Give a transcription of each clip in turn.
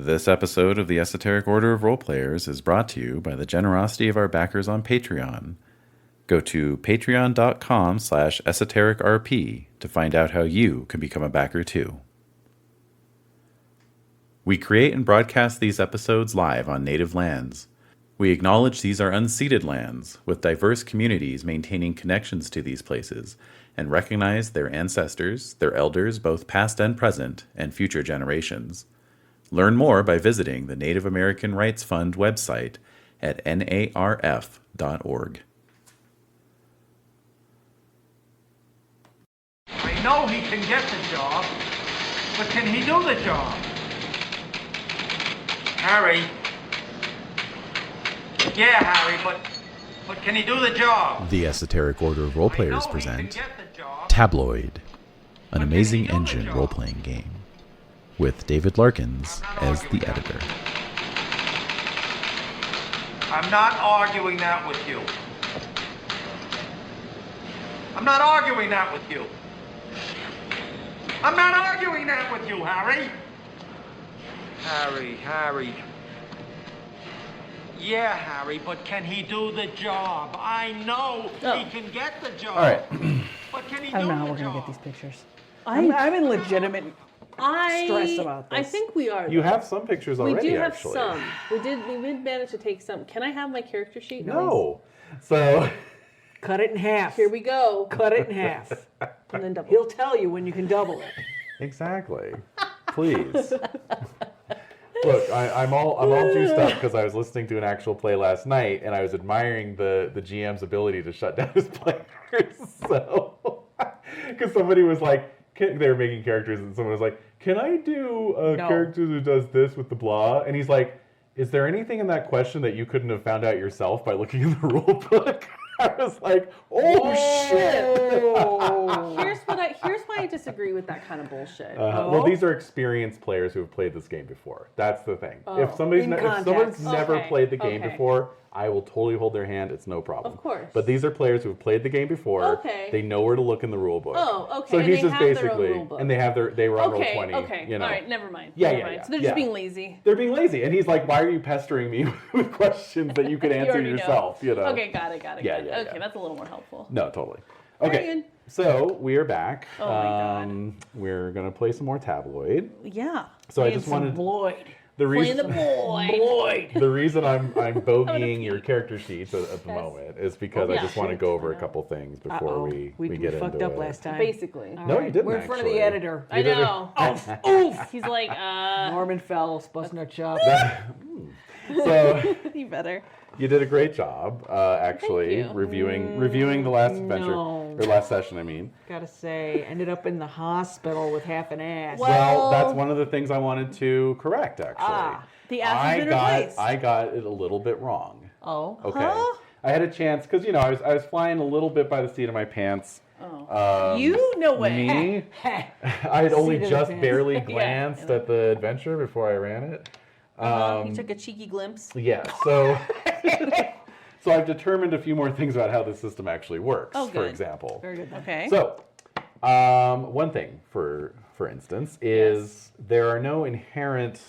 This episode of the Esoteric Order of Roleplayers is brought to you by the generosity of our backers on Patreon. Go to patreon.com/esotericrp to find out how you can become a backer too. We create and broadcast these episodes live on native lands. We acknowledge these are unceded lands, with diverse communities maintaining connections to these places, and recognize their ancestors, their elders, both past and present, and future generations. Learn more by visiting the Native American Rights Fund website at narf.org. I know he can get the job, but can he do the job? Harry. Yeah, Harry, but can he do the job? The Esoteric Order of Roleplayers present Tabloid, an amazing engine role-playing game, with David Larkins as the editor. I'm not arguing that with you. I'm not arguing that with you. I'm not arguing that with you, Harry. Harry. Yeah, Harry, but can he do the job? I know he can get the job. All right. But can he Oh do no, the we're job? gonna get these pictures. I'm in legitimate stress about this. I think we are. You have some pictures already, We do have actually. some. We did manage to take some. Can I have my character sheet? No. So, Cut it in half. Here we go. Cut it in half. And then double. He'll tell you when you can double it. exactly. Please. Look, I'm all juiced up because I was listening to an actual play last night, and I was admiring the GM's ability to shut down his players. So, because somebody was like, they were making characters, and someone was like, "Can I do a character who does this with the blah?" And he's like, "Is there anything in that question that you couldn't have found out yourself by looking in the rule book?" I was like, "Oh shit!" Here's why I disagree with that kind of bullshit. Well, these are experienced players who have played this game before. That's the thing. If someone's never played the game before, I will totally hold their hand. It's no problem. Of course. But these are players who have played the game before. Okay. They know where to look in the rule book. Oh, okay. So And he's they just have their own basically, rule book. and they were on roll 20. Okay. You know. All right. Never mind. Yeah, Never yeah, mind. yeah. So they're just being lazy. They're being lazy, and he's like, "Why are you pestering me with questions that you could answer already yourself?" know. You know. Okay. Got it. Yeah, Okay. That's a little more helpful. No, totally. Very Okay. good. So we are back. Oh my God. We're gonna play some more Tabloid. Yeah. So I just wanted Bloyd. the Playing reason. the boy. The reason I'm bogeying your character sheets at the moment is because I yeah. just want to go over a couple things before we get fucked into up it. last time. Basically. No, you didn't. We're in front of the actually. editor. I know. Oof. He's like, Norman Fells busting our chops. So you better. you did a great job, actually, Thank you. reviewing the last adventure no. or last session. I mean. Gotta say, ended up in the hospital with half an ass. Well, that's one of the things I wanted to correct, actually. The ass has been replaced. I got it a little bit wrong. Oh. Okay. Huh? I had a chance because I was flying a little bit by the seat of my pants. Oh. No way. Me? I had only Seat of the just pants. barely glanced at the adventure before I ran it. You took a cheeky glimpse. Yeah, so so I've determined a few more things about how this system actually works. Oh, for good. example. Very good. Okay. So, one thing, for instance, is there are no inherent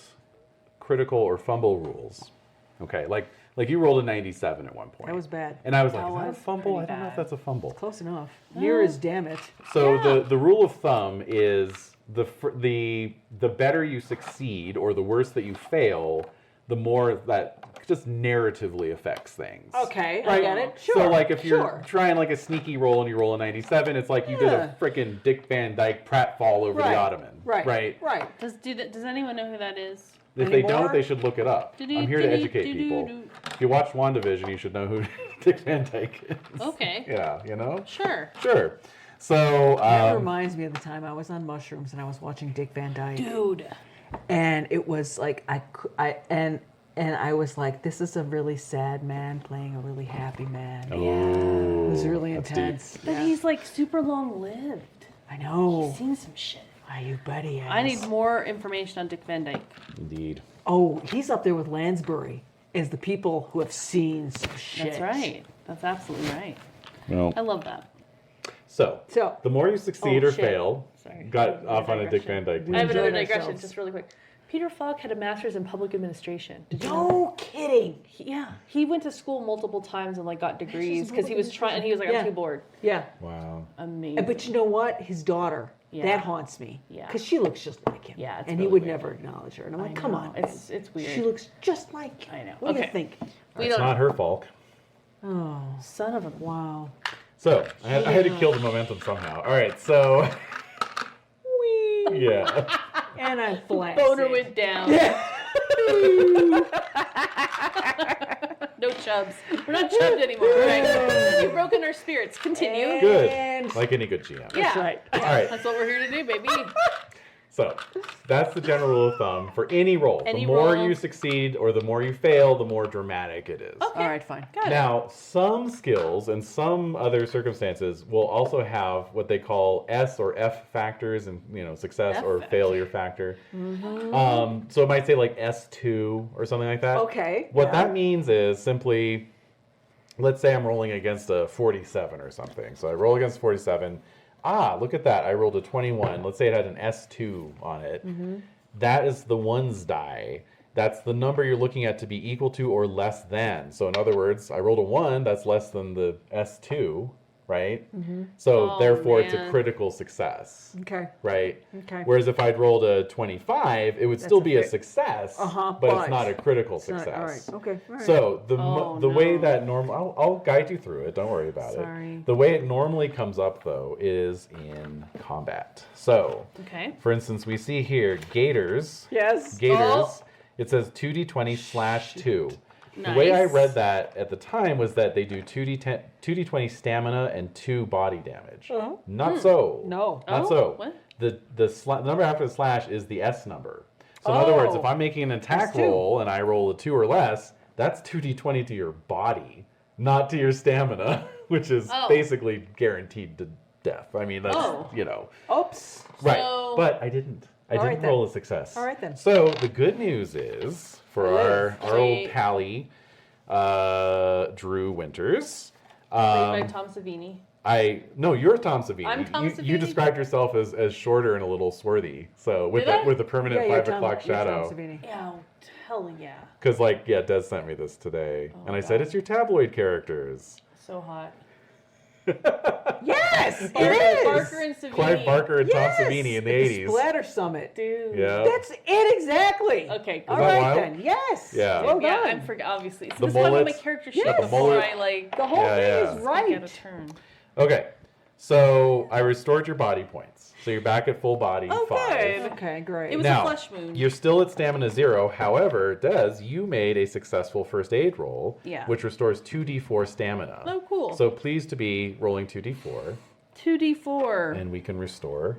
critical or fumble rules. Okay, like you rolled a 97 at one point. That was bad. And I was like, That is that a was fumble? I pretty don't know if bad. that's a fumble. Close enough. Near as damn it. So Yeah. the rule of thumb is the better you succeed or the worse that you fail, the more that just narratively affects things. Okay, I Right? get it. Sure. So like if you're sure. trying like a sneaky roll and you roll a 97, it's like you did a frickin' Dick Van Dyke pratfall over the Right. Ottoman. Right. Does anyone know who that is? If they Anymore? don't, they should look it up. I'm here to educate people. If you watch WandaVision, you should know who Dick Van Dyke is. Okay. Yeah, you know? Sure. Sure. So, That reminds me of the time I was on mushrooms and I was watching Dick Van Dyke. Dude. And it was like and I was like, this is a really sad man playing a really happy man. oh, It was really that's intense. But Yeah. he's like super long lived. I know. He's seen some shit. Are you buddy? I need more information on Dick Van Dyke. Indeed. Oh, he's up there with Lansbury as the people who have seen some shit. That's right. That's absolutely right. Well, I love that. so So- the more you succeed Oh, or shit. fail, Sorry. got off on a Dick Digression. Van Dyke. I have another enjoyed digression, ourselves. just really quick. Peter Falk had a master's in public administration. Did you know No kidding. he went to school multiple times and like got degrees because he was trying. And he was like, I'm too bored. Yeah. Wow. Amazing. But you know what? His daughter. Yeah. That haunts me. Yeah. Because she looks just like him. Yeah, it's and he really would weird. never acknowledge her. And I'm I like, come know. on. It's weird. She looks just like him. I know. What do you Okay. think? We It's don't. not her fault. Oh, Son of a. wow. So I had to kill the momentum somehow. All right, so Whee! yeah. And I'm flat. Boner went down. No chubs. We're not chubbed anymore. Right? You've broken our spirits. Continue. Good. And Like any good GM. Yeah. That's right. All right. That's what we're here to do, baby. So that's the general rule of thumb for any roll. Any the more roll. you succeed or the more you fail, the more dramatic it is. All right, fine. Got it. Now, some skills and some other circumstances will also have what they call S or F factors, and success F or factor. failure factor. So it might say like S2 or something like that. Okay. What yeah. that means is simply, let's say I'm rolling against a 47 or something. So I roll against 47. Look at that. I rolled a 21. Let's say it had an S2 on it. That is the ones die. That's the number you're looking at to be equal to or less than. So in other words, I rolled a 1. That's less than the S2, right? So Oh, therefore, it's a man. critical success, Okay. right? Okay. Whereas if I'd rolled a 25, it would still a be a fa- success, but but it's not a critical It's not- success. all right. Okay. All right. So Oh, the way no. that normal, I'll guide you through it. Don't worry about Sorry. it. The way it normally comes up though is in combat. So, Okay. for instance, we see here gators. Yes. Gators. Oh. It says 2d20/2. The way I Nice. read that at the time was that they do 2d20 stamina and 2 body damage. Uh-huh. Not so. No. Not Oh, so. what? The number after the slash is the S number. So in other words, if I'm making an attack That's 2. roll and I roll a 2 or less, that's 2d20 to your body, not to your stamina, which is Oh. basically guaranteed to death. I mean, that's, Oh. Oops. Right. So- But I didn't. I All right didn't then. roll a success. All right then. So the good news is for our old Wait. pally, Drew Winters. Played by Tom Savini. No, you're Tom Savini. I'm Tom you Savini? described yourself as shorter and a little swarthy. So with Did I? with the permanent Yeah, 5 o'clock shadow. Yeah. Hell yeah. Because Des sent me this today, and I said God. it's your tabloid characters. So hot. Yes, Clive it is. Barker and Savini. Clive Barker and Yes. Tom Savini in the At 80s. Splatter Summit. Dude. Yeah. That's it exactly. Okay. All Cool. that right wild? then. Yes. Yeah. Well Yeah, done. I'm obviously. So The this is why I want my mullets. character sheet Yes. The before mullet. I like The whole Yeah, thing yeah. is get a right. turn. Okay, so I restored your body points. So you're back at full body. Oh, 5. good. Okay, great. It was Now, a flesh wound. You're still at stamina 0. However, Des, you made a successful first aid roll, Yeah. which restores 2d4 stamina. Oh, cool. So pleased to be rolling 2d4, 2d4. and we can restore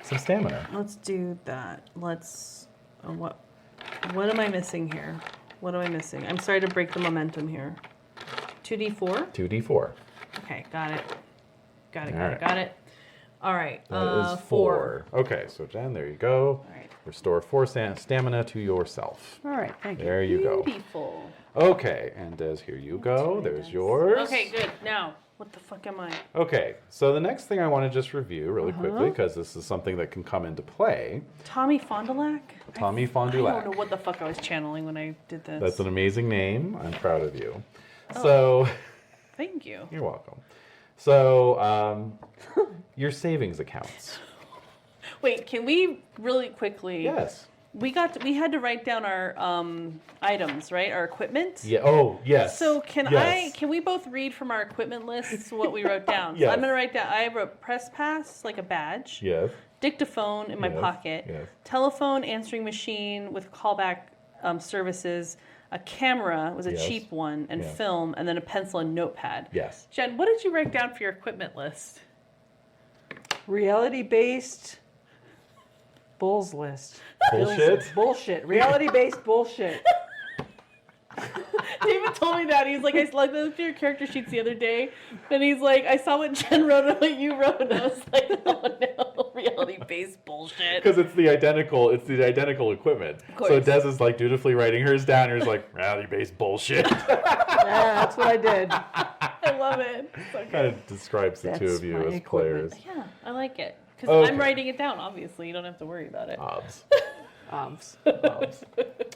some stamina. Let's do that. Let's. What am I missing here? What am I missing? I'm sorry to break the momentum here. 2d4. 2d4. Okay, got it. Got it. All Got right. it. Got it. All right. That is 4. Okay, so Jen, there you go. All right. Restore 4 stamina to yourself. All right, thank you. There you go. Beautiful. Okay, and Des, here you go. There's yours. Okay, good. Now, what the fuck am I? Okay, so the next thing I want to just review really Uh-huh. quickly, because this is something that can come into play. Tommy Fond du Lac? Tommy Fond du I Lac. don't know what the fuck I was channeling when I did this. That's an amazing name. I'm proud of you. Oh. So, Thank you. you're welcome. So, your savings accounts. Wait, can we really quickly? Yes. We had to write down our items, right? Our equipment. Yeah. Oh, yes. So can Yes. we both read from our equipment lists what we wrote down? Yes. So I'm gonna write down. I wrote press pass, like a badge. Yes. Dictaphone in my Yes, pocket. yes. Telephone answering machine with callback services. A camera was a Yes. cheap one, and Yeah. film, and then a pencil and notepad. Yes. Jen, what did you write down for your equipment list? Reality-based bulls list. Bullshit. Bullshit. Reality-based bullshit. David told me that. He's like, I looked at your character sheets the other day, and he's like, I saw what Jen wrote and what you wrote, and I was like, oh no, reality-based bullshit. Because it's the identical equipment. course. So Des is like dutifully writing hers down. He's like, rally-based bullshit. Yeah, that's what I did. I love it. So good. Kind of describes the two That's of you my as equipment. players. Yeah, I like it. Because Okay. I'm writing it down, obviously. You don't have to worry about it. Obs. Obs.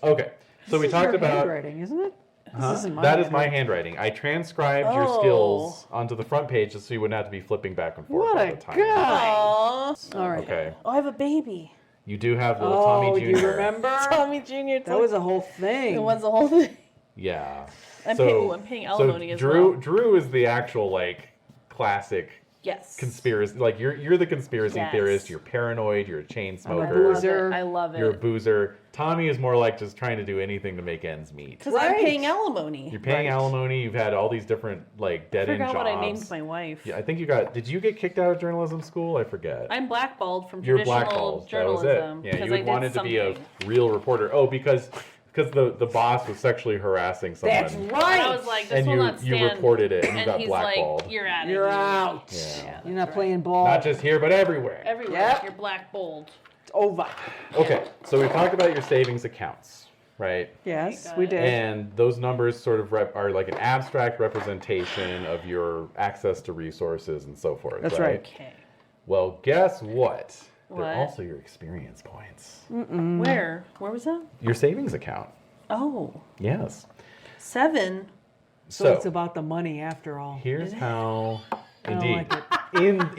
Okay, so we talked Your about. handwriting, isn't it? This isn't my That is my handwriting. handwriting. I transcribed your skills onto the front page just so you wouldn't have to be flipping back and forth What all a the time. guy! Aww. All right. Okay. Oh, I have a baby. You do have little Oh, Tommy do Jr. you remember? Tommy Jr. That was a whole thing. It was the whole thing. Yeah. I'm paying alimony as Drew, well. Drew is the actual like classic Yes. conspiracy. Like you're the conspiracy Yes. theorist. You're paranoid. You're a chain I'm a smoker. boozer. I love it. You're a boozer. Tommy is more like just trying to do anything to make ends meet. Because I'm Right. paying alimony. You're paying alimony. You've had all these different like dead I end forgot jobs. what I named my wife. Yeah, I think you got. Did you get kicked out of journalism school? I forget. I'm blackballed from You're traditional blackballed. That was journalism. it. Yeah, because you I had did wanted to be a something. real reporter. Oh, because the boss was sexually harassing someone. That's And right. I was like, this And will not stand. you reported it and you got he's blackballed. like, you're out of You're here. out. Yeah. You're not playing ball. Not just here, but everywhere. Everywhere. Yep. You're blackballed. It's over. Okay, so we talked about your savings accounts, right? Yes, got we it. did. And those numbers sort of are like an abstract representation of your access to resources and so forth. That's right. Okay. Well, guess what? What? They're also your experience points. Where? Where was that? Your savings account. Oh, Yes. 7. So it's about the money after all. Here's how. don't Indeed. like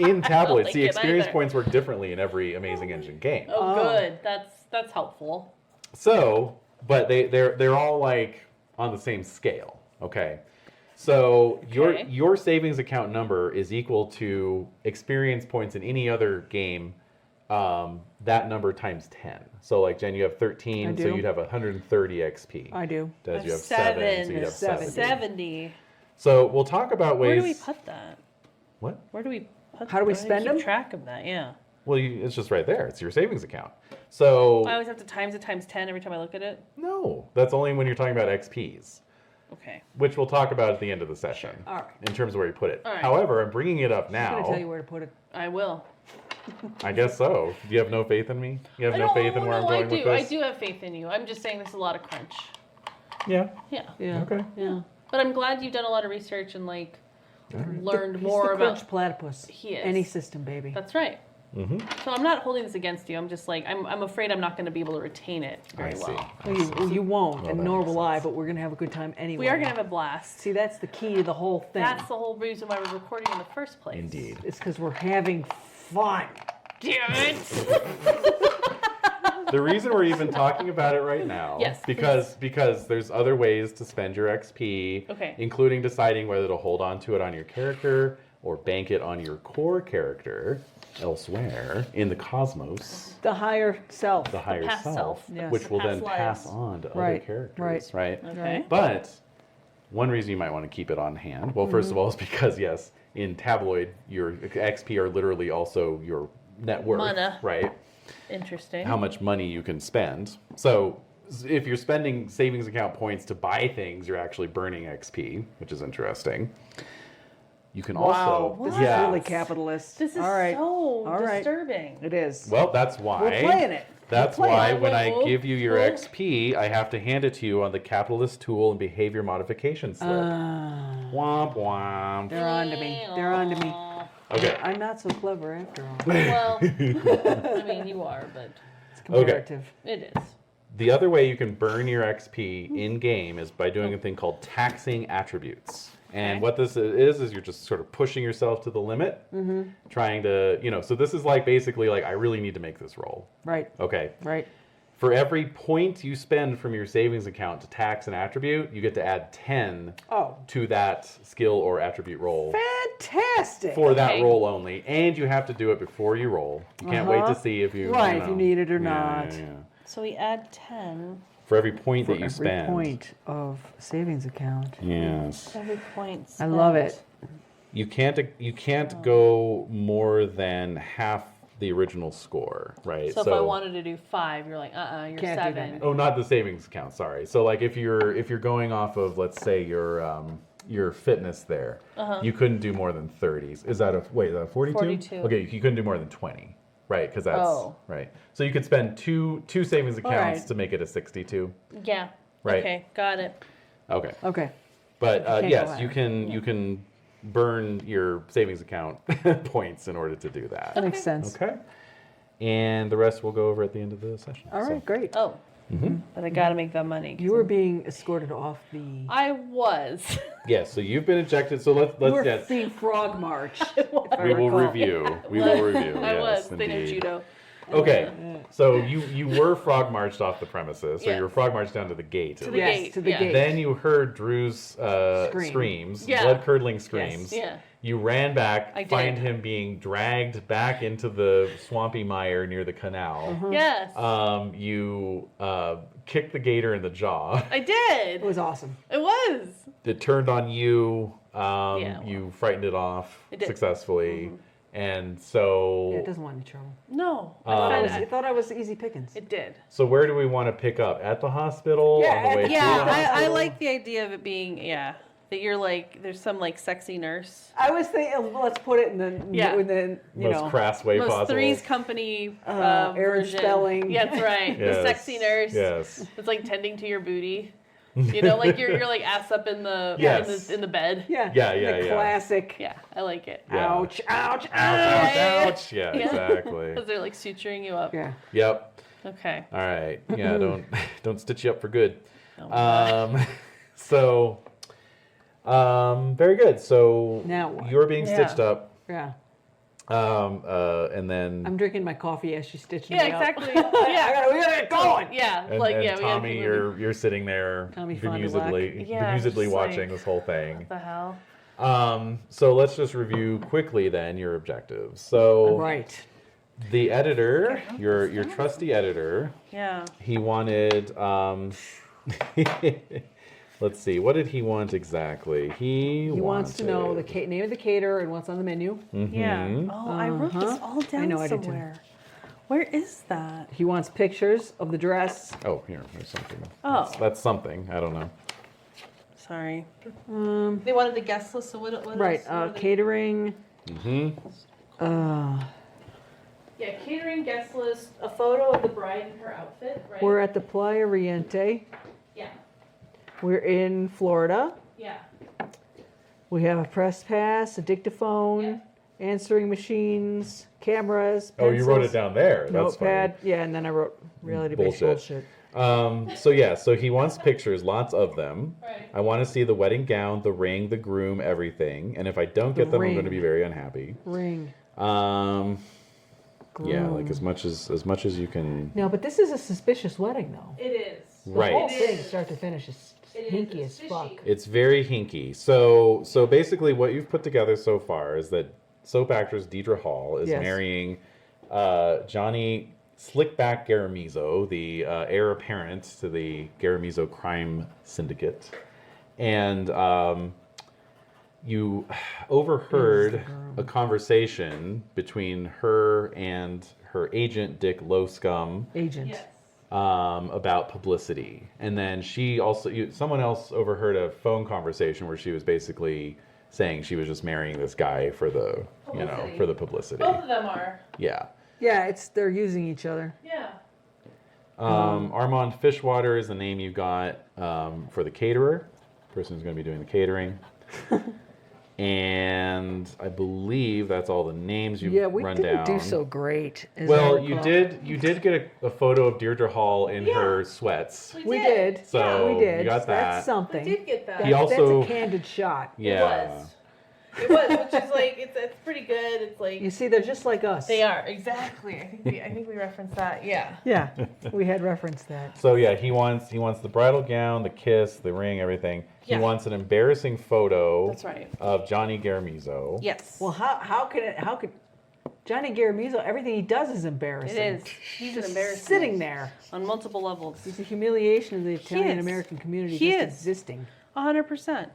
In tabloids, like see, it experience either. points work differently in every Amazing Engine game. Oh, good. That's helpful. So, but they're all like on the same scale. Okay. So Okay. your savings account number is equal to experience points in any other game. That number times 10. So like Jen, you have 13, I so do. you'd have 130 XP. I do. Des, you have 7. 7, so you'd have 70. 70. So we'll talk about ways. Where do we put that? What? Where do we put How do we how spend keep them? track of that, yeah. Well, it's just right there. It's your savings account. So I always have to times it times 10 every time I look at it. no, that's only when you're talking about XPs, Okay. which we'll talk about at the end of the session. All right. In terms of where you put it. All right. However, I'm bringing it up I'm now. going to tell you where to put it. I will. I guess so. Do you have no faith in me? You have I no don't- faith in where I'm no, going I do. with this? I do have faith in you. I'm just saying this is a lot of crunch. Yeah. Yeah. Yeah. Okay. Yeah. But I'm glad you've done a lot of research and like learned He's more the about. crunch platypus. He is. Any system, baby. That's right. Mm-hmm. So I'm not holding this against you. I'm just like I'm afraid I'm not going to be able to retain it very I see. well. Well, you won't, Well, and that nor makes will I, but we're going to have a good time anyway. We are going to have a blast. See, that's the key to the whole thing. That's the whole reason why we're recording in the first place. Indeed. It's because we're having fun. Damn it! The reason we're even talking about it right now, Yes, because there's other ways to spend your XP, Okay. including deciding whether to hold on to it on your character or bank it on your core character elsewhere in the cosmos, The higher self. the higher past self, self. Yes. which will then Past pass lives. on to other Right, characters, right? Okay. But one reason you might want to keep it on hand, well, first of all, is because yes, in tabloid, your XP are literally also your net worth, Mana. right? Interesting. How much money you can spend. So if you're spending savings account points to buy things, you're actually burning XP, which is interesting. You can Wow, also, this yeah. is really capitalist. This is all right. so All right. disturbing. It is. Well, that's why. We're playing it. That's We're why playing when I Whoa, give you your whoa. XP, I have to hand it to you on the capitalist tool and behavior modification slip. Womp womp. They're on to me. They're on to me. Okay. I'm not so clever after all. Well, I mean, you are, but It's comparative. it is. The other way you can burn your XP in game is by doing a thing called taxing attributes. And Okay. what this is you're just sort of pushing yourself to the limit, trying to, so this is like basically like, I really need to make this roll. Right. Okay. Right. For every point you spend from your savings account to tax an attribute, you get to add 10 Oh, to that skill or attribute roll fantastic. for that Okay. roll only. And you have to do it before you roll. You can't wait to see if you, Right, if you need it or Yeah, not. yeah. So we add 10. For every point For that you every spend. point of savings account. Yes. Every point. I love spent. it. You can't go more than half the original score, right? So if I wanted to do 5, you're like, you're Can't do that. 7. Oh, not the savings account. Sorry. So like if you're going off of, let's say, your fitness there, you couldn't do more than 30s. Is that a 42? 42. Okay, you couldn't do more than 20, right? Because that's Oh. right. So you could spend two savings accounts right. to make it a 62. Yeah. Right. Okay, got it. Okay. Okay. But can't go yes, higher. you can burn your savings account points in order to do that. That makes sense. Okay. and the rest we'll go over at the end of the session. All right, great. Oh. But I gotta make that money. 'cause You were being escorted off the. I was. Yes, so you've been ejected. So let's You were yes, being frog marched. if I we will recall. review. We will review. I Yes, was. They know indeed. judo. Okay, so you were frog marched off the premises. So Yeah. you were frog marched down to the gate. To the Yes, gate. to the yeah. gate. Then you heard Drew's Scream. screams, Yeah. blood-curdling screams. Yeah. You ran back, I did. find him being dragged back into the swampy mire near the canal. Yes. You kicked the gator in the jaw. I did. It was awesome. It was. It turned on you. Yeah, You frightened it off It did. successfully. And so, Yeah, it doesn't want any trouble. No. I thought I was easy pickings. It did. so where do we want to pick up? At the hospital? Yeah, on the at way the- to Yeah, the hospital? I like the idea of it being, that you're like, there's some like sexy nurse. I was thinking, let's put it in the, Yeah. in the you Most know, crass way Most possible. Three's Company Aaron version. Spelling. Yeah, that's right. Yes. The sexy nurse. Yes. It's like tending to your booty. You know, like you're like ass up in the Yes. in the bed. yeah, Yeah, the yeah. classic. Yeah, I like it. Yeah. Ouch, ouch, ouch. Ouch, ouch, ouch. Yeah, exactly. Because they're like suturing you up. Yeah. Yep. Okay. All right. Yeah, don't stitch you up for good. Oh, So, very good. So Now what? you're being Yeah. stitched up, Yeah. and then I'm drinking my coffee as she's stitching Yeah, me up. exactly. we Yeah. gotta get going. Yeah. and, Like and yeah. we gotta Tommy, keep moving. you're sitting there Tommy Fond du Lac. Yeah, bemusedly just watching like- this whole thing. What the hell? So let's just review quickly then your objectives. So Right. the editor, your trusty editor, Yeah. he wanted. Let's see. What did he want exactly? He wants to know the wanted- name of the caterer and what's on the menu. Yeah. Oh, I wrote this all down I know, I did too. somewhere. Where is that? He wants pictures of the dress. Oh, here, there's something. Oh. That's something. I don't know. Sorry. They wanted the guest list. So what Right. else? What are they- Catering. Yeah, catering guest list. A photo of the bride in her outfit. Right. We're at the Playa Riente. Yeah. We're in Florida. Yeah. We have a press pass, a dictaphone, answering machines, cameras. Oh, you wrote it pencils, down there. That's Notepad. Yeah, and then I wrote reality-based Bullshit. bullshit. So he wants pictures, lots of them. Right. I want to see the wedding gown, the ring, the groom, everything. And if I don't get them, I'm going to be very unhappy. Ring. Yeah, like as much as you can. No, but this is a suspicious wedding, though. It is. The Right. whole thing, start to finish, is It is. hinky It's as fuck. fishy. It's very hinky. So basically, what you've put together so far is that soap actress Deidre Hall is Yes. marrying Johnny Slickback Garamizo, the heir apparent to the Garamizo crime syndicate, and you overheard a conversation between her and her agent Dick Lowscum Agent. Yes. about publicity, and then she also someone else overheard a phone conversation where she was basically saying she was just marrying this guy for the Publicity. for the publicity. Both of them are. Yeah. Yeah, they're using each other. Yeah. Armand Fishwater is the name you got for the caterer, person who's going to be doing the catering. And I believe that's all the names you've Yeah, we run didn't down. do so great. as I Well, you recall. did get a photo of Deirdre Hall in her sweats. We did. So, we did. you got That's that. I something. did get that. He also- That's a candid shot. Yeah. It was, which is like it's pretty good. It's like You see, they're just like us. they are exactly. I think we referenced that. Yeah. Yeah, we had referenced that. So yeah, he wants the bridal gown, the kiss, the ring, everything. He Yeah. wants an embarrassing photo That's right. of Johnny Garamizo. Yes. Well, how could Johnny Garamizo? Everything he does is embarrassing. it is. He's an Just embarrassment sitting there. on multiple levels. He's a humiliation of the Italian American community He just is. existing. 100%.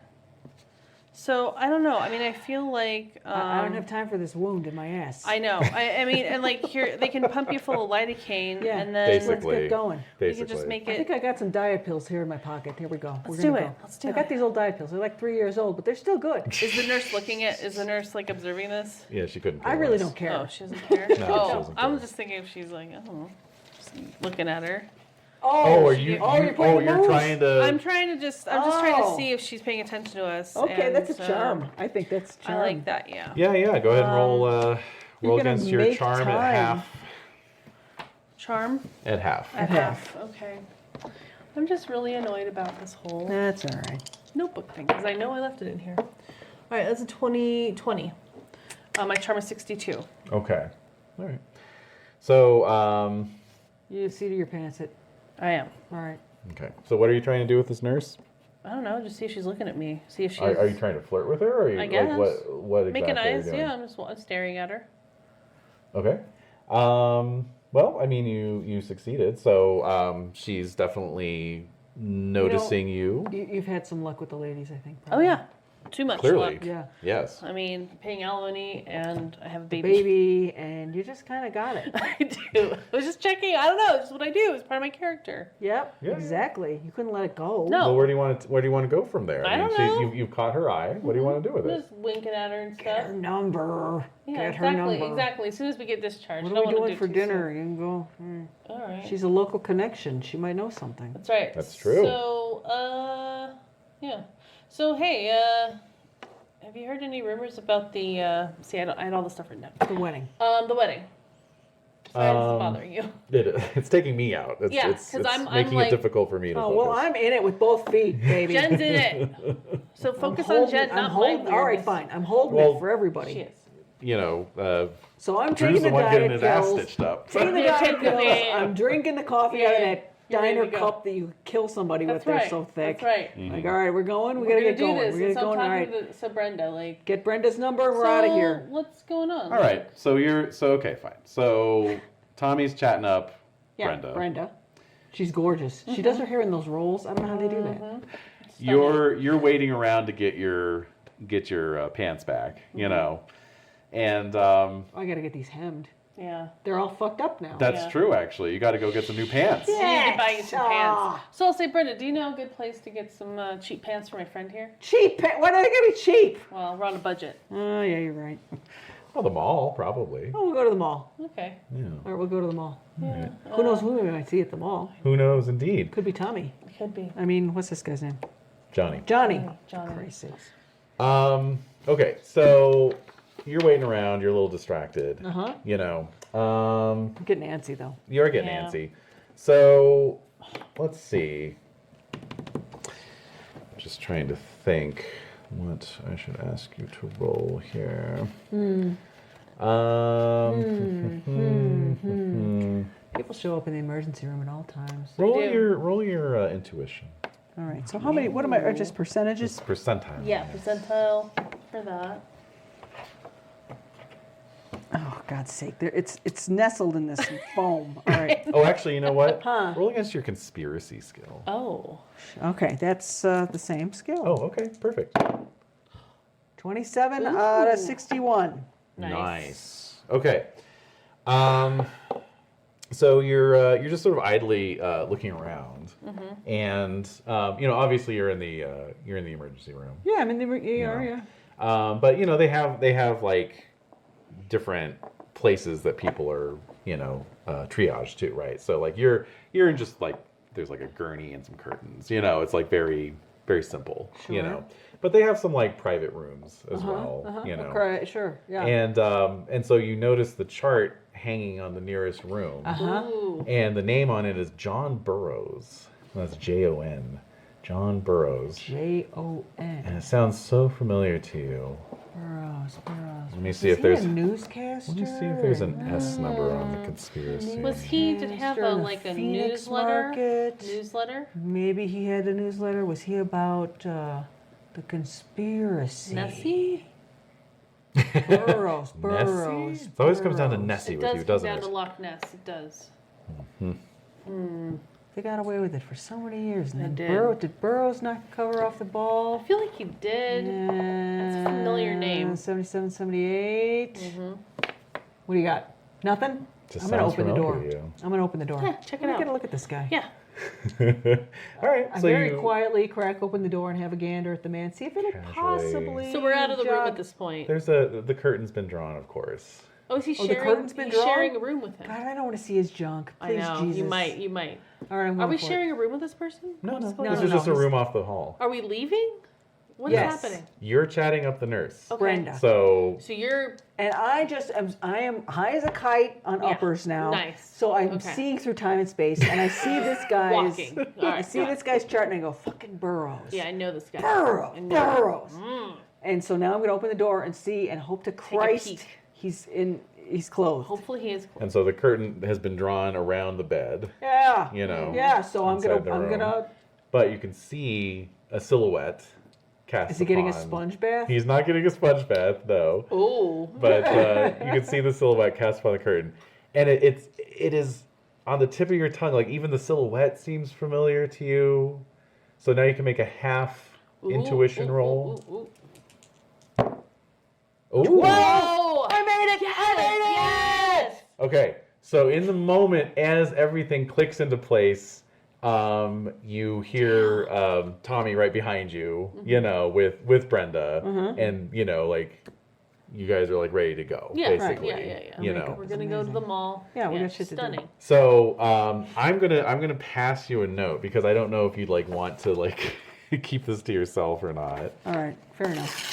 So I don't know. I mean, I feel like I don't have time for this wound in my ass. I know. I mean, and like here they can pump you full of lidocaine, Yeah. and then Basically. Let's get going. you Basically. can just make I it. think I got some diet pills here in my pocket. Here we go. Let's We're gonna do go. it. Let's do I got it. these old diet pills. They're like 3 years old, but they're still good. Is the nurse looking at? Is the nurse like observing this? Yeah, she couldn't. I care really less. don't care. Oh, she doesn't care. No, she oh, doesn't I'm care. just thinking if she's like, I don't know, just looking at her. Oh, are you? Oh, you're playing the you're moves? trying to. I'm just trying to Oh. see if she's paying attention to us. Okay, and, that's a charm. I think that's a charm. I like that. Yeah. Yeah, yeah. Go ahead and roll. Roll gonna against your make charm at time. half. Charm? At half. At half. Okay. I'm just really annoyed about this whole That's all right. notebook thing because I know I left it in here. All right, that's a 20. My charm is 62. Okay. All right. So, You see to your pants it. I am. All right. okay. So what are you trying to do with this nurse? I don't know. Just see if she's looking at me. See if she's. Are you trying to flirt with her, or are you I guess. like what exactly making are you eyes? doing? Yeah, I'm staring at her. Okay. Well, I mean, you succeeded, so she's definitely noticing you. You've had some luck with the ladies, I think. Oh probably. yeah, too much Clearly. luck. Yeah. Yes. I mean, paying alimony and I have a baby. Baby, and you just kind of got it. I do. I was just checking. I don't know. It's just what I do. It's part of my character. Yep. Yeah. Exactly. You couldn't let it go. No. Well, where do you want to go from there? I don't know. You've caught her eye. What do you want to do with I'm it? just winking at her and Get stuff. her number. Yeah, Get her exactly. number. Exactly. As soon as we get discharged. What I are don't we wanna doing do for too dinner? soon. You can go. All right. She's a local connection. She might know something. That's right. That's true. So, yeah. So, hey, have you heard any rumors about the? See, I had all this stuff written down. The wedding. The wedding. Sorry, this is bothering you. It's taking me out. Yeah, it's 'cause I'm making like- it difficult for me to Oh focus. well, I'm in it with both feet, baby. Jen's in it. So focus on Jen, I'm not holding. my All right, weirdness. fine. I'm holding Well, it for everybody. She is. You know, So I'm Drew's taking the the one getting diet his ass pills. stitched up. Taking the Yeah, diet take the- pills. yeah. I'm drinking the coffee out of Yeah. that You're ready diner to go. cup that you kill somebody That's with. They're right. so thick. That's right. Like, all right, we're going. We We're gotta gonna get do going. this. We're And gonna so go. I'm All talking right, to Brenda, like. get Brenda's number. and We're out of here. What's going on? All right. So okay, fine. So Tommy's chatting up Yeah, Brenda. She's gorgeous. She does her hair in those rolls. I don't know how they do that. You're waiting around to get your pants back, you know, and I gotta get these hemmed. Yeah. They're all fucked up now. that's Yeah. true. Actually, you got to go get some new pants. You need to buy you some Ah. pants. So I'll say, Brenda, do you know a good place to get some cheap pants for my friend here? Cheap. Why are they gonna be cheap? Well, we're on a budget. Oh yeah, you're right. Well, the mall probably. Oh, we'll go to the mall. Okay. Yeah. All right, we'll go to the mall. Yeah. Who knows who we might see at the mall? Who knows? Indeed, Could be Tommy. It could be. I mean, what's this guy's name? Johnny. Johnny. Johnny. Christ's sakes. Okay, so you're waiting around. You're a little distracted. Uh-huh. You know. I'm getting antsy though. You're getting Yeah. antsy. So let's see. Just trying to think what I should ask you to roll here. People show up in the emergency room at all times. Roll do. your intuition. All right. So how many? What am I? Are just percentages? It's percentile. Yeah, percentile for that. Oh, God's sake! It's nestled in this foam. All right. Oh, actually, you know what? Huh. Roll against your conspiracy skill. Oh. Okay, that's the same skill. Oh, okay, perfect. 27 out of 61. Nice. Okay. So you're just sort of idly looking around, and you know, obviously you're in the emergency room. Yeah, I'm in the ER. Yeah. But you know, they have like different places that people are, you know, triaged to, right? So like you're in just like there's like a gurney and some curtains, you know, it's like very simple, you Sure. know. But they have some like private rooms as well, you know. Okay, sure. Yeah. And so you notice the chart hanging on the nearest room, Ooh. and the name on it is John Burroughs. That's Jon. John Burroughs. Jon. And it sounds so familiar to you. Burroughs. Let me see Is if he there's. a newscaster? Let me see if there's an S number on the conspiracy. Was he did have Newscaster a in the like a Phoenix newsletter? Market. Newsletter? Maybe he had a newsletter. Was he about the conspiracy? Nessie? Burroughs. Nessie? It always comes down to Burroughs. Nessie It with does you, come doesn't down it? to Loch Ness. It does. They got away with it for so many years. And They then did. Did Burroughs not cover off the ball? I feel like he did. That's a familiar name. 77, 78. What do you got? Nothing? Just I'm going to sounds open the familiar door. to you. I'm going to open the door. Yeah, check it Let me out. get a look at this guy. Yeah. All right. I So very you, quietly crack open the door and have a gander at the man. See if it'll Casually. possibly. So we're out of the room jog- at this point. there's the curtain's been drawn, of course. Oh, is he Oh, the sharing? curtain's been he's drawn? sharing a room with him. God, I don't want to see his junk. I Please, know. Jesus. You might. You might. All right, I'm Are going we for sharing a room with this person? No, What's no. going This on? is just a he's- room off the hall. Are we leaving? What's Yes. happening? You're chatting up the nurse. Okay. Brenda. So So you're And I am high as a kite on Yeah, uppers now. nice. So I'm Okay. seeing through time and space, and I see this guy's. walking. All right. I see this guy's chart, and I go, "Fucking Burrows." Yeah, I know this guy. Burrows. I know. Mm. Burrows. And so now I'm gonna open the door and see, and hope to Christ peek. he's closed. Hopefully he is. and so the curtain has been drawn around the bed. Yeah. You know. Yeah. So I'm inside the gonna. room. But you can see a silhouette cast. Is he getting a upon- sponge bath? He's not getting a sponge bath, though. Oh. But you can see the silhouette cast upon the curtain, and it is on the tip of your tongue. Like even the silhouette seems familiar to you. So now you can make a half intuition roll. Ooh. Ooh. Whoa! I made it! Yes! I made it! Yes! Okay, so in the moment, as everything clicks into place, you hear Tommy right behind you, you know, with Brenda, and you know, like you guys are like ready to go, Yeah, right. basically. Yeah. You know. We're gonna go to the mall. Yeah, we got shit to do. Stunning. So I'm gonna pass you a note because I don't know if you'd like want to like keep this to yourself or not. All right. Fair enough.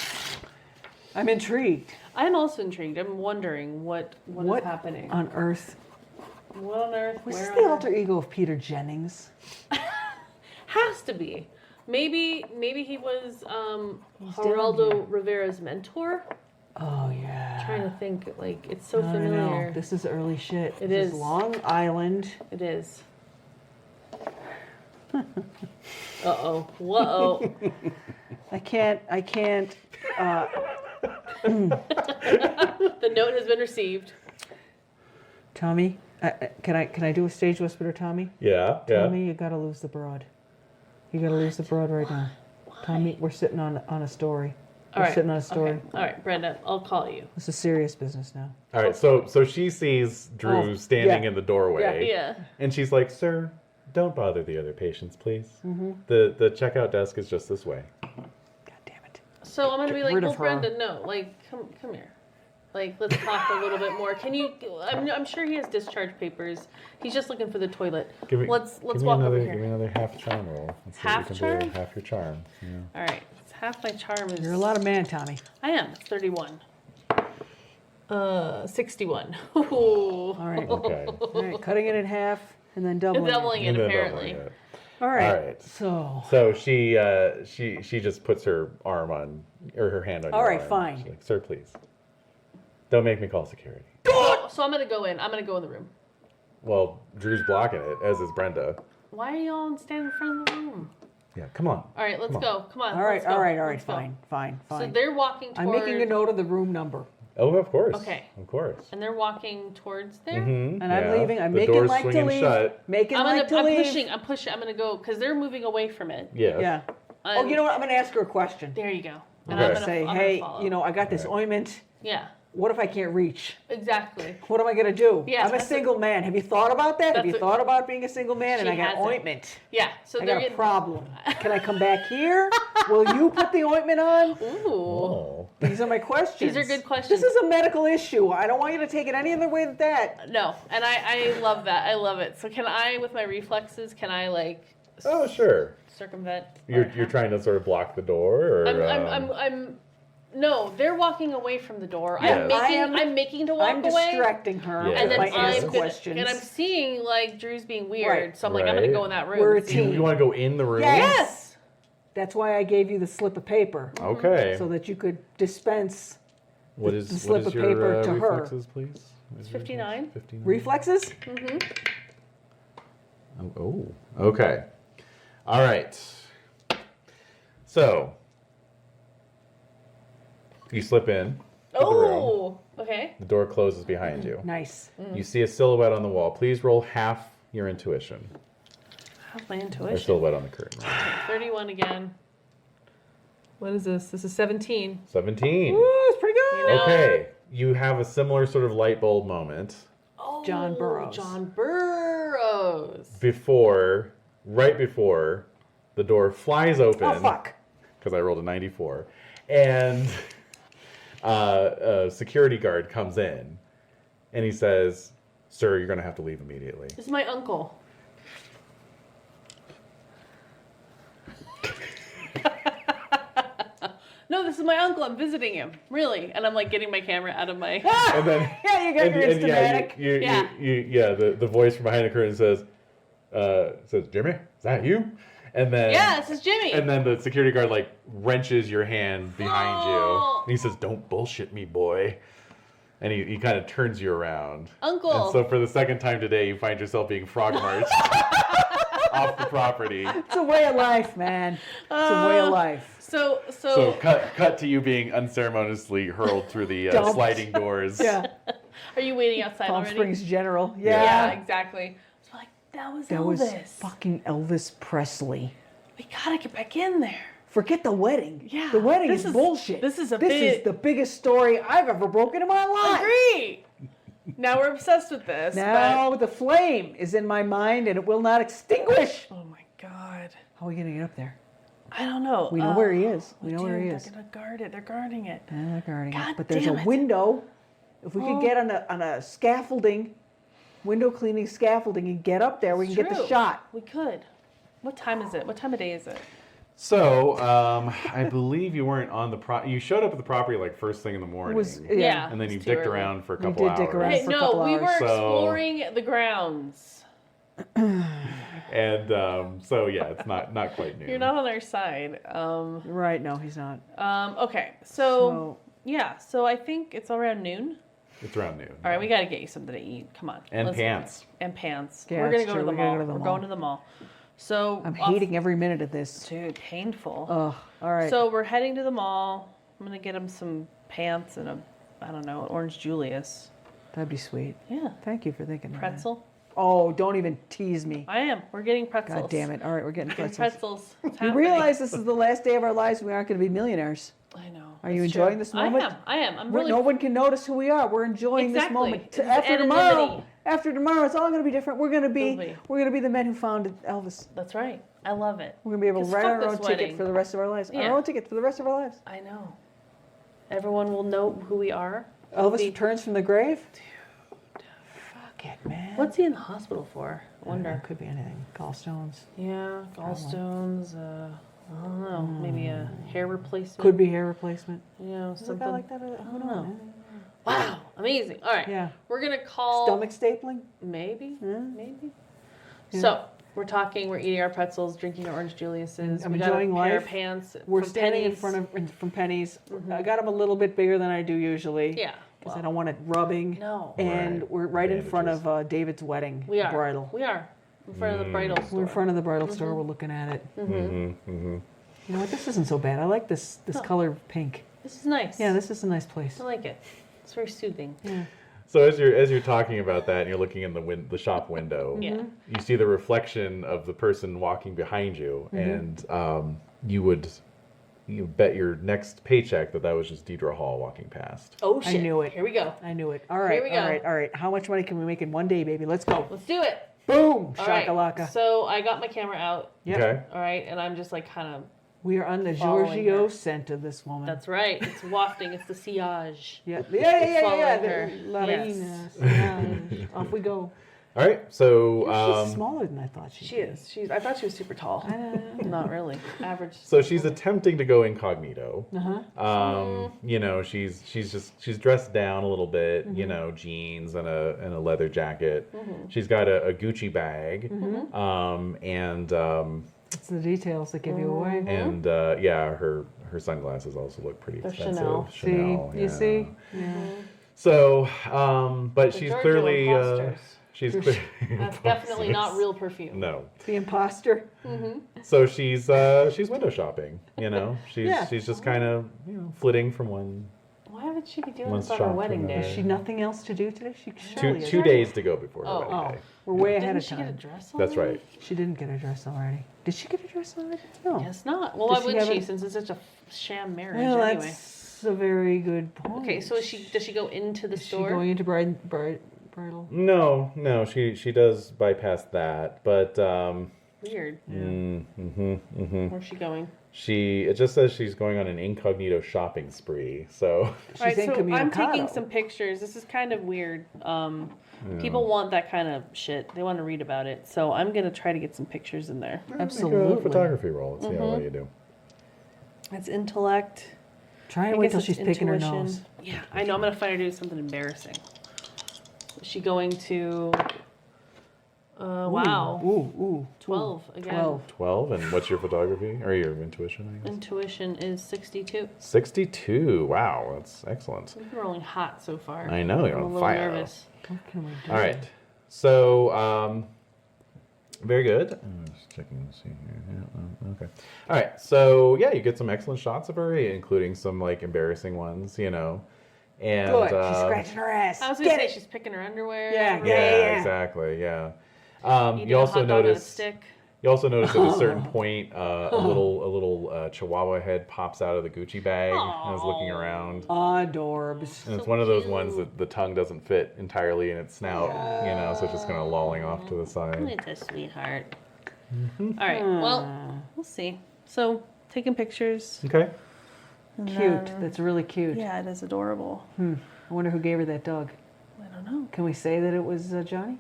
I'm intrigued. I'm also intrigued. I'm wondering what is happening. on earth? What on earth? Was Where this on the earth? alter ego of Peter Jennings? Has to be. Maybe he was down Geraldo here. Rivera's mentor. Oh yeah. Trying to think, like it's so I familiar. know. This is early shit. It This is. Long Island. It is. Uh-oh. Whoa. I can't. The note has been received. Tommy, can I do a stage whisper to Tommy? Yeah. Tommy, you gotta lose the broad. You gotta lose the broad right now. Tommy, we're sitting on a story. All We're right. sitting on a story. Okay. All right, Brenda, I'll call you. This is serious business now. All right. So she sees Drew Oh, standing yeah. in the doorway. Yeah. And she's like, "Sir, don't bother the other patients, please. Mm-hmm. The checkout desk is just this way." God damn it. So I'm gonna be Get like, rid well, of her. Brenda, no, like, come here. Like, let's talk a little bit more. Can you? I'm sure he has discharge papers. He's just looking for the toilet. Let's give me walk another, over Give me here. another half charm roll. Let's see what Half you can do. charm? Half your charm. Yeah. All right, it's half my charm is. You're a lot of man, Tommy. I am. It's 31. 61. Ooh. All right. Okay. All right. Cutting it in half and then doubling. Doubling it And then apparently. doubling it. All right. All right. So. So she just puts her arm on, or her hand on All your right, arm. fine. She's like, "Sir, please, don't make me call security." So I'm gonna go in. I'm gonna go in the room. Well, Drew's blocking it, as is Brenda. Why are y'all standing in front of the room? Yeah, come on. All right, let's Come go. Come on. All right. let's go. All right. Let's go. Fine. So they're walking I'm toward. making a note of the room number. Oh, of course. Okay. Of course. And they're walking towards there. Mm-hmm. And I'm leaving. I'm the making door's like to swinging leave. shut. Making I'm like to I'm leave. pushing. I'm gonna go because they're moving away from it. Yes. Yeah. Oh, you know what? I'm gonna ask her a question. There you go. And Okay. I'm gonna Say, I'm hey, gonna follow. you know, I got this Right. ointment. Yeah. What if I can't reach? Exactly. What am I gonna do? Yeah, I'm a that's single man. Have you thought about that? Have you That's thought about being a single man? And She I got hasn't. ointment. Yeah. So I they're got a getting. problem. Can I come back here? Will you put the ointment on? Ooh. Oh. These are my questions. These are good questions. This is a medical issue. I don't want you to take it any other way than that. No, and I love that. I love it. So can I, with my reflexes, can I like Oh, sure. circumvent? You're trying to sort of block the door, or I'm. No, they're walking away from the door. Yes. I'm making to walk I'm away. distracting her Yeah. with And then my Yes. ask I'm gonna, questions. and I'm seeing like Drew's being weird, Right. so I'm like, I'm gonna Right. go in that room. We're a and see. team. you want to go in the room? Yes. Yes. That's why I gave you the slip of paper. Okay. So that you could dispense What the is slip what is of your paper to her. reflexes, please? What is your 59. 59. reflexes. Oh. Okay. All right. So you slip in. to the room. Oh. Okay. The door closes behind you. Nice. You see a silhouette on the wall. Please roll half your intuition. How's my Or intuition? silhouette on the curtain. 31 again. What is this? This is 17. 17. Ooh, it's pretty good. You know? Okay. You have a similar sort of light bulb moment Oh, John Burroughs. John Burroughs. right before the door flies open. Oh fuck. Because I rolled a 94. And a security guard comes in and he says, "Sir, you're going to have to leave immediately." This is my uncle. no, this is my uncle. I'm visiting him. Really? And I'm like getting my camera out of my. And then Yeah, you got your Instamatic. The voice from behind the curtain says, Jimmy, is that you? And then Yeah, this is Jimmy. And then the security guard like wrenches your hand behind you. And he says, "Don't bullshit me, boy." And he kind of turns you around. Uncle. And so for the second time today, you find yourself being frog marched off the property. It's a way of life, man. It's a way of life. So cut to you being unceremoniously hurled through the Dumped. sliding doors. Yeah. Are you waiting outside Palm already? Springs General. Yeah. Yeah, exactly. So like that was That Elvis. was fucking Elvis Presley. We gotta get back in there. Forget the wedding. Yeah, The wedding this is is- bullshit. this is the biggest story I've ever broken in my life. Agree. Now we're obsessed with this. Now the flame is in my mind and it will not extinguish. But, oh my god. How are we gonna get up there? I don't know. We know where he is. We know do. where he is. They're gonna guard it. They're guarding it. Yeah, they're guarding God it. But there's damn a it. window. If we could get on a scaffolding, window cleaning scaffolding, and get up there, we can get the True. shot. We could. What time is it? What time of day is it? So I believe you weren't on the you showed up at the property like first thing in the morning. Yeah. And then you It's too dicked early. around for a We couple did hours. dick around. Hey, for a no, couple we were hours. So- exploring the grounds. And so yeah, it's not quite noon. You're not on our side. Right? No, he's not. Okay, so yeah, so I think it's around noon. It's around noon. All right, we gotta get you something to eat. Come on. And let's go. pants. And pants. Yeah, We're gonna it's go to true. the We gotta mall. go to the We're mall. going to the mall. So I'm hating every minute of this. Dude, painful. Ugh. All right. So we're heading to the mall. I'm gonna get him some pants and an orange Julius. That'd be sweet. Yeah. Thank you for thinking of that. Pretzel. Oh, don't even tease me. I am. We're getting pretzels. God damn it. All right, we're getting Getting pretzels. pretzels. It's You happening. realize this is the last day of our lives and we aren't going to be millionaires. I know. Are you That's enjoying true. this moment? I am. I'm We're- really. No one can notice who we are. We're enjoying Exactly. this moment. It's After anonymity. tomorrow, it's all going to be different. We're going to Will be be. the men who founded Elvis. That's right. I love it. We're going to be able to 'Cause write fuck our own this ticket wedding. for the rest of our lives. Yeah. Our own ticket for the rest of our lives. I know. Everyone will know who we are. Elvis Be- returns from the grave. Fuck it, man. What's he in the hospital for? I It wonder. could be anything. Gallstones. Yeah, gallstones. I don't know. Maybe a hair replacement. Could be hair replacement. You know, Is it a something. guy like that? I don't know. Wow, amazing. All right. Yeah. We're gonna call. Stomach stapling? Maybe. Yeah. Maybe. Yeah. So we're talking. We're eating our pretzels, drinking our orange Julius's. I'm we got enjoying a pair life. of pants. We're from standing in Penny's. front of from Penny's. I got them a little bit bigger than I do usually. Yeah. Because I well, don't want it rubbing. No. And Right. we're right in front Advantages. of David's wedding We are. bridal. We are in front of the bridal store. We're in front of the bridal store. We're looking at it. Mm-hmm. You know what? This isn't so bad. I like this No. color of pink. This is nice. Yeah, this is a nice place. I like it. It's very soothing. Yeah. So as you're talking about that, and you're looking in the shop window, Yeah. you see the reflection of the person walking behind you, and you bet your next paycheck that was just Deidre Hall walking past. Oh shit! knew it. Here we go. I knew it. All right. Here we go. All right. All right. How much money can we make in one day, baby? Let's go. Let's do it. Boom. All right. Shakalaka. So I got my camera out. Yep. Okay. All right, and I'm just like kind of. We are on the Following Giorgio her. scent of this woman. That's right. It's wafting. It's the sillage. Yeah. Yeah. Following The her. Larina. Sillage. Off we go. All right. So She's smaller than I thought She is. I thought she was super tall. Not really. Average. so she's attempting to go incognito. Uh-huh. You know, she's dressed down a little bit. You know, jeans and a leather jacket. She's got a Gucci bag. It's the details that give you away. And yeah, her sunglasses also look pretty They're expensive. Chanel. See? You yeah. see? Yeah. So, but The she's Giorgio clearly imposters. she's clearly That's definitely not real perfume. No. The imposter. So she's window shopping. You know, Yeah. she's just kind of flitting from one. Why would she be doing One's this on her shocked wedding from another. day? She nothing else to do today? She surely Two is. days to go before her Oh. wedding Oh, day. we're way ahead Didn't of she get a time. dress That's already? right. She didn't get her dress already. Did she get her dress already? No. Guess not. Well, Does why she would have she? a- Since it's such a sham marriage Well, anyway. that's a very good point. Okay, so does she go into the Is she store? going into bridal? No, she does bypass that, but Weird. mm-hmm. Where's she going? It just says she's going on an incognito shopping spree. So She's All right, so I'm incommunicado. taking some pictures. This is kind of weird. People want that kind of shit. They want to read about it. So I'm gonna try to get some pictures in there. Make a Absolutely. photography roll. Let's see how well you do. It's intellect. Try I and wait guess till it's she's picking her intuition. nose. Yeah, I know. I'm gonna find her doing something embarrassing. Is she going to? Wow. Ooh. 12 again. 12. 12, and what's your photography? Or your intuition, I guess? Intuition is 62. 62. Wow, that's excellent. We're rolling hot so far. I know, you're I'm on a little fire. nervous. What can we do? All right. So, very good. I'm just checking to see here. Yeah, okay. All right. So, yeah, you get some excellent shots of her, including some like embarrassing ones, you know. And Good. She's scratching her ass. I was gonna Get say it. she's picking her underwear. Yeah, yeah, exactly. Yeah. Eating You a also hot dog on a notice. stick. You also notice at a certain point, a little Chihuahua head pops out of the Gucci bag and is looking around. Adorbs. And it's So one of those cute. ones that the tongue doesn't fit entirely in its snout, you know, so it's just kind of lolling off to the side. It's a sweetheart. All right. Well, we'll see. So taking pictures. Okay. Cute. That's really cute. Yeah, it is adorable. I wonder who gave her that dog. I don't know. Can we say that it was Johnny?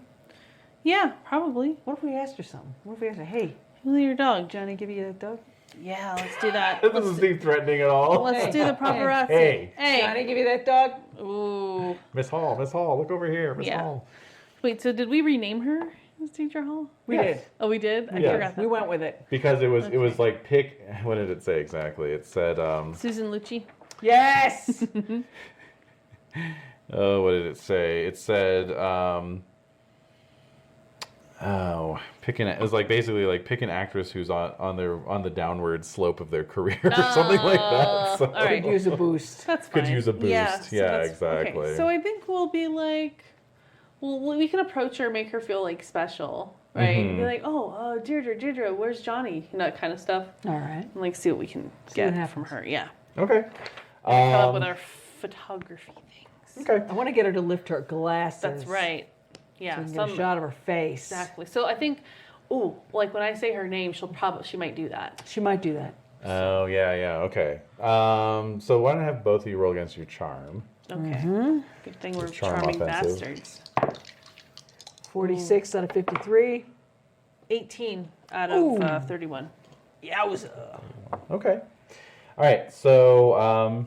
Yeah, probably. What if we asked her something? What if we asked her, hey, Who's your dog? Johnny give you that dog? Yeah, let's do that. That doesn't seem threatening at all. Let's do the paparazzi. Hey. Johnny give you that dog? Ooh. Miss Hall, look over here, Miss Yeah. Hall. Wait, so did we rename her as Teacher Hall? We Yes. did. Oh, we did? I Yes. forgot that. We went with it. Because it was like pick, what did it say exactly? It said, Susan Lucci. Yes! oh, what did it say? It said, it was like basically like pick an actress who's on the downward slope of their career or something like that. So, all right. Could use a boost. That's fine. Could use a boost. Yeah, so that's- exactly. Okay, so I think we'll be like, well, we can approach her, make her feel like special, right? Mm-hmm. Be like, oh, Deirdre, where's Johnny? You know, that kind of stuff. All right. And like see what we can what get happens. from her. Yeah. Okay. Come up with our photography things. Okay. I want to get her to lift her glasses. That's right. Yeah. So we can get a shot of her face. Exactly. So I think, ooh, like when I say her name, she might do that. She might do that. Oh yeah. Okay. So why don't I have both of you roll against your charm? Okay. Good thing we're Just charm charming offensive. bastards. 46 out of 53. 18 out of 31. Yowza. Okay. All right. So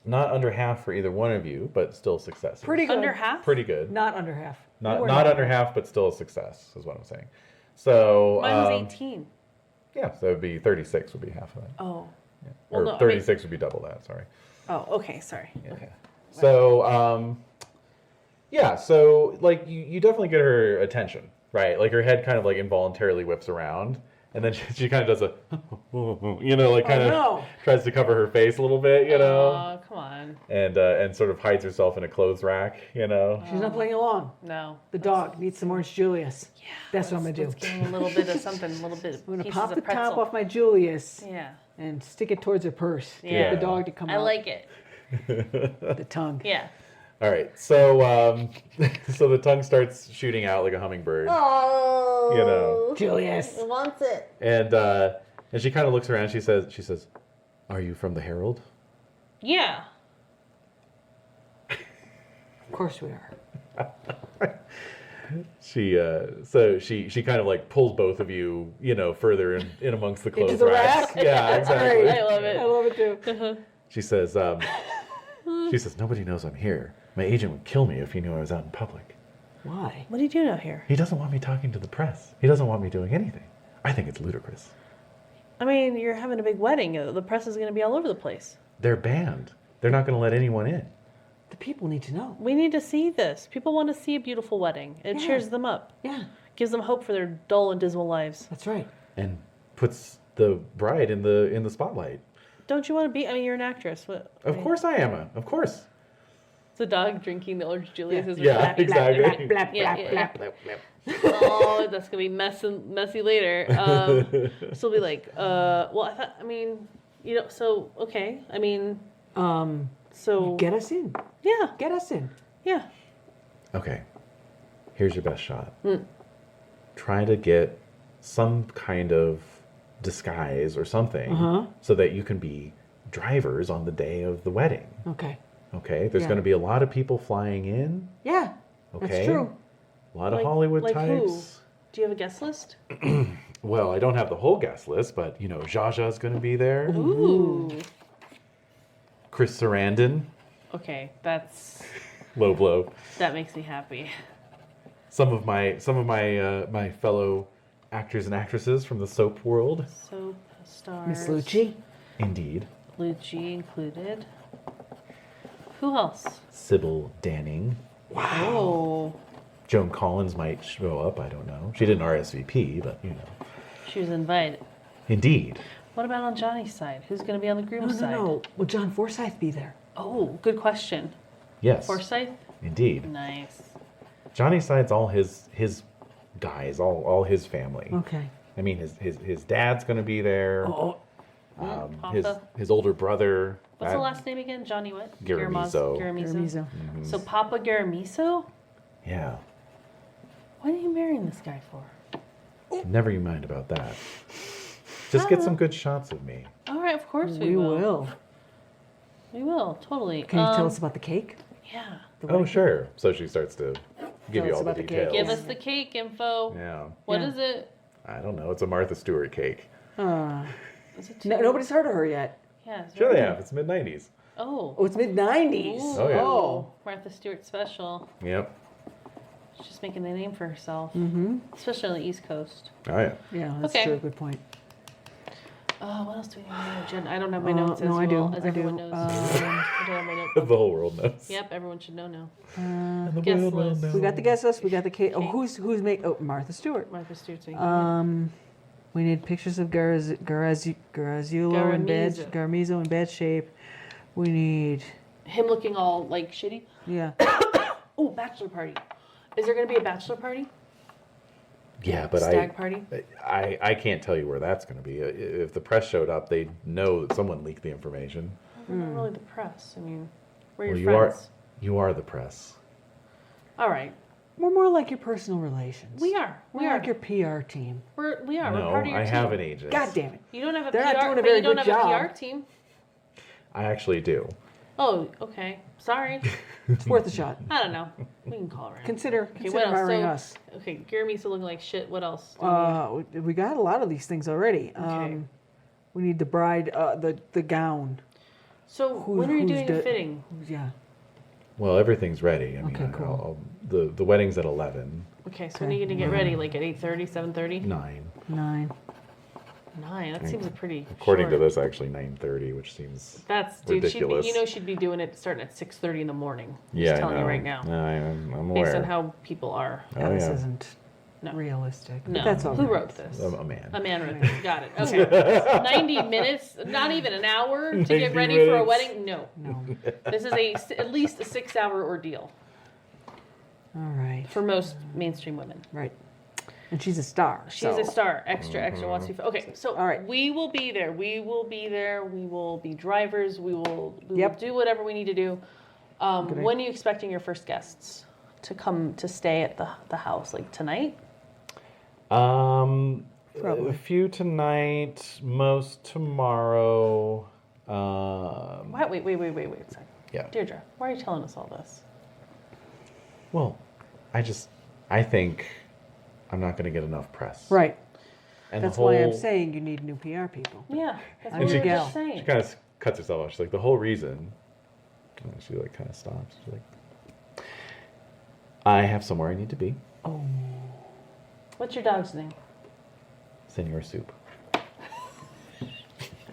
not under half for either one of you, but still success. Pretty good. Under half? Pretty good. Not under half. Not We're under half, but still a success is what I'm saying. So Mine was 18. yeah, so it'd be 36 would be half of that. Oh. Or Well, no, I mean- 36 would be double that. Sorry. Oh, okay. Sorry. Yeah. Okay. So yeah, so like you definitely get her attention, right? Like her head kind of like involuntarily whips around, and then she kind of does a, you know, like kind of no. tries to cover her face a little bit, you know, Oh, come on. and sort of hides herself in a clothes rack, you know. She's not playing along. No. The dog needs some Orange Julius. Yeah. That's what I'm going to do. Let's give him a little bit of something, a little bit of I'm going to pieces pop of the pretzel. top off my Julius Yeah. and stick it towards her purse. to Yeah. Get the dog to come I out. like it. The tongue. Yeah. All right, so so the tongue starts shooting out like a hummingbird, Oh. you know, Julius. Wants it. and she kind of looks around. She says, "Are you from the Herald?" Yeah. Of course we are. She kind of like pulls both of you, you know, further in amongst the clothes Into the racks. rack? Yeah, exactly. Great. I love it. I love it too. She says, nobody knows I'm here. My agent would kill me if he knew I was out in public. Why? What do you do out here? He doesn't want me talking to the press. He doesn't want me doing anything. I think it's ludicrous. I mean, you're having a big wedding. The press is going to be all over the place. They're banned. They're not going to let anyone in. The people need to know. We need to see this. People want to see a beautiful wedding. It Yeah. cheers them up. Yeah, Gives them hope for their dull and dismal lives. that's right. And puts the bride in the spotlight. Don't you want to be? I mean, you're an actress. What? Of course I am. Of course. The dog drinking the Orange Julius is Yeah, exactly. Blap, blap, Yeah, blap, yeah, blap, blap. Oh, that's gonna be messy later. So we'll be like, well, I mean, you know, so okay. I mean, so Get us in. yeah, Get us in. yeah. Okay. Here's your best shot. Try to get some kind of disguise or something so that you can be drivers on the day of the wedding. Okay. Okay? There's Yeah. going to be a lot of people flying in. Yeah, Okay? that's true. A lot of Like- Hollywood like who? types. Do you have a guest list? Well, I don't have the whole guest list, but, you know, Zsa Zsa's going to be there. Ooh. Chris Sarandon, Okay, low blow. that makes me happy. Some of my my fellow actors and actresses from the soap world. Soap stars. Miss Lucci. Indeed. Lucci included. Who else? Sybil Danning. Oh, Joan Collins might show up. I don't know. She didn't RSVP, but you know. she was invited. Indeed. What about on Johnny's side? Who's going to be on the groom's side? No. Will John Forsythe be there? Oh, good question. Yes. Forsyth? Indeed. Nice. Johnny's side's all his guys, all his family. Okay. I mean, his dad's going to be there. Papa. His older brother. What's the last name again? Johnny what? Garamiso. Garamiso. So Papa Garamiso? Yeah. What are you marrying this guy for? Never you mind about that. Just get some good shots of me. All right, of course We will. We will, totally. Can you tell us about the cake? Yeah. Oh, sure. So she starts to give Tell you us all the about the cake. details. Give us the cake info. Yeah. What Yeah. is it? I don't know. It's a Martha Stewart cake. Is it No, nobody's heard of her yet. Yeah. it's Sure they very- have. It's mid-90s. Oh. Oh, it's mid-90s. Ooh. Oh, yeah. Oh. Martha Stewart special. Yep. She's just making the name for herself. Mm-hmm. Especially on the East Coast. Oh, yeah. Yeah, that's Okay. true. Good point. What else do we need on the agenda? I don't have my notes as no, I do. well as I everyone do. knows. I don't have my notes. The whole world knows. Yep, everyone should know now. And the Guest world will list. know. We got the guest list. We got the cake. Oh, Cake. who's make? Oh, Martha Stewart. Martha Stewart's making it. We need pictures of Garazzulo in bad Garamizo. Garamizo in bad shape. We need Him looking all like shitty. yeah. Oh, bachelor party. Is there going to be a bachelor party? Yeah, but Stag party? I can't tell you where that's going to be. If the press showed up, they'd know that someone leaked the information. We're not really the press. I mean, we're Well, your friends. you are the press. All right. We're more like your personal relations. We are. We're We are. like your PR team. We are. No, We're part of your I team. have an agent. God damn it. You don't have a They're PR, not doing a but very you don't good have a job. PR team. I actually do. Oh, okay. Sorry. It's worth a shot. I don't know. We can call around. Consider Okay, what else? hiring So, us. okay, Garamisa looking like shit. What else? do we need? We got a lot of these things already. Okay. We need the bride, the gown. So who- when are you who's doing the- the fitting? Yeah. Well, everything's ready. I mean, Okay, cool. the wedding's at 11. Okay, so when are you going to get ready? Like at 8:30, 7:30? 9. 9. 9. That seems pretty According to short. this, actually 9:30, which seems That's, dude, ridiculous. she'd be doing it starting at 6:30 in the morning. yeah. Just telling I know. you right now. No, I'm aware. Based on how people are. Yeah, Oh, this yeah. isn't No. realistic. No. But that's all Who right. wrote this? A man. A man wrote this. Got it. Okay. 90 minutes, not even an hour to 90 get ready for a minutes. wedding? No. No. This is at least a 6-hour ordeal All right. for most mainstream women. Right. And she's a star. She's so. a star. Extra wants to be. Okay, so All right. we will be there. We will be there. We will be drivers. We will Yep. do whatever we need to do. Good When are you expecting your first guests to come to stay at the house? Like tonight? Probably. A few tonight, most tomorrow. Wait a second. Yeah. Deirdre, why are you telling us all this? Well, I think I'm not going to get enough press. Right. And That's the whole, why I'm saying you need new PR people. Yeah, that's I'm what we your were gal. just saying. She kind of cuts herself off. She's like, the whole reason. And she like kind of stops. She's like, I have somewhere I need to be. What's your dog's name? Senor Soup.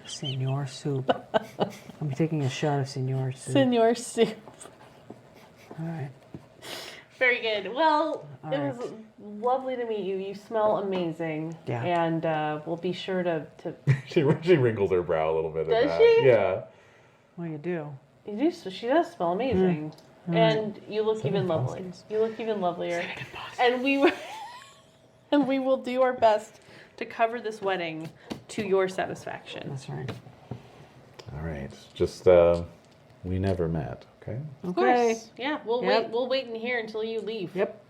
Senor soup. I'm taking a shot of Senor soup. Senor Soup. All right. Very good. Well, All it right. was lovely to meet you. You smell amazing. Yeah. And we'll be sure to She wrinkles her brow a little bit. Does at that. she? Yeah. What do you do? You do. So she does smell amazing, and you look even lovely. imposters? You look even lovelier. And we will do our best to cover this wedding to your satisfaction. That's right. All right. Just, we never met, okay? Of Okay. course. Yeah. We'll Yep. wait. We'll wait in here until you leave. Yep.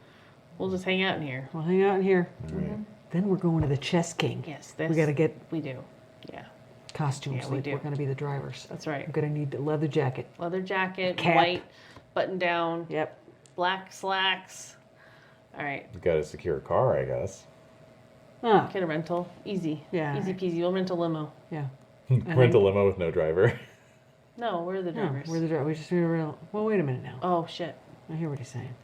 We'll just hang out in here. We'll hang out in here. All right. Then we're going to the Chess King. Yes. We got to get We do. Yeah. costumes. Yeah, we like do. We're going to be the drivers. That's right. We're going to need the leather jacket. Leather jacket, Cap. white button down, Yep. black slacks. All right. You got to secure a car, I guess. Ah, Get a rental. Easy. Yeah, Easy right. peasy. We'll rent a limo. yeah. Rent a limo with no driver. No, we're the No, drivers. we're the drivers. We just real. Well, wait a minute now. Oh shit. I hear what he's saying.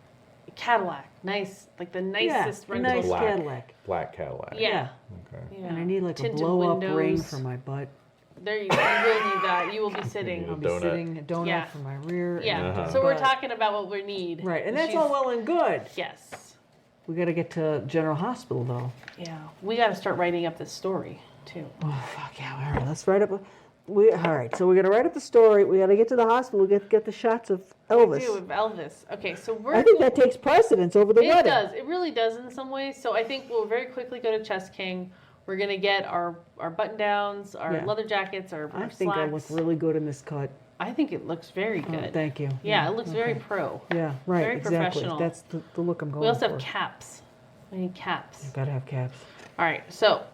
Cadillac, nice, like the nicest a rental. nice Black. Cadillac. Black Cadillac. Yeah. Okay. Yeah. And I need like Tinted a blow-up ring windows. for my butt. There you will need that. You will be You sitting. need I'll a be donut. sitting a donut Yeah. for my rear. Yeah. and So we're butt. talking about what we need. Right, and that's She's- all well and good. Yes. We got to get to General Hospital though. Yeah. We got to start writing up this story too. Oh fuck yeah! All right, let's write up. All right, so we got to write up the story. We got to get to the hospital. Get the shots of Elvis. Do with Elvis. Okay, so we're. I think that takes precedence over the It wedding. does. It really does in some ways. So I think we'll very quickly go to Chess King. We're gonna get our button downs, our Yeah. leather jackets, our I our think I slacks. look really good in this cut. I think it looks very Oh, good. thank you. Yeah, it looks very okay. pro. Yeah, right. Very exactly. professional. That's the look I'm going We also for. have caps. We need caps. Gotta have caps. All right. So,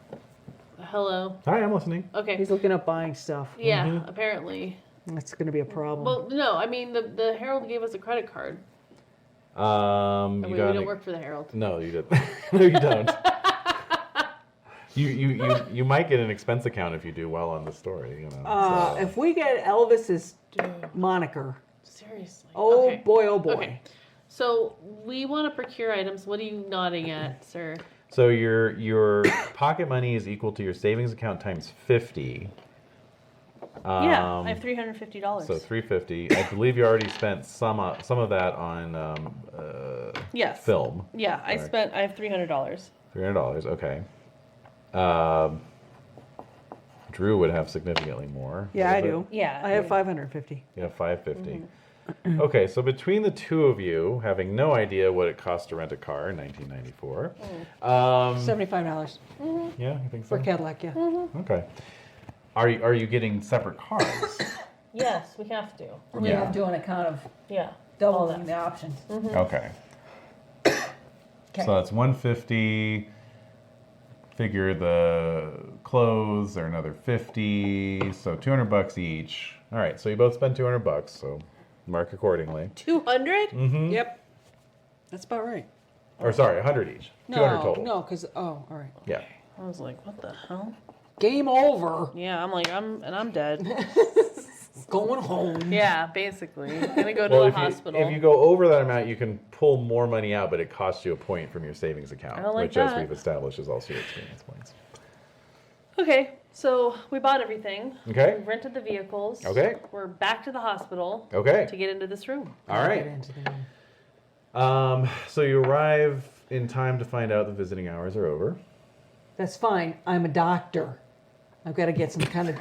hello. Hi, I'm listening. Okay. He's looking up buying stuff. Yeah. Apparently. That's gonna be a problem. Well, no. I mean, the Herald gave us a credit card. You We got don't work for the Herald. No, you didn't. No, you don't. You might get an expense account if you do well on the story. You know. so. If we get Elvis's moniker, Seriously. oh Okay. boy, oh boy. Okay. So we want to procure items. What are you nodding at, sir? So your pocket money is equal to your savings account times 50. Yeah, I have $350. So 350. I believe you already spent some of that on Yes. film. Yeah, I Correct. have $300. $300. Okay. Drew would have significantly more. Yeah, What I is it? do. Yeah. I have 550. You have 550. Mm-hmm. Okay, so between the two of you, having no idea what it cost to rent a car in 1994, $75 yeah, you think so? for Cadillac. Yeah. Okay. Are you getting separate cars? Yes, we have to. We Yeah. have to on account of Yeah. doubling the options. Okay. Okay. So that's 150. Figure the clothes are another 50, so $200 each. All right, so you both spend $200, so mark accordingly. 200? Yep. That's about right. Or sorry, 100 each. 200 total. No, because all right. Yeah. I was like, what the hell? Game over. Yeah, I'm dead. Going home. Yeah, basically. Gonna go to Well, the if hospital. you go over that amount, you can pull more money out, but it costs you a point from your savings account, I don't like which, as that. we've established, is also your experience points. Okay, so we bought everything. Okay. We rented the vehicles. Okay. We're back to the hospital Okay. to get into this room. All Get right. into the room. So you arrive in time to find out the visiting hours are over. That's fine. I'm a doctor. I've got to get some kind of.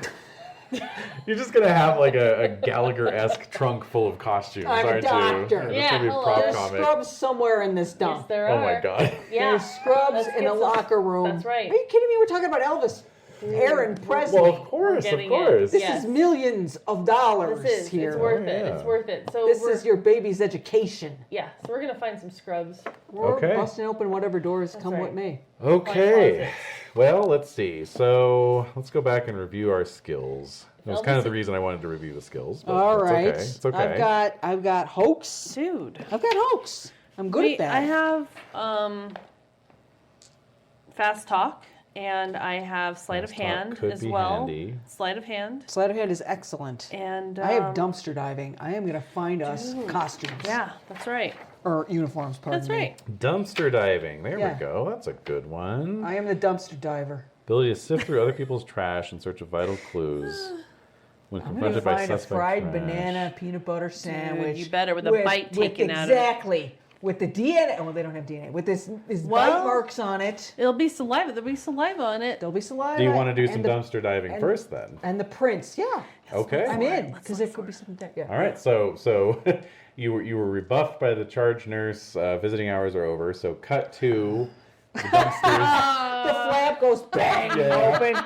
You're just gonna have like a Gallagher-esque trunk full of costumes, I'm a aren't doctor. you? It's Yeah, gonna be a hello. prop There's comic. scrubs somewhere in this Yes, dump. there Oh are. my god. Yeah. There's scrubs Let's in get a some- locker room. That's right. Are you kidding me? We're talking about Elvis, Aaron Presley. Well, of course, of getting it. course. This Yes. is millions of dollars This is. here. It's worth Oh, it. yeah. It's worth it. So This we're, is your baby's education. Yeah, so we're gonna find some scrubs. We're Okay. busting open whatever doors come right. what may. Okay. closets. Well, let's see. So let's go back and review our skills. That was kind of Elvis- the reason I wanted to review the skills. But All it's right. Okay. It's okay. I've got hoax. Dude. I've got hoax. I'm good at that. I have fast talk and I have sleight of Fast talk hand could as be well. handy. Sleight of hand. Sleight of hand is excellent. And I have dumpster diving. I am going to find us costumes. Yeah, that's right. Or uniforms, pardon That's me. right. Dumpster diving. There Yeah. we go. That's a good one. I am the dumpster diver. Ability to sift through other people's trash in search of vital clues. When I'm going to confronted by find a suspect fried trash. banana peanut butter sandwich. you better, with a bite taken out of it. Exactly. With the DNA. Oh, they don't have DNA. With this bite Well- marks on it. It'll be saliva. There'll be saliva on it. There'll be saliva. Do you want to do some and the- dumpster diving and- first then? And the prints. Yeah. Okay. I'm in. Because there could be something there. Yeah. All right. So you were rebuffed by the charge nurse. Visiting hours are over. So cut to the dumpsters. The flap goes bang Yeah. open.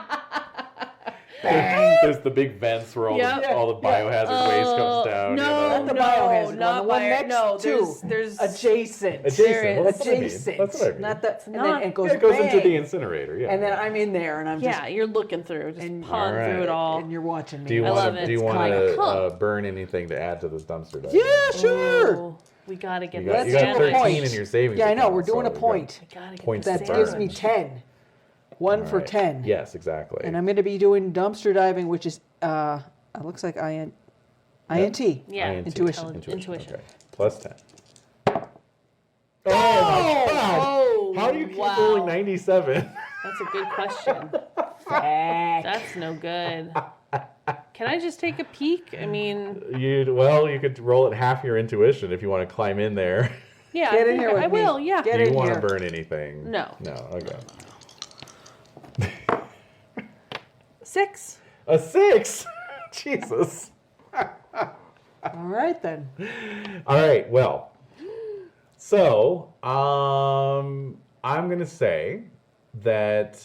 There's the big vents where all Yep. the biohazard waste comes down. No, Not the no, biohazard one. not The one bio- next no, to. there's Adjacent. Adjacent. Well, that's what I mean. Adjacent. That's what I mean. Not the. And not- then it goes. Yeah, it goes into bang. the incinerator. Yeah. And then I'm in there, and I'm just. Yeah, you're looking through, just And- pawing Alright. through it all. And you're watching me. do you I want love to it. do you It's want kinda to cool. burn anything to add to this dumpster diving? Yeah, sure. Oh, we gotta get You the got, you Let's got do a 13 point. in your savings. Yeah, I know. account, We're doing so a we got point. Gotta get points the That burned. gives me 10. One All for right. 10. Yes, exactly. And I'm going to be doing dumpster diving, which is, it looks like INT. Yeah. INT. Intuition. Intuition. Okay. Plus 10. Oh my god! Oh, How do you keep wow. rolling 97? That's a good question. Heck. That's no good. Can I just take a peek? I mean, You could roll at half your intuition if you want to climb in there. yeah, Get I in think here with I me. will. Yeah. Get Do you in want here. to burn anything? No. No, okay. 6. A 6? Jesus. All right then. All right, well. So, I'm going to say that,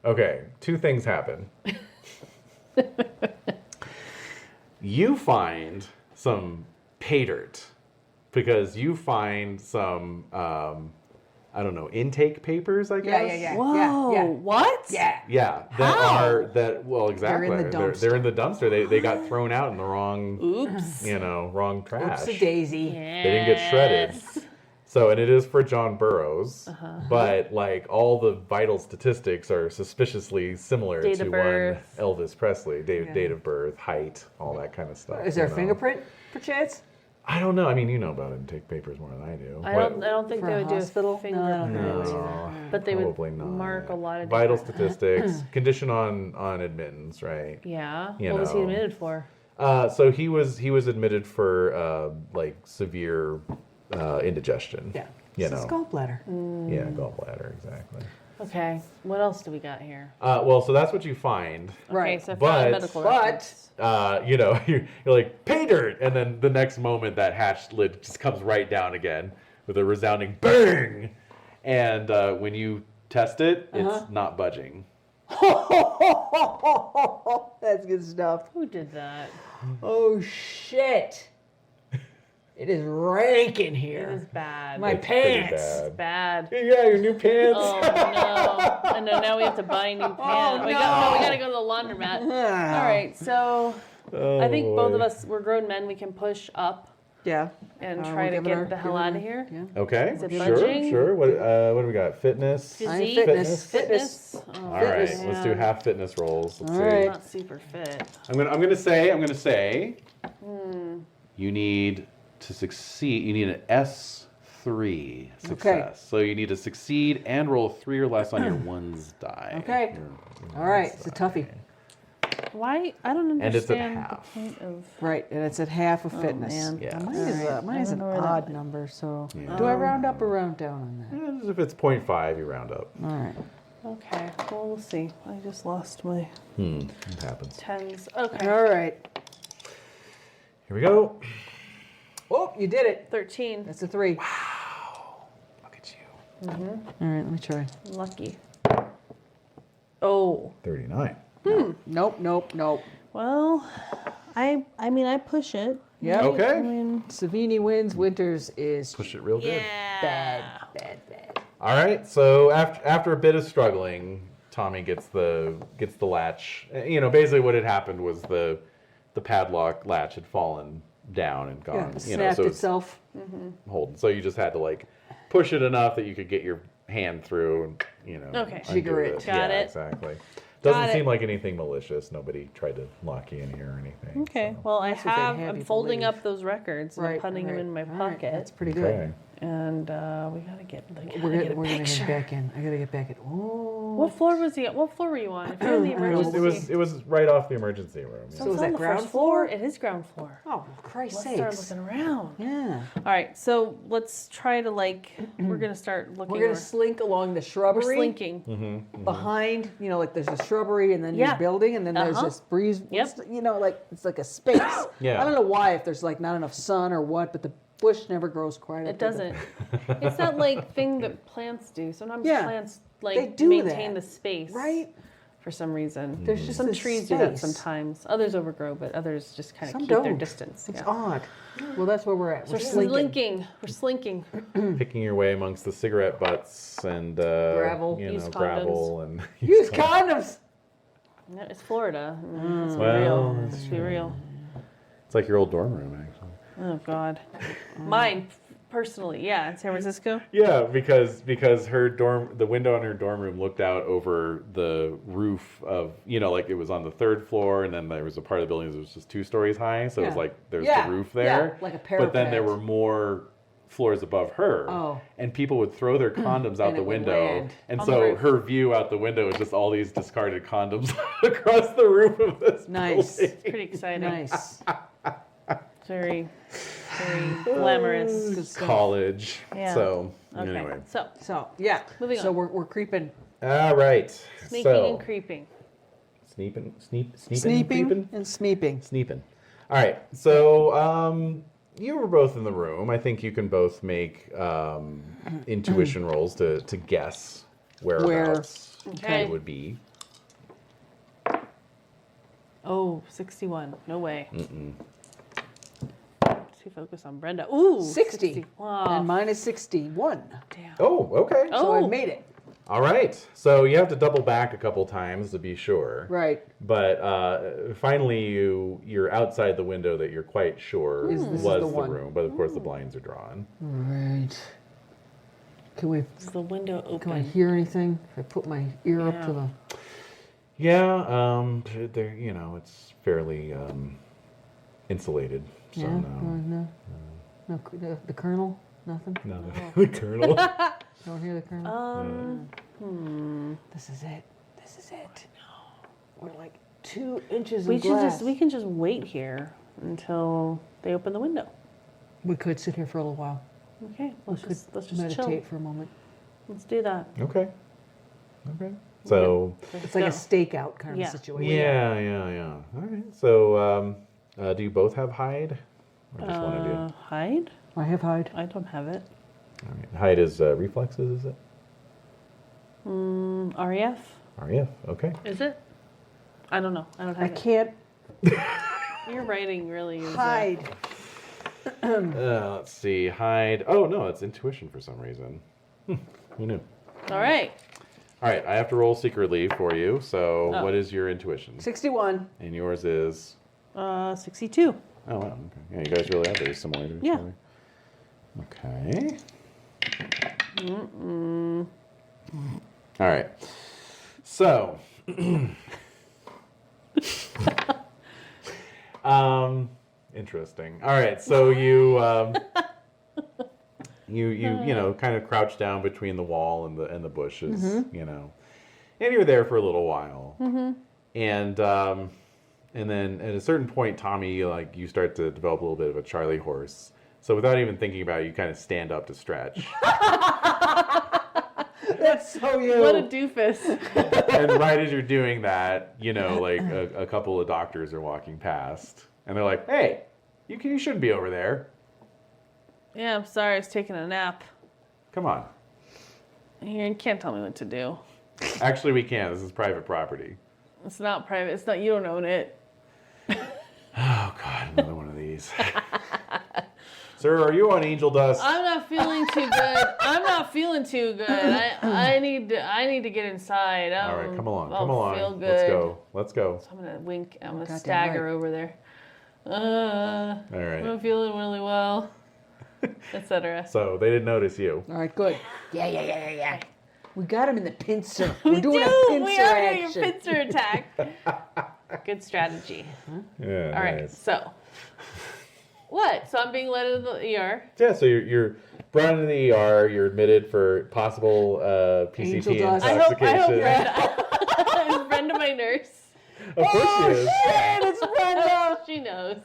okay, 2 things happen. You find some pay dirt because you find some, I don't know, intake papers, I guess? Yeah. Whoa. Yeah. What? Yeah. Yeah, well, exactly. They're in the dumpster. They're in the dumpster. They got thrown out in the wrong, Oops. wrong trash. Oopsie daisy. They They didn't get shredded. So, and it is for John Burroughs, but like all the vital statistics are suspiciously similar Date to of one birth. Elvis Presley, date of birth, height, all that kind of stuff. Is there a you know. fingerprint, perchance? I don't know. I mean, you know about intake papers more than I do. I don't think For they a would do a hospital? fingerprint. No, But they would probably not. mark a lot of vital different- statistics, condition on admittance, right? Yeah. You What was he know. admitted for? So he was admitted for like severe indigestion. Yeah. You It's know. gallbladder. Yeah, gallbladder, exactly. Okay. What else do we got here? Well, so that's what you find. Right. Okay, so I But- found medical but- records. You're like, pay dirt! And then the next moment, that hatch lid just comes right down again with a resounding bang! And when you test it, it's not budging. That's good stuff. Who did that? Oh shit! It is rank in It here. is bad. My It's pretty pants. It's bad. Yeah, your new pants. Oh no! And then now we have to buy new pants. We gotta go to the laundromat. All right, so I think both of us, we're grown men. We can push up Yeah. and We're try to giving get our- the hell giving out our- of here. Yeah. Okay, Is it sure, budging? sure. What do we got? Fitness. Physique, Fitness. fitness. Oh, All right, Fitness. let's do half fitness rolls. Let's All see. right. Not super fit. I'm gonna say you need to succeed. You need an S3 success. So you need to succeed and roll 3 or less on your ones die. Okay. All right. It's a toughie. Why? I don't And it's at understand half. the point of. Right, and it's at half of fitness. man. Yeah. Mine is an know where that odd went. number, so Yeah. do I round up or round down on If it's 0.5, you round up. that? All right. Okay, well we'll see. I just lost my It happens. tens. Okay, All right. Here we go. Oh, you did it. 13. That's a 3. Look at you. All right, let me try. Lucky. Oh, 39. Nope. well, I mean I push it. Yep. Okay. I mean, Savini wins. Winters is Push it real good. bad. All right. So after a bit of struggling, Tommy gets the latch. Basically what had happened was the padlock latch had fallen down and Yeah, gone. it snapped so it's itself. holding. So you just had to like push it enough that you could get your hand through and Okay. undo Jigger it. Got yeah, it. Exactly. Got Doesn't it. seem like anything malicious. Nobody tried to lock you in here or anything. okay. so. Well, I That's what they'd have I'm you folding believe. up those records and I'm putting them in my All right, pocket. That's pretty good. Okay. And we gotta get We're get gonna a get picture. back in. I gotta get back in. Oh. What floor was he at? What floor were you on? If you're in the emergency. It was right off the emergency room. yeah. So was it's that on the ground first floor? It is ground floor. Oh, for Christ's Let's start sakes. looking around. Yeah. All right, so let's try to we're gonna start looking. We're gonna slink along the shrubbery. We're slinking. Behind, like there's a shrubbery and then Yeah. your building and then there's Uh-huh. this breeze. Yep. It's like a space. Yeah. I don't know why, if there's not enough sun or what, but the bush never grows quite. It doesn't. It's that thing that plants do. Sometimes Yeah. plants They do maintain that. the space. Right? For some reason. There's just some this trees do that space. sometimes. Others overgrow, but others just kind of Some keep don't. their distance. It's Yeah. odd. Well, that's where we're at. So we're slinking. We're slinking. Picking your way amongst the cigarette butts and Gravel. Use gravel and Use condoms. No, it's Florida. Let's be Well, real. that's Let's be real. It's like your old dorm room, actually. Oh God. Mine. personally, yeah, in San Francisco. Yeah, because the window in her dorm room looked out over the roof of, like it was on the 3rd floor, and then there was a part of the building that was just 2 stories high, so it was like there's the roof there. Yeah, like a But then there parapet. were more floors above her, and people would throw their condoms out And the it would window, land and on the so roof. her view out the window was just all these discarded condoms across the roof of this Nice. building. Pretty exciting. Nice. Very, very glamorous. Good stuff. College. Yeah. So Okay. anyway, So yeah. Moving so on. we're creeping. all right. Sneaking so, and creeping. sneeping, Sneeping creeping? and sneeping. Sneeping. All right. So you were both in the room. I think you can both make intuition rolls to guess whereabouts Okay. it would be. Oh, 61. No way. Too focused on Brenda. Ooh, 60. Wow. And mine is 61. Damn. Oh, okay. So Oh. I made it. All right. So you have to double back a couple times to be sure. Right. But finally, you're outside the window that you're quite sure This was is the the one. room. But of course, the blinds are drawn. Right. Is the window Can I open? hear anything? If I put my ear up to the. Yeah. There. It's fairly insulated. So Yeah. no. No. The Colonel. Nothing. No, the Colonel. Don't hear the Colonel. Hmm. This is it. This is it. We're like 2 inches We of should glass. we can just wait here until they open the window. We could sit here for a little while. Okay, let's just Meditate chill. for a moment. Let's do that. Okay. So. It's like a stakeout kind Yeah. of situation. Yeah. All right. So, do you both have hide? Or just one of you? Hide? I have hide. I don't have it. All right. Hide is reflexes, is it? REF? REF. Okay. Is it? I don't know. I don't I have it. can't Your writing really is. hide. Let's see. Hide. Oh no, it's intuition for some reason. Who knew? All right. All right. I have to roll secretly for you. So, Oh. what is your intuition? 61. And yours is. 62. Oh wow. Okay. Yeah, you guys really are very similar to each Yeah. other. Okay. All right. So, interesting. All right. So you kind of crouch down between the wall and the bushes, and you're there for a little while, and then at a certain point, Tommy, you start to develop a little bit of a Charlie horse. So without even thinking about it, you kind of stand up to stretch. That's so you. What a doofus. And right as you're doing that, a couple of doctors are walking past. And they're like, hey, you shouldn't be over there. Yeah, I'm sorry. I was taking a nap. Come on. You can't tell me what to do. Actually, we can. This is private property. It's not private. It's not. You don't own it. Oh, God, another one of these. Sir, are you on angel dust? I'm not feeling too good. I'm not feeling too good. I need to get inside. All right, come along. I'll feel good. Let's go. So I'm gonna wink. I'm gonna Goddamn stagger right. over there. All I'm right. not feeling really well, etc. So they didn't notice you. All right, good. Yeah. We got him in the pincer. We We're doing do. a pincer We are doing a action. pincer attack. Good strategy. Yeah. All right. nice. So what? So I'm being led into the ER. Yeah, so you're brought into the ER. You're admitted for possible PCP Angel dust. I hope intoxication. Brenda is Brenda my nurse. Of course she is. Shit, it's Brenda. She knows.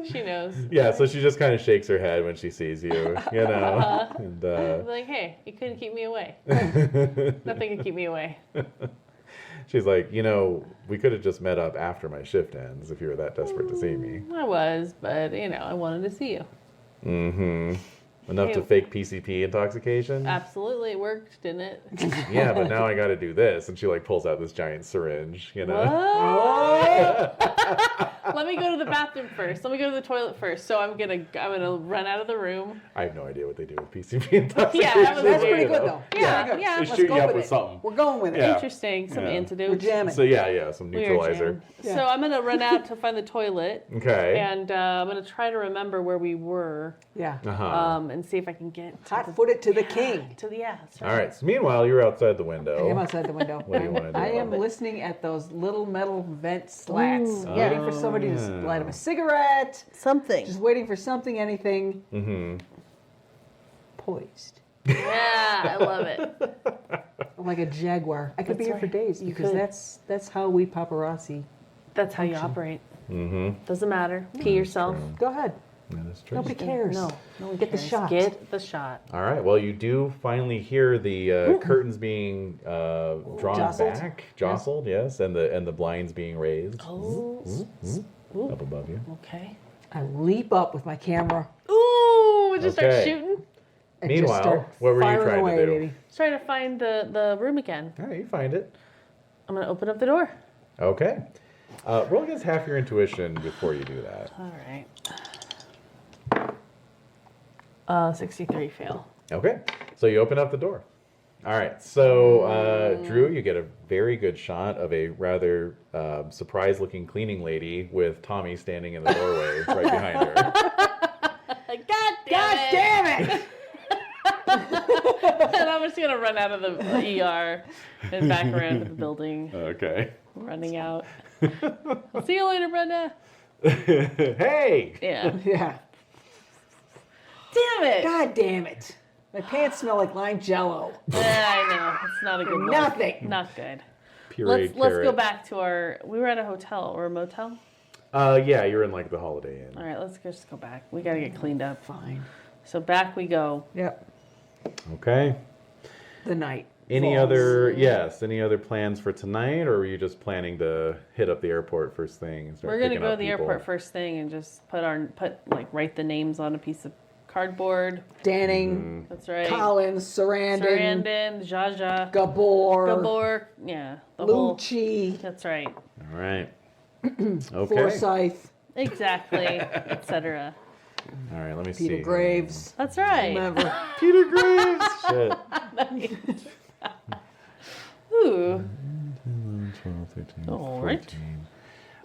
She knows. Yeah, so she just kind of shakes her head when she sees you, and I'm like, hey, you couldn't keep me away. Nothing can keep me away. she's like, we could have just met up after my shift ends if you were that desperate to see me. I was, but I wanted to see you. Mm-hmm. Enough to Hey. fake PCP intoxication? Absolutely, it worked, didn't it? Yeah, but now I got to do this, and she pulls out this giant syringe, What? Let me go to the bathroom first. Let me go to the toilet first. So I'm gonna run out of the room. I have no idea what they do with PCP intoxication. Yeah, that was That's weird. pretty good, though. Yeah, Pretty good. yeah. They Let's shoot go you up with with it. something. We're going with it. Yeah. Interesting. Some Yeah. We're antidotes. jamming. So yeah, some We are neutralizer. jammed. Yeah. So I'm gonna run out to find the toilet, Okay. and I'm gonna try to remember where we were, Yeah. and see if I can get to Hot-footed to the king. that's All right. So meanwhile, you're outside the window. I am outside the window. What do you want to do? I am listening at those little metal vent slats, waiting for somebody to light up a cigarette, Something. just waiting for something, anything. Mm-hmm. Poised. Yeah, I love it. I'm like a jaguar. I could be That's here for right. days You because could. that's how we paparazzi. That's how you operate. Mm-hmm. Doesn't matter. Pee yourself. Go ahead. That is true. Nobody cares. No one Get the cares. shot. Get the shot. All right. Well, you do finally hear the curtains being drawn Jostled. back, jostled, yes, and the blinds being raised Oh. up above you. Okay. I leap up with my camera Ooh, just start Okay. shooting. and Meanwhile, just start what were you firing trying to away, do? baby. Just trying to find the room again. All right, you find it. I'm gonna open up the door. Okay. Roll against half your intuition before you do that. All right. 63 fail. Okay. So you open up the door. All right. So, Drew, you get a very good shot of a rather surprised-looking cleaning lady with Tommy standing in the doorway right behind her. God damn it! And I'm just gonna run out of the ER and back around to the building, Okay. running out. I'll see you later, Brenda. Hey! Yeah. Yeah. Damn it! God damn it. My pants smell like lime jello. Yeah, I know. It's not a good look. Nothing. Not good. Pureed Let's go carrot. back to our. We were at a hotel or a motel. Yeah, you're in like the Holiday Inn. All right, let's just go back. We gotta get cleaned up. Fine. So back we go. Yep. Okay. The night. Any falls. any other plans for tonight, or were you just planning to hit up the airport first thing and start We're gonna picking go to up the people? airport first thing and just write the names on a piece of cardboard. Danning, That's right. Collins, Sarandon, Sarandon, Jaja, Gabor, yeah, the whole. Lucci, That's right. All right. Okay. Forsyth, Exactly, etc. All right. Let me see. Peter Graves. That's right. Whomever. Peter Graves. Shit. Ooh. 12, 13, All right. 14.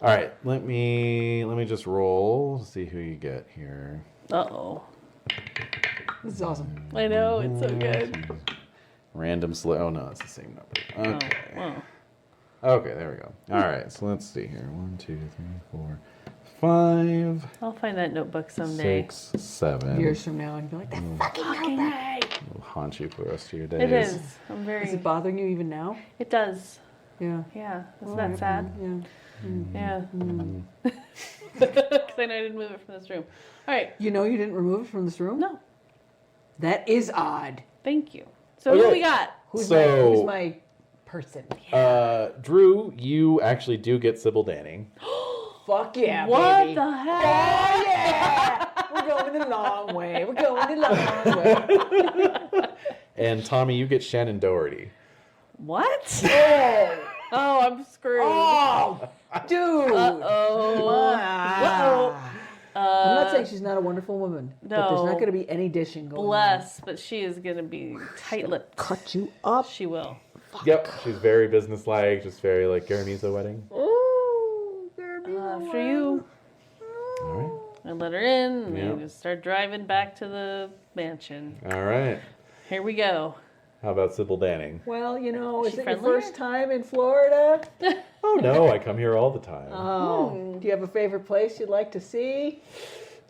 All right. Let me just roll. See who you get here. Uh-oh. This is awesome. I know, it's so good. Random Oh no, it's the same number. Okay. Oh, wow. Okay, there we go. All right, so let's see here. 1, 2, 3, 4, 5, I'll find that notebook someday. 6, 7. Years from now, and be like, that fucking notebook. It'll haunt you for the rest of your days. It is. I'm very. Is it bothering you even now? It does. Yeah. Yeah. Isn't that sad? Yeah. Yeah. Because I know I didn't move it from this room. All right. You know you didn't remove it from this room? No. That is odd. Thank you. So who Okay. we got? Who's So- my person? Drew, you actually do get Sybil Danning. Fuck yeah, What baby. the heck? Oh yeah! We're going the long way. We're going the long way. And Tommy, you get Shannon Doherty. What? Oh, Oh, I'm screwed. oh, dude. Uh-oh. Uh-oh. I'm not saying she's not a wonderful woman, but there's no. not going to be any dishing going on. Bless, but she is going to be tight-lipped. Cut you up. She will. Yep, she's very businesslike, just very like Garamiza wedding. Ooh, Derby. After you. All right. I let her in, and Yeah. we just start driving back to the mansion. All right. Here we go. How about Sybil Danning? Well, you know, Is is she it your friendlier? first time in Florida? Oh no, I come here all the time. Oh, do you have a favorite place you'd like to see?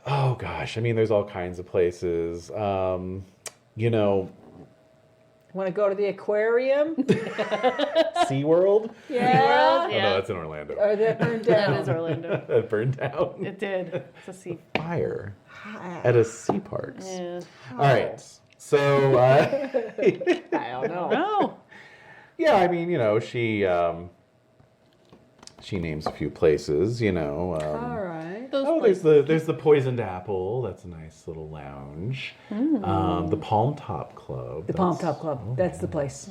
Oh gosh, I mean, there's all kinds of places. You know, Want to go to the aquarium? SeaWorld? Yeah. Oh no, that's in Orlando. Or that burned That down? is Orlando. That burned down. It did. It's a sea. Fire at a sea parks. Yeah. All right. So, I don't know. No. yeah, I mean, you know, she names a few places, you know. All right. Those Oh, places. there's the Poisoned Apple. That's a nice little lounge. The Palm Top Club. The Palm Top Club. That's the place.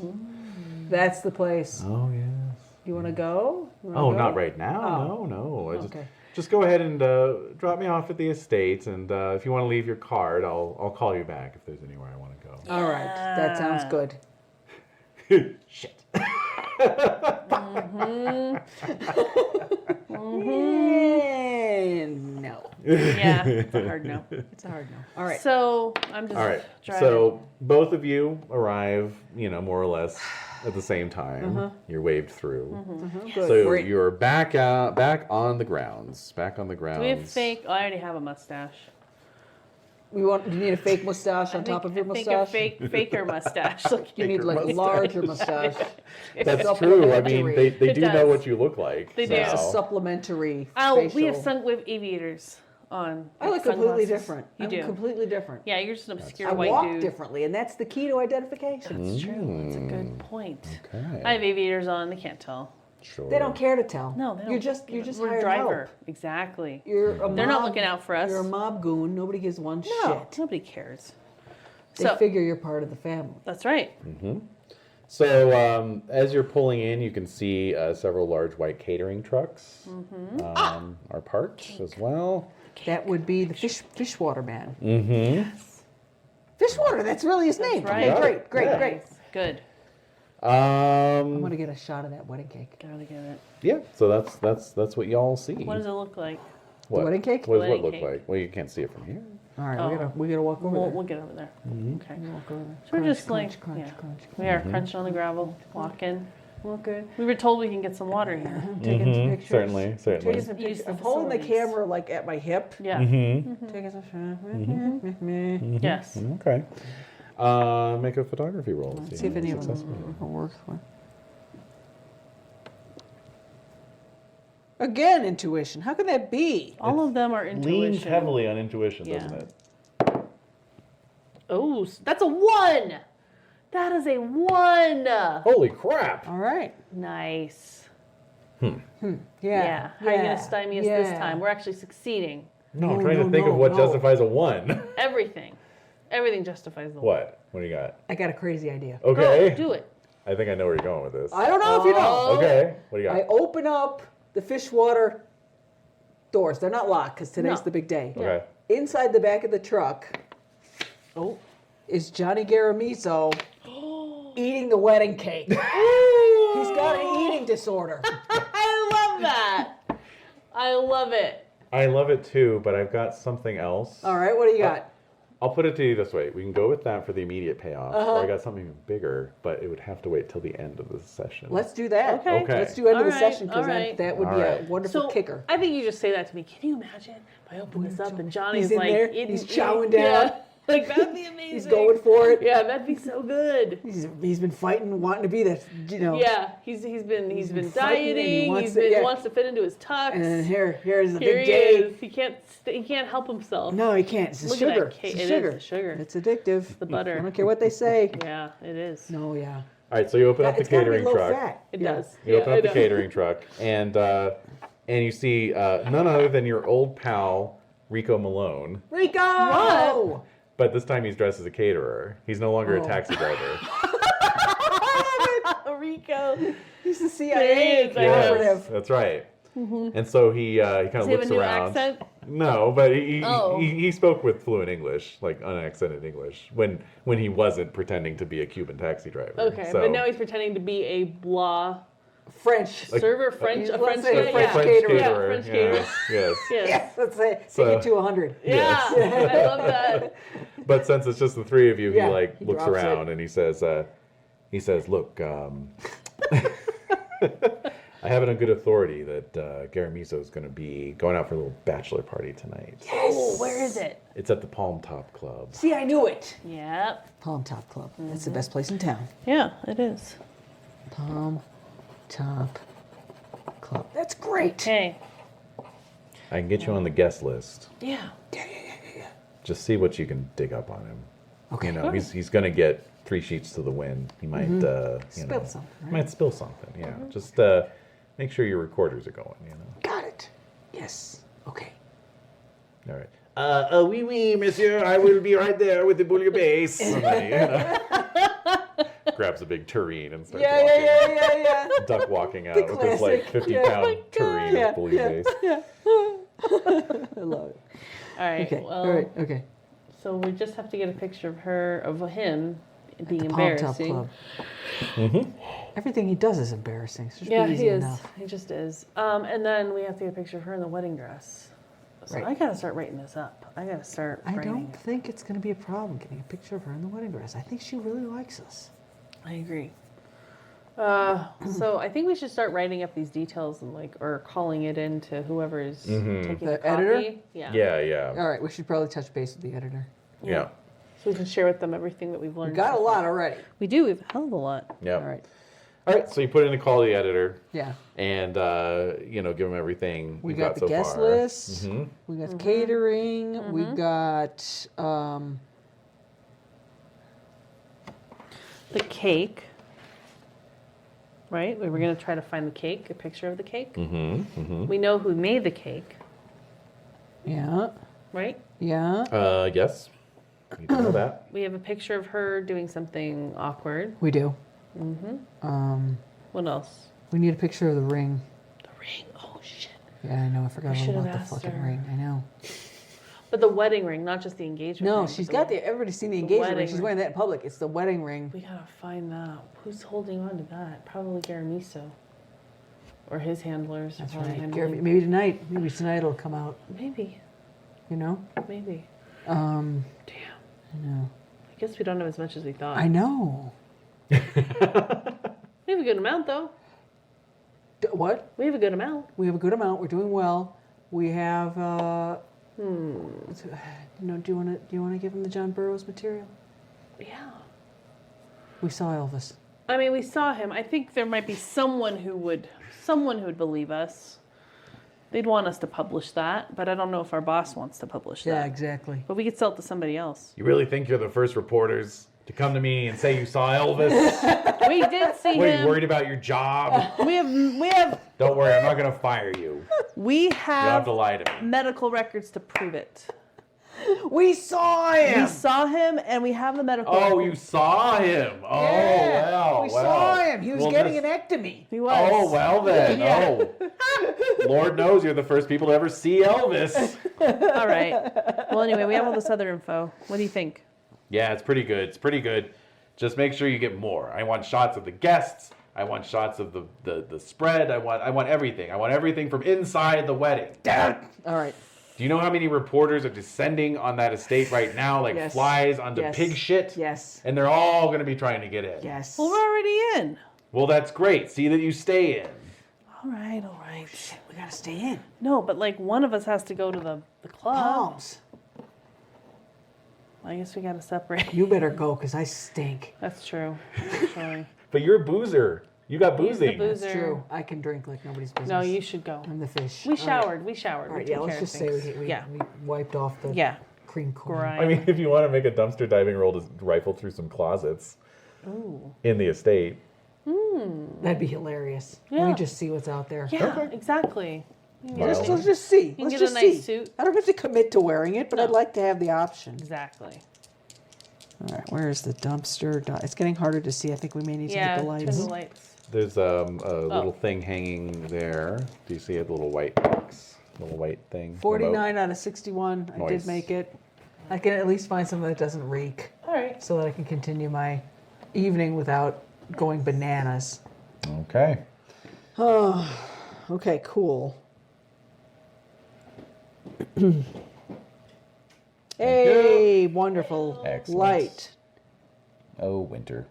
That's the place. Oh yes. You want to go? You wanna Oh, go? not right now. Oh. No. Okay. Just go ahead and drop me off at the estate, and if you want to leave your card, I'll call you back if there's anywhere I want to go. All right. That sounds good. Shit. No. Yeah, it's a hard no. It's a hard no. All right. So I'm just All right. driving. So both of you arrive, more or less at the same time. You're waved through. Good. So Great. you're back on the grounds. Back on the grounds. Do we have fake? Oh, I already have a mustache. You need a fake mustache on top of your mustache? I think a faker mustache. Like, You need like a larger mustache. That's true. I mean, they It do know does. what you look like. They do. It's a so. supplementary we facial. have aviators on. I look like completely sunglasses. different. You I'm do. completely different. Yeah, you're just an obscure I white walk dude. differently, and that's the key to identification. That's true. That's a good point. Okay. I have aviators on. They can't tell. Sure. They don't care to tell. No, they don't. You're just We're hired driver. help. Exactly. You're a They're not mob- looking out for us. You're a mob goon. Nobody gives one No, shit. nobody cares. They So figure you're part of the family. that's right. So as you're pulling in, you can see several large white catering trucks are parked as well. That would be the fishwater man. Mm-hmm. Fishwater. That's really his name. right. Okay, great, Yeah. great. Good. I'm gonna get a shot of that wedding cake. Gotta get it. Yeah. So that's what y'all see. What does it look like? What? wedding cake? What does Wedding what look cake. like? Well, you can't see it from here. All right, Oh. we gotta walk over there. We'll get over there. Okay. Walk over there. So we're Crunch, just like, crunch, yeah. crunch, crunch. We are crunching on the gravel, walking. Okay. We were told we can get some water here. Taking some pictures. Certainly. Taking some Use pictures. the I'm holding the facilities. camera like at my hip. Yeah. Taking some shots. Yes. Okay. Make a photography roll. See if any of Successful. them work. Again, intuition. How can that be? All of them are intuition. Leans heavily on intuition, Yeah. doesn't it? Oh, that's a 1. That is a 1. Holy crap! All right. Nice. Yeah. Yeah. How are you going to stymie us this time? We're actually succeeding. No, I'm No, trying no, to think no, of what no. justifies a 1. Everything. Everything justifies the 1. What? What do you got? I got a crazy idea. Okay. Go, do it. I think I know where you're going with this. I don't know if you know. Okay. What do you got? I open up the fishwater doors. They're not locked because today's No. the big day. Okay. Inside the back of the truck is Johnny Garamiso eating the wedding cake. He's got an eating disorder. I love that. I love it. I love it too, but I've got something else. All right, what do you got? I'll put it to you this way. We can go with that for the immediate payoff. Or I got something even bigger, but it would have to wait till the end of the session. Let's do that. Okay. Okay. Let's do end of the All right, session because all right. that would All be right. a wonderful So kicker. I think you just say that to me. Can you imagine if I open this up and Johnny's He's in like there, he's chowing down. Yeah, like that'd be amazing. He's going for it. Yeah, that'd be so good. He's been fighting, wanting to be that, Yeah, he's been fighting and he dieting. wants He to- yeah. wants to fit into his tux. And then here's the Here big he day. is. He can't help himself. No, he can't. It's the Look at that sugar. cake. It's It the is sugar. the sugar. It's addictive. The butter. I don't care what they say. Yeah, it is. No, yeah. All right, so you open up the It's gotta be catering low truck. fat. It Yeah. does. You open I up the know. catering truck, and you see none other than your old pal Rico Malone. Rico! What? But this time he's dressed as a caterer. He's no longer a taxi driver. Rico. He's the There he CIA is, I know. operative. That's right. And so he kind of Does he have looks a new around. accent? No, but he, Oh. he spoke with fluent English, like unaccented English, when he wasn't pretending to be a Cuban taxi driver. Okay, So- but now he's pretending to be a blah French. server, French, a let's French, say a guy, French yeah. caterer. Yeah, French caterer. Yes, yes. Yes. Yes, let's say So- take it to 100. Yeah, I love that. But since it's just the three of you, Yeah, he he looks drops around it. and he says, look, I have it on good authority that Garamiso is going to be going out for a little bachelor party tonight. Oh, where is it? It's at the Palm Top Club. See, I knew it. Yep. Palm Top Club. That's the best place in town. Yeah, it is. Palm Top Club. That's great. Okay. I can get you on the guest list. Yeah. Just see what you can dig up on him. Okay. You know, he's going to get 3 sheets to the wind. He might, Spill something, right? Might spill something. Yeah. Just make sure your recorders are going. You know. Got it. Yes. Okay. All right. Oui, oui, monsieur. I will be right there with the bouillabaisse. grabs a big tureen and starts Yeah, walking. yeah. Duck walking out with his like classic. 50-pound tureen Yeah, of bouillabaisse. I love it. All right. Okay. Well, All right. Okay. so we just have to get a picture of him being The Palm Top embarrassing. Club. Mm-hmm. Everything he does is embarrassing. It's just Yeah, easy he is. enough. He just is. And then we have to get a picture of her in the wedding dress. So Right. I gotta start writing this up. I gotta start. I writing don't it. think it's going to be a problem getting a picture of her in the wedding dress. I think she really likes us. I agree. So I think we should start writing up these details and or calling it in to whoever is taking The the copy. editor? Yeah. Yeah. All right, we should probably touch base with the editor. Yeah. So we can share with them everything that we've We learned. got a so lot far. already. We do. We have a hell of a lot. Yeah. All right. All right, so you put in a call to the editor Yeah. and, give them everything We you've got got the so guest far. list. Mm-hmm. We got the catering. We got The cake. Right? We were going to try to find the cake, a picture of the cake. We know who made the cake, yeah. right? Yeah. Yes. You do know that. We have a picture of her doing something awkward. We do. What else? We need a picture of the ring. The ring. Oh, shit. Yeah, I know. I forgot We all should have about the asked fucking her. ring. I know. But the wedding ring, not just the engagement ring. No, but she's got the. Everybody's seen the engagement ring. wedding She's ring. wearing that in public. It's the wedding ring. We gotta find that. Who's holding on to that? Probably Garamiso. Or his handlers. That's are probably right. handling Gary, maybe tonight. Maybe tonight it'll come out. Maybe. You know. Maybe. Damn. Damn. I know. I guess we don't have as much as we thought. I know. We have a good amount, though. What? We have a good amount. We have a good amount. We're doing well. We have. Do you want to give him the John Burroughs material? Yeah. We saw Elvis. I mean, we saw him. I think there might be someone who would believe us. They'd want us to publish that, but I don't know if our boss wants to publish that. Yeah, exactly. But we could sell it to somebody else. You really think you're the first reporters to come to me and say you saw Elvis? We did see What, are him. you worried about your job? We have Don't worry, I'm not going to fire you. we You don't have have to lie to me. medical records to prove it. We saw him. We saw him, and we have the medical. Oh, records. you saw him. Oh, Yeah, wow. we wow. saw him. He was Well, getting this- an ectomy. He was. Oh, well then. Yeah. Oh. Lord knows you're the first people to ever see Elvis. All right. Well, anyway, we have all this other info. What do you think? Yeah, it's pretty good. It's pretty good. Just make sure you get more. I want shots of the guests. I want shots of the spread. I want everything. I want everything from inside the wedding. All right. Do you know how many reporters are descending on that estate right now like Yes. flies onto Yes. pig shit? Yes. And they're all going to be trying to get in. Yes. Well, we're already in. Well, that's great. See that you stay in. All right. All right. We gotta stay in. No, but one of us has to go to the club. Palms. I guess we got to separate. You better go, cause I stink. That's true. Actually. But you're a boozer. You got He's the boozing. boozer. It's true. I can drink like nobody's business. No, you should go. I'm the fish. We All right. showered. We showered. All We right. took Yeah. Let's care just of say things. we Yeah. wiped off the Yeah. cream corn. Grime. I mean, if you want to make a dumpster diving roll to rifle through some closets Ooh. in the estate. That'd be hilarious. Yeah. Let me just see what's out there. Yeah. Okay. Exactly. Well, Let's just see. can Let's get just a nice see. suit. I don't have to commit to wearing it, but I'd No. like to have the option. Exactly. All right, where is the dumpster? It's getting harder to see. I think we may need to Yeah. get the Turn lights. the lights. There's a little thing hanging there. Do you see a little white box? Little white thing? 49 out of 61. I Nice. did make it. I can at least find something that doesn't reek All right. so that I can continue my evening without going bananas. Remote. Okay. Okay, cool. Hey, wonderful. Excellent. Light. Oh, winter.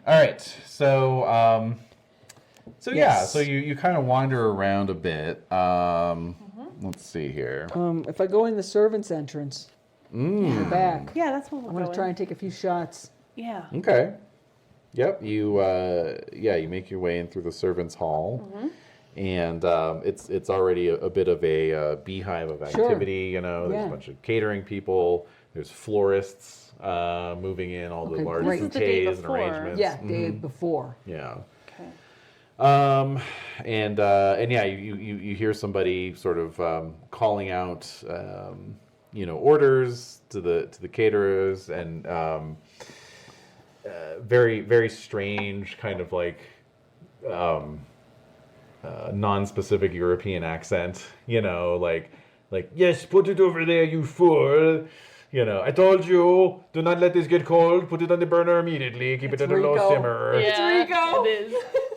All right. So, yeah. Yes. So you kind of wander around a bit. Let's see here. If I go in the servants' entrance, in the back, Yeah, that's what I'm we're going to going. try and take a few shots. Yeah. Okay. Yep. You you make your way in through the servants' hall, and it's already a bit of a beehive of Sure. activity. You know, there's Yeah. a bunch of catering people. There's florists moving in all the Okay, large great. This is the day bouquets and before. arrangements. Yeah, day before. Yeah. Okay. And yeah, you hear somebody sort of calling out, orders to the caterers, and very, very strange kind of like non-specific European accent, like, yes, put it over there, you fool. I told you, do not let this get cold. Put it on the burner immediately. Keep it at a low Rico. simmer. Yeah, Rico. it is.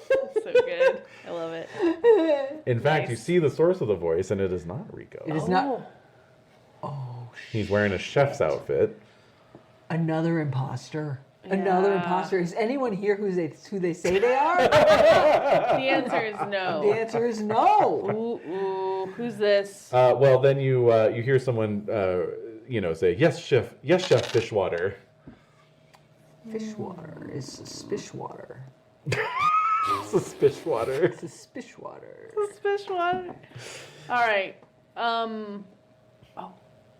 It's so good. I love it. In fact, you Nice. see the source of the voice, and it is not Rico. It is not. Oh, He's wearing a chef's outfit. another imposter. Another Yeah. imposter. Is anyone here who they say they are? The answer is The no. answer is no. Ooh, who's this? Well, then you hear someone say, yes, chef, Fishwater. Fishwater is suspicious. Fishwater. Suspicious. Fish one. All right.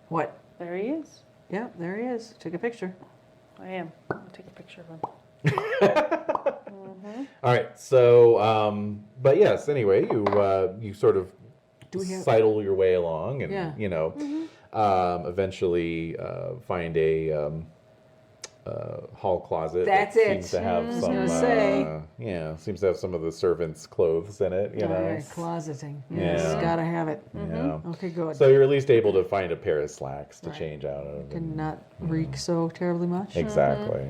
What? There he is. Yeah, there he is. Took a picture. I am. I'll take a picture of him. All right. So, but yes. Anyway, you sort of Do we have? sidle your way along, and Yeah. eventually find a hall closet. That's that it. Seems to have I was some. gonna say. Seems to have some of the servants' clothes in it. All right, closeting. Yeah. Yes, gotta have it. Yeah. Okay, good. So you're at least able to find a pair of slacks to Right. change out of. Can not reek so terribly much. Exactly.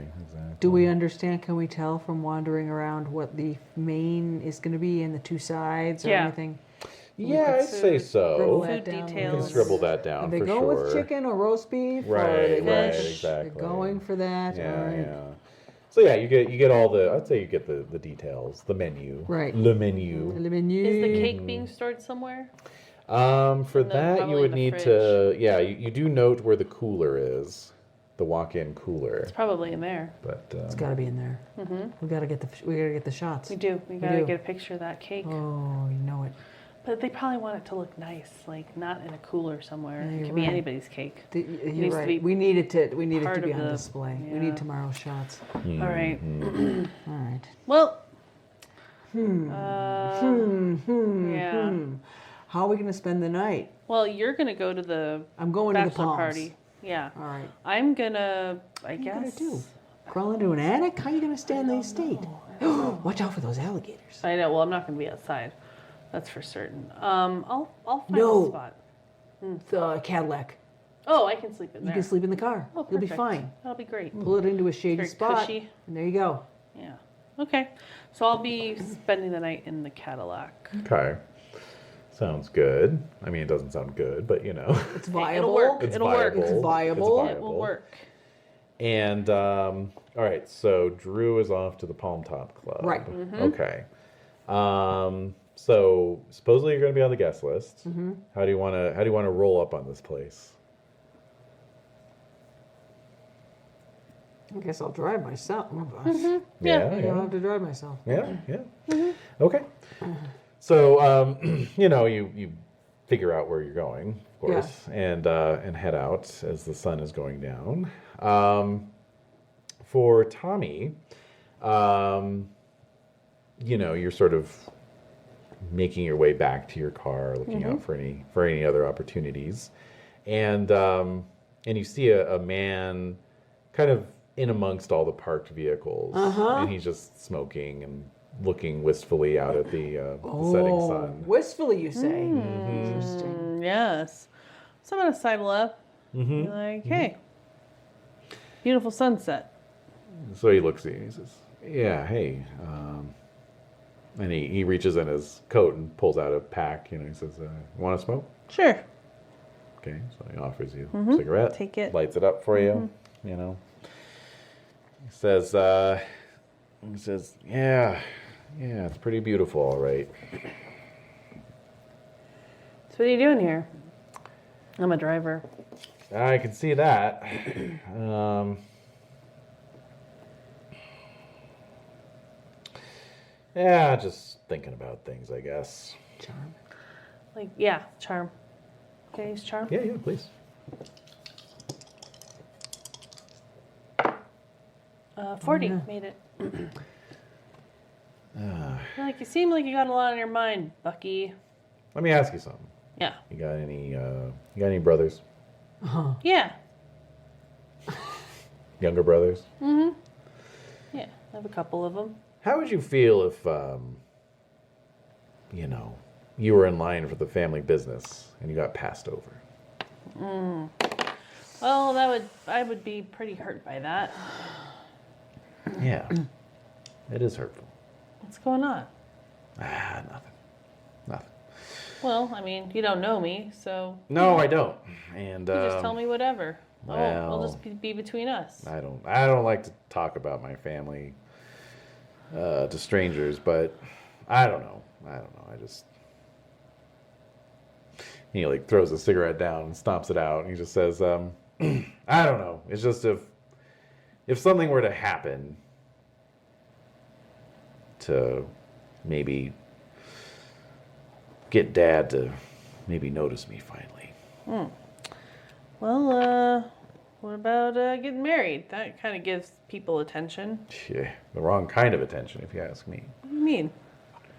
Do we understand? Can we tell from wandering around what the main is going to be and the two sides or Yeah. anything? Yeah, I'd say Scribble so. that Food down. You can details. scribble that Are down they for going sure. with chicken or roast beef? or are Right, they right, going- exactly. They're going for that. Yeah, all right. yeah. So yeah, you get all the. I'd say you get the details, the menu. Right. Le menu. Le menu. Is the cake being stored somewhere? For the- that you probably would the need to. Yeah, you do note where the cooler is, the walk-in cooler. It's probably in there. But It's got to be in there. We gotta get the shots. We do. We gotta do. get a picture of that cake. Oh, you know it. But they probably want it to look nice, like not in a cooler somewhere. Yeah, It you're can be right. anybody's cake. You're needs to right. be We need it to part be of on the- display. We yeah. need tomorrow's shots. All right. All right. Well. Yeah. How are we gonna spend the night? Well, you're gonna go to the I'm going to the bachelor Palms. party. Yeah. All right. I'm gonna. I What are you gonna guess. do? Crawl into an attic? How are you gonna stay in the estate? Watch out for those alligators. I know. Well, I'm not gonna be outside. That's for certain. I'll find No. a spot. The Cadillac. Oh, I can sleep in You there. can sleep in the car. Oh, You'll be perfect. fine. That'll be great. Pull it into a shady Very spot, cushy. and there you go. Yeah. Okay. So I'll be spending the night in the Cadillac. okay, sounds good. I mean, it doesn't sound good, but It's It'll viable. work. it's It'll work. viable. It's viable. It will work. And all right, so Drew is off to the Palm Top Club. Right. Okay. So supposedly you're going to be on the guest list. How do you want to roll up on this place? I guess I'll drive myself. Oh, gosh. Yeah. Yeah. I'll have to drive myself. Yeah. Okay. So you figure out where you're going, of course, and head out as the sun is going down. For Tommy, you're sort of making your way back to your car, looking out for any other opportunities, and you see a man kind of in amongst all the parked vehicles, and he's just smoking and looking wistfully out at the setting sun. Wistfully, you say. Interesting. Yes. So I'm gonna sidle up. Be like, hey, beautiful sunset. So he looks at you and he says, yeah, hey. And he reaches in his coat and pulls out a pack. He says, want to smoke? Sure. Okay, so he offers you a cigarette. Take it. Lights it up for you, He says, yeah, it's pretty beautiful, all right. So what are you doing here? I'm a driver. I can see that. Yeah, just thinking about things, I guess. Charm. Like, yeah, charm. Can I use charm? Yeah, please. 40 made it. Like, you seem like you got a lot on your mind, Bucky. Let me ask you something. Yeah. You got any brothers? Yeah. Younger brothers? I have a couple of them. How would you feel if, you were in line for the family business and you got passed over? Well, I would be pretty hurt by that. Yeah, it is hurtful. What's going on? Nothing. Well, I mean, you don't know me, so No, I don't. And you just tell me whatever. I'll well, just be between us. I don't like to talk about my family to strangers, but I don't know. I just he like throws a cigarette down and stomps it out, and he just says, I don't know. It's just if something were to happen to maybe get Dad to maybe notice me finally. Well, what about getting married? That kind of gives people attention. Yeah, the wrong kind of attention, if you ask me. What do you mean?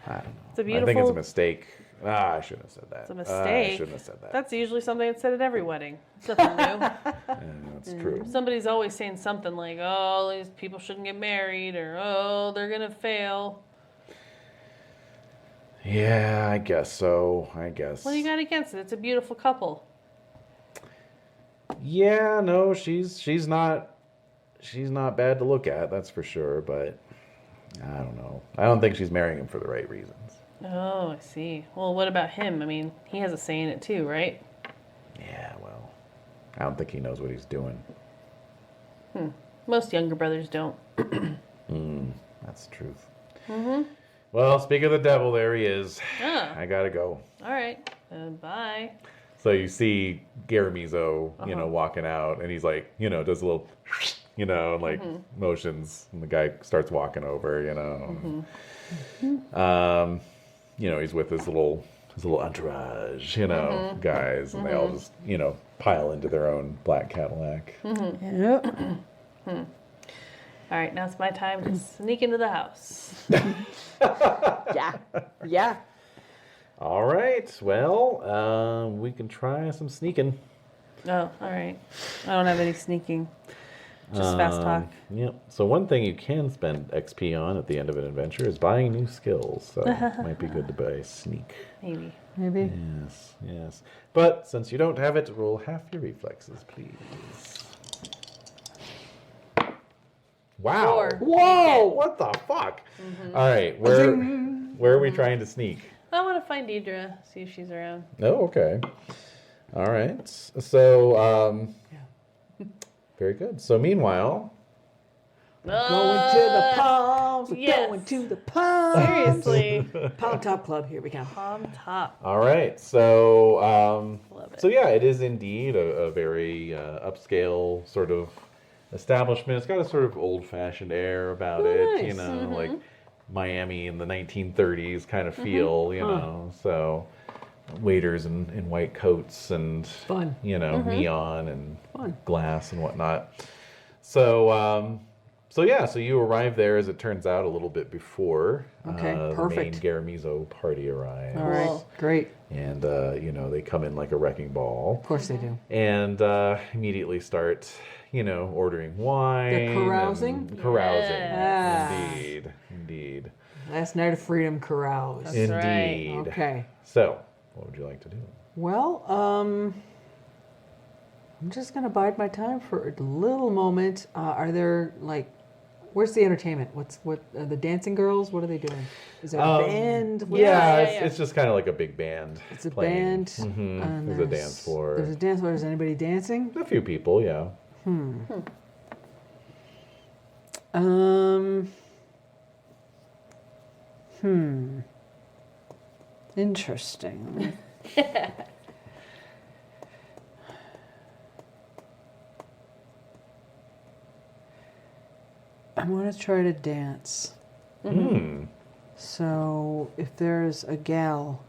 I don't know. It's a I think it's beautiful- a mistake. I shouldn't have said that. It's a I mistake. shouldn't have said that. That's usually something that's said at every wedding. It's nothing new. Yeah, that's true. Somebody's always saying something like, "Oh, these people shouldn't get married," or "Oh, they're gonna fail." Yeah, I guess so. I guess. What do you got against it? It's a beautiful couple. Yeah, no, she's not bad to look at, that's for sure, but I don't know. I don't think she's marrying him for the right reasons. Oh, I see. Well, what about him? I mean, he has a say in it too, right? Yeah, well, I don't think he knows what he's doing. Most younger brothers don't. That's the truth. Well, speak of the devil, there he is. Ah, I gotta go. all right. Bye. So you see Garamizo, walking out, and he's like, does a little, like motions, and the guy starts walking over, he's with his little entourage, guys, and they all just, pile into their own black Cadillac. Yep. All right, now it's my time to sneak into the house. Yeah. All right, well, we can try some sneaking. Oh, all right. I don't have any sneaking. Just fast talk. Yep. So one thing you can spend XP on at the end of an adventure is buying new skills. So it might be good to buy sneak. Maybe. Maybe. Yes. But since you don't have it, roll half your reflexes, please. Wow. 4. Whoa! What the fuck? All right, where are we trying to sneak? I want to find Deidre, see if she's around. Oh, okay. All right. So, very good. So meanwhile, Going to the palms. We're yes. going to the palms. Seriously. Palm Top Club. Here we go. On top. all right. So, Love it. so yeah, it is indeed a very upscale sort of establishment. It's got a sort of old-fashioned air about it, nice. like Miami in the 1930s kind of feel, So waiters in white coats and Fun. neon and Fun. glass and whatnot. So, so you arrive there, as it turns out, a little bit before Okay, the perfect. main Garamizo party arrives. All right. Cool. Great. And, they come in like a wrecking ball Of course they do. and immediately start, ordering wine. They're carousing? and Carousing. Yes. Indeed. Last night of freedom carouse. That's right. Indeed. Okay. So, what would you like to do? Well, I'm just gonna bide my time for a little moment. Are there where's the entertainment? What the dancing girls? What are they doing? Is there a band? What- Yeah, yeah. it's just kind of like a big band. It's a playing. band. Mhm. and There's a dance floor. There's a dance floor. Is anybody dancing? A few people, yeah. Interesting. I'm gonna try to dance. So if there's a gal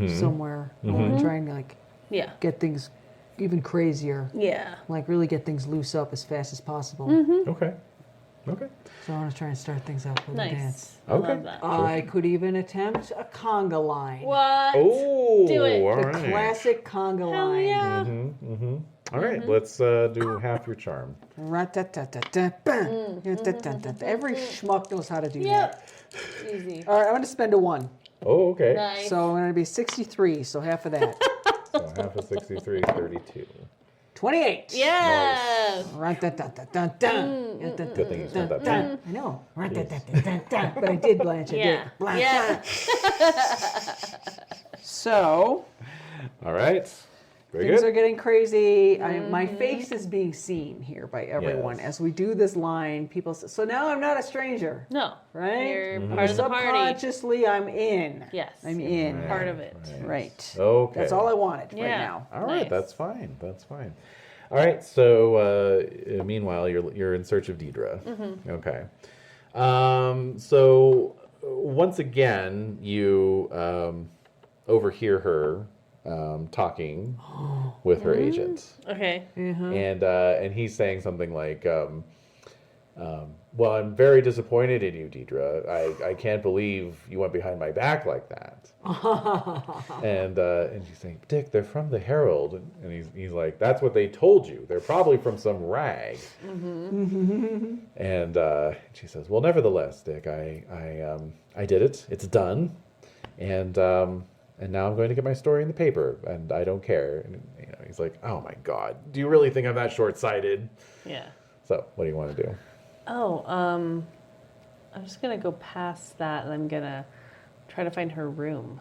somewhere, I want to try and Yeah. get things even crazier. Yeah. Really get things loose up as fast as possible. Okay. So I want to try and start things out with a dance. Nice. I Okay. love that. I could even attempt a conga line. What? Oh, Do it. all The right. classic conga Hell line. yeah. All right, let's do half your charm. Ra-ta-ta-ta-ta-bam. Ya-ta-ta-ta-ta. Every schmuck knows how to do that. Yep. Easy. All right, I'm going to spend a 1. Oh, okay. Nice. So I'm going to be 63, so half of that. So half of 63 is 32. 28. Yes. Ra-ta-ta-ta-ta-ta. Good thing you spent that time. I know. Ra-ta-ta-ta-ta-ta. But I did, Blanche. I Yeah. did. Blanche. Yeah. So All right. Very things good. are getting crazy. My face is being seen here by everyone Yes. as we do this line. People say, so now I'm not a stranger, No. right? You're Mm-hmm. part of the party. Subconsciously, I'm in. Yes. I'm in. Right. Part of it. Right. Okay. That's all I wanted right Yeah. now. All right, Nice. that's fine. That's fine. All right. So meanwhile, you're in search of Deidre. Okay. So once again, you overhear her talking with her agent, Okay. and he's saying something like, "Well, I'm very disappointed in you, Deidre. I can't believe you went behind my back like that." and she's saying, "Dick, they're from the Herald," and he's like, "That's what they told you. They're probably from some rag." And she says, "Well, nevertheless, Dick, I did it. It's done, and now I'm going to get my story in the paper, and I don't care." And he's like, "Oh my God, do you really think I'm that short-sighted?" Yeah. So, what do you want to do? Oh, I'm just gonna go past that, and I'm gonna try to find her room.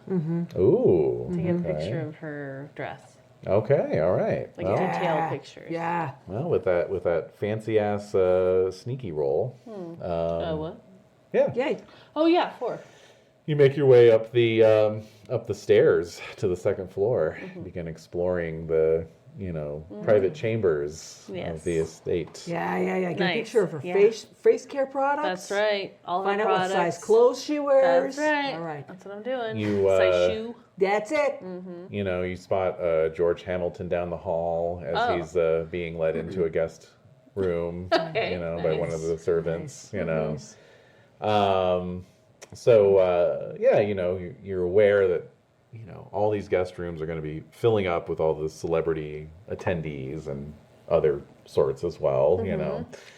Ooh, Take a okay. picture of her dress, Okay, all right. like Well, detail pictures. Yeah. well, with that fancy ass sneaky roll, What? yeah, Yay. Oh yeah, 4. you make your way up the stairs to the second floor. Begin exploring the private chambers Yes. of the estate. Yeah. Get a Nice. picture of her Yeah. face care products. That's right. All Find her out what products. size clothes she wears. That's right. All right. That's what I'm doing. You, Size shoe. That's it. You spot George Hamilton down the hall as Oh. he's being led into a guest room, Okay, by one of the servants. Nice. You're aware that all these guest rooms are going to be filling up with all the celebrity attendees and other sorts as well.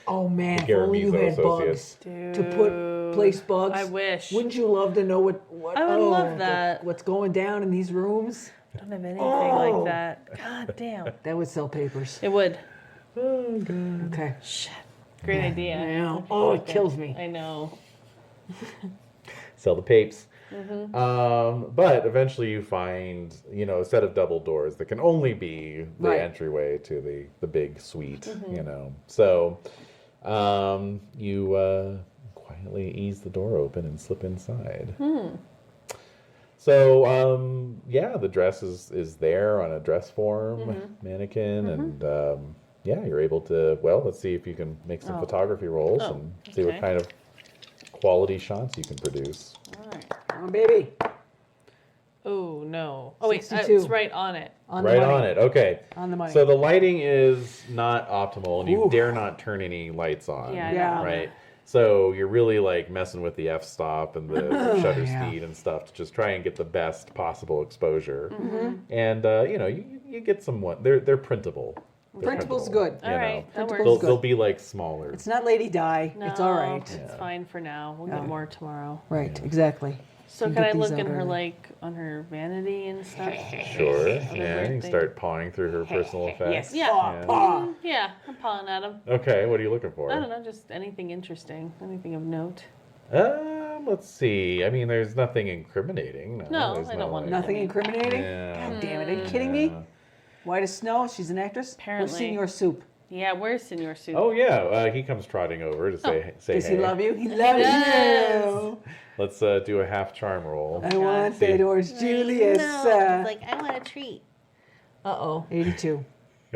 Oh man, if The only you Garamizo had bugs Associates. to put place bugs. I wish. Wouldn't you love to know what I would love that. what's going down in these rooms? I don't have anything Oh. like that. God damn. That would sell papers. It would. Okay. Shit. Great idea. I know. Oh, it kills me. I know. Sell the papes. But eventually you find, a set of double doors that can only be the Right. entryway to the big suite, So you quietly ease the door open and slip inside. So, the dress is there on a dress form mannequin, and you're able to, let's see if you can make some photography rolls Oh, and see what okay. kind of quality shots you can produce. All right. Come on, baby. Oh no. Oh wait, 62. it's right on it. On the Right money. on it. Okay. On the money. So the lighting is not optimal, and you Ooh. dare not turn any lights on. Yeah, I Yeah. know. Right. So you're really like messing with the f-stop and the shutter Yeah. speed and stuff to just try and get the best possible exposure. Mm-hmm. And you get some one. They're printable. They're Printable's printable, good. you All know. right, that Printable's works. They'll good. be like smaller. It's not Lady Di. No, It's all right. It's fine for now. We'll Yeah. get more tomorrow. Right. Exactly. So You can get I these look out in her early. on her vanity and stuff? Sure. Other Yeah. You weird can things. start pawing through her personal effects. Yeah. Paw. Yeah, I'm pawing at them. Okay. What are you looking for? I don't know, just anything interesting, anything of note. Let's see. I mean, there's nothing incriminating. No, there's I don't want like- Nothing incriminating? Yeah. God damn it. Are you kidding me? Yeah. White as snow. She's an actress? Apparently. Who's Senior Soup? Yeah, where's Senor Soup? Oh yeah, he comes trotting over to say Does hey. he love you? He loves does. you. Let's do a half charm roll. I want See. that orange Julius. I want a treat. Uh-oh. 82.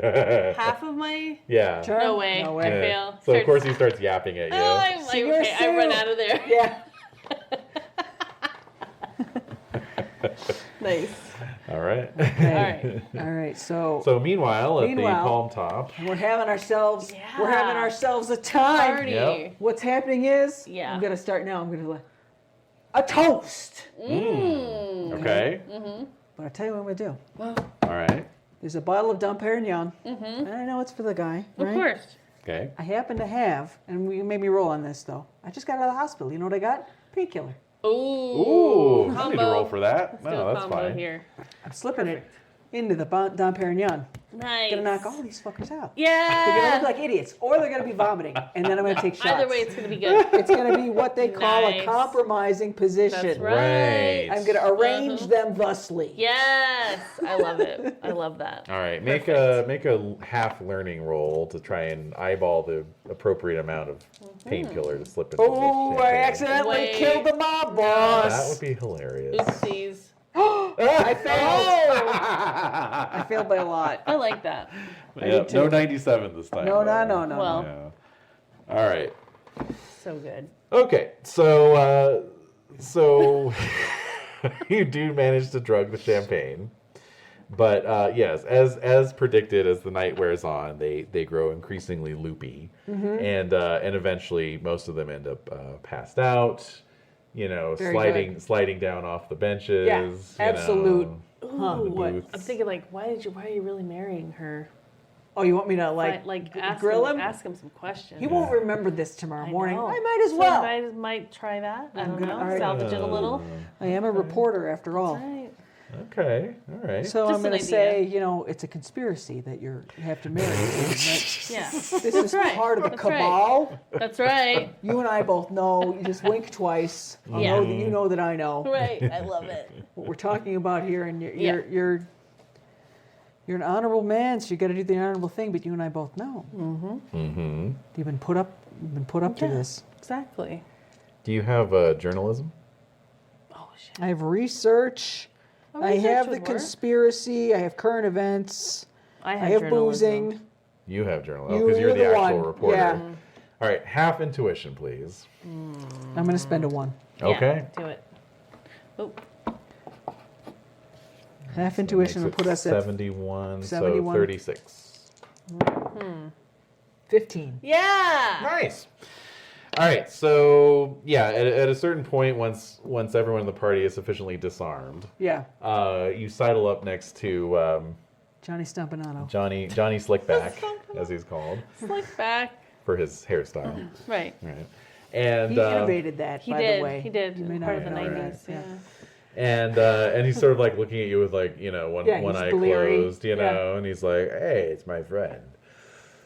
Half of my... Yeah. Turn? No way. No I way. fail. So of course he starts yapping at you. Oh, I'm like, Senor okay, I run Soup. out of there. Yeah. Nice. All right. All right. All right. So, So meanwhile, at the Meanwhile- palm top. we're having ourselves Yeah. a time. Party. Yep. What's happening is Yeah. I'm gonna start now. I'm gonna a toast. Okay. But I'll tell you what I'm gonna do. All right. There's a bottle of Dom Perignon. And I know it's for the guy, Of right? course. Okay. I happen to have, and we made me roll on this though. I just got out of the hospital. You know what I got? Painkiller. Ooh. Ooh, I need to Combo. roll for that. Let's do No, a that's combo fine. here. I'm slipping it into the Dom Perignon. Nice. Gonna knock all these fuckers out. Yeah. They're gonna look like idiots, or they're gonna be vomiting, and then I'm gonna take shots. Either way, it's gonna be good. It's gonna be what they call a Nice. compromising position. That's right. I'm gonna arrange them thusly. Yes, I love it. I love that. All right, make a half learning roll to try and eyeball the appropriate amount of painkiller to slip into Oh, the I champagne. accidentally Wait. killed the mob boss. That would be hilarious. Oopsies. I failed. Oh, I failed by a lot. I like that. Yeah, no 97 this time. No, though. no. Well, Yeah. All right. so good. Okay, so you do manage to drug the champagne, but yes, as predicted, as the night wears on, they grow increasingly loopy, and eventually most of them end up passed out. You know, Very sliding down off the benches. Yeah, you absolute. know, Huh, the what? booths. I'm thinking like, why are you really marrying her? Oh, you want me to like grill him? Ask him some questions. He won't remember this tomorrow morning. know. I might as So well. I might try that. I don't gonna- know. all right. Salvage it a little. I am a reporter after all. Right. Okay, all right. So Just I'm going an to idea. say, you know, it's a conspiracy that you have to marry. Yeah. This is right. part of the That's right. cabal. That's right. You and I both know. You just wink twice. I Yeah. know that you know that I know Right. I love it. what we're talking about here, and Yeah. you're an honorable man, so you got to do the honorable thing. But you and I both know you've been put up to Yeah. this. Exactly. Do you have journalism? Oh shit. I have research. Oh, I research have would the work. conspiracy. I have current events. I I have journalism. boozing. You have journalism because you're the you're the actual one. reporter. Yeah. All right, half intuition, please. I'm going to spend a 1. Yeah, Okay. do it. Oh, Half intuition will Makes it put us at 71, 71. so 36. 15. yeah. Nice. All right, so yeah, at a certain point, once everyone in the party is sufficiently disarmed, Yeah. you sidle up next to Johnny Stompanato. Johnny Slickback, as he's called, Slick back. for his hairstyle. Right. Right. And He innovated that, He by did. the way. He did. You may not Part of the know that. 90s. Yeah. Yeah. and he's sort of like looking at you with like, you know, one Yeah, he's eye bleary. closed, you know, and he's like, "Hey, it's my friend.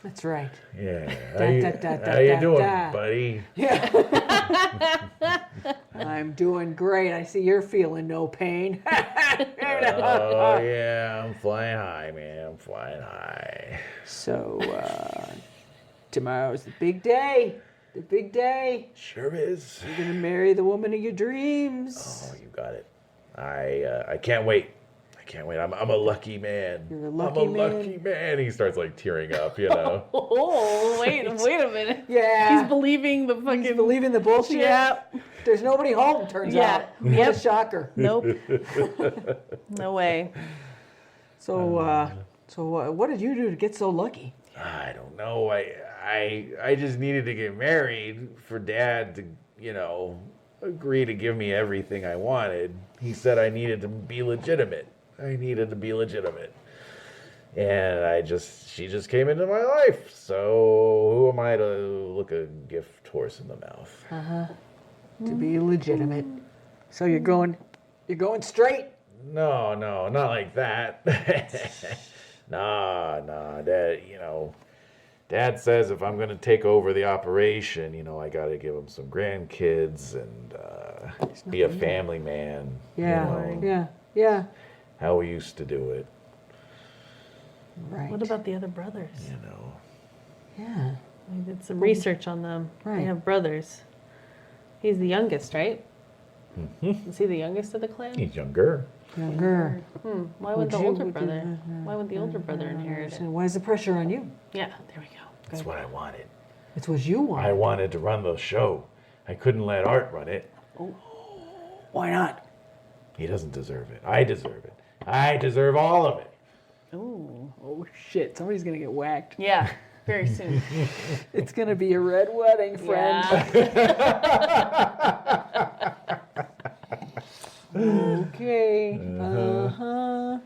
That's right. Yeah, Da, how you da, doing, da. buddy?" I'm doing great. I see you're feeling no pain. Oh yeah, I'm flying high, man. I'm flying high. So, tomorrow's the big day. The big day. Sure is. You're going to marry the woman of your dreams. Oh, you got it. I can't wait. I can't wait. I'm a lucky man. You're a lucky I'm a man. lucky man. He starts like tearing up, you know. Oh, wait a minute. Yeah. He's believing the fucking. He's believing the bullshit. Yeah. There's nobody home, turns Yeah. out. What a Yep. shocker. Nope. No way. So, what did you do to get so lucky? I don't know. I just needed to get married for Dad to, you know, agree to give me everything I wanted. He said I needed to be legitimate. And she just came into my life. So who am I to look a gift horse in the mouth? To be legitimate. So you're going straight? No, not like that. Nah, Dad, you know, Dad says if I'm going to take over the operation, you know, I got to give him some grandkids and be a family man. Yeah, You know, yeah. how we used to do it, Right. What about the other brothers? you know. Yeah. I did some research on them. Right. They have brothers. He's the youngest, right? Is he the youngest of the clan? He's younger. Younger. Why would the Would you- older would you- brother? Why would the older brother inherit it? So why is the pressure on you? Yeah, there we go. That's what I wanted. It's what you want. I wanted to run the show. I couldn't let Art run it. Why not? He doesn't deserve it. I deserve it. I deserve all of it. Ooh. Oh shit! Somebody's gonna get whacked. Yeah, very soon. It's gonna be a red wedding, friend. Yeah. Okay. Uh-huh.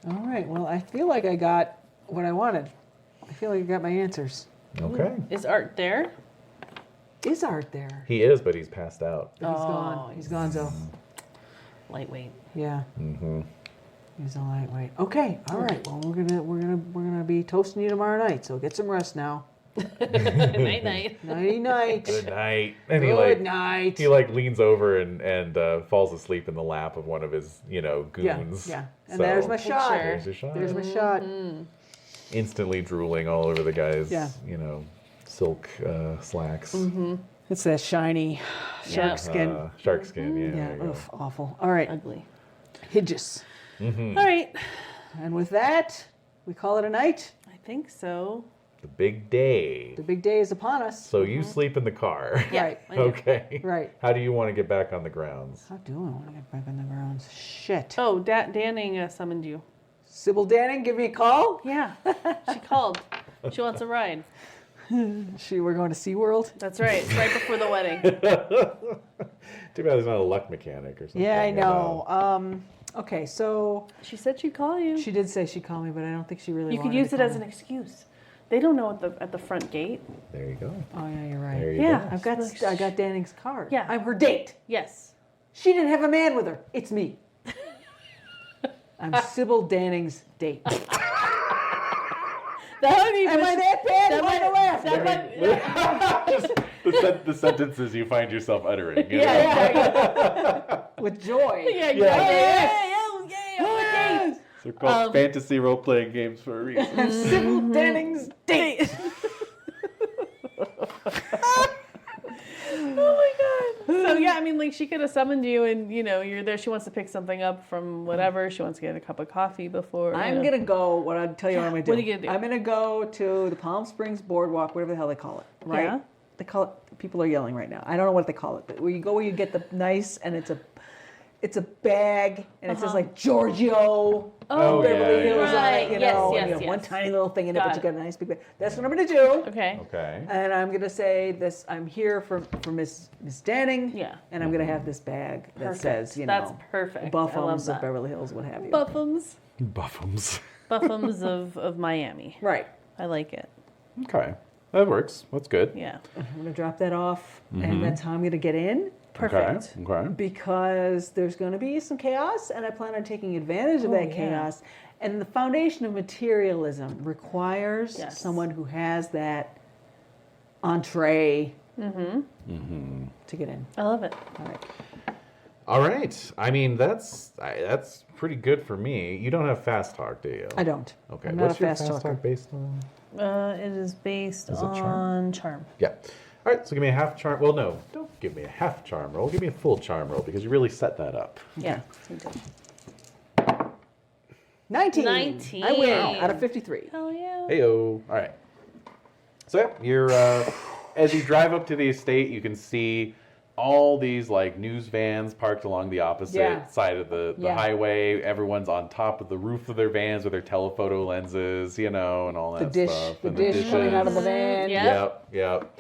All right. right. Well, I feel like I got what I wanted. I feel like I got my answers. Okay. Is Art there? Is Art there? He is, but he's passed out. But he's gone. He's gone, Zoe. Lightweight. Yeah. Mm-hmm. He's a lightweight. Okay. All right. Well, we're gonna be toasting you tomorrow night. So get some rest now. Night night. Nighty night. Good night. And Good night. he leans over and falls asleep in the lap of one of his, goons. Yeah. And So, there's my shot. Sure. There's your shot. There's my shot. Instantly drooling all over the guy's, Yeah. silk slacks. It's that shiny shark skin. Shark skin, yeah. Yeah. there you go. Oof, awful. All right. Ugly. Hidges. All right. And with that, we call it a night. I think so. The big day. The big day is upon us. So you sleep in the car. Yeah. Right. I do. Okay. Right. How do you want to get back on the grounds? How do I want to get back on the grounds? Shit. Oh, Danning summoned you. Sybil Danning, give me a call. Yeah. She called. She wants a ride. We're going to SeaWorld. That's right. It's right before the wedding. Too bad he's not a luck mechanic or something. Yeah, I know. Okay, so She said she'd call you. she did say she'd call me, but I don't think she really You could wanted use to it call as an me. excuse. They don't know at the front gate. There you go. Oh, yeah, you're right. There you Yeah. go. I got Danning's card. Yeah. I'm her date. Yes. She didn't have a man with her. It's me. I'm Sybil Danning's date. That would be Am I that bad? that Why might- the laugh? Just the sentences you find yourself uttering. you know? Yeah. With joy. Yeah, Yeah. yeah. They're called fantasy role-playing games for a reason. I'm Sybil Danning's date. Oh my god. So yeah, I mean, like she could have summoned you, and you're there. She wants to pick something up from whatever. She wants to get a cup of coffee before. I'm gonna go. What I'll tell you what I'm gonna do. What are you gonna do? I'm gonna go to the Palm Springs Boardwalk, whatever the hell they call it. Right? Yeah. They call it. People are yelling right now. I don't know what they call it. But where you go, where you get the nice, and it's a bag, and it says like Giorgio. Oh, Beverly yeah, Hills on right. it, you Yes, know, yes, and you have one yes. tiny little thing in it, Got but you it. got a nice big bag. That's what I'm gonna do. Okay. Okay. And I'm gonna say this. I'm here for Miss Danning. Yeah. And I'm gonna have this bag that Perfect. says, That's perfect. I love Buffums that. of Beverly Hills, what have you. Buffums. Buffums. Buffums of Miami. Right. I like it. Okay. That works. That's good. Yeah. I'm gonna drop that off, and that's how I'm gonna get in. Perfect. Okay. Because there's going to be some chaos, and I plan on taking advantage of that yeah. chaos. And the foundation of materialism requires Yes. someone who has that entree to get in. I love it. All right. All right. I mean, that's pretty good for me. You don't have fast talk, do you? I don't. Okay. I'm not What's a your fast talker. talk based on? It is based Is it charm? on charm. Yeah. All right. So give me a half charm. Well, no, don't give me a half charm roll. Give me a full charm roll because you really set that up. Yeah. 19. 19. I win out of 53. Hell yeah. Heyo. All right. So yeah, you're as you drive up to the estate, you can see all these like news vans parked along the opposite Yeah. side of the Yeah. highway. Everyone's on top of the roof of their vans with their telephoto lenses, and all that stuff. The And dish coming out of the van. Yeah. Yep.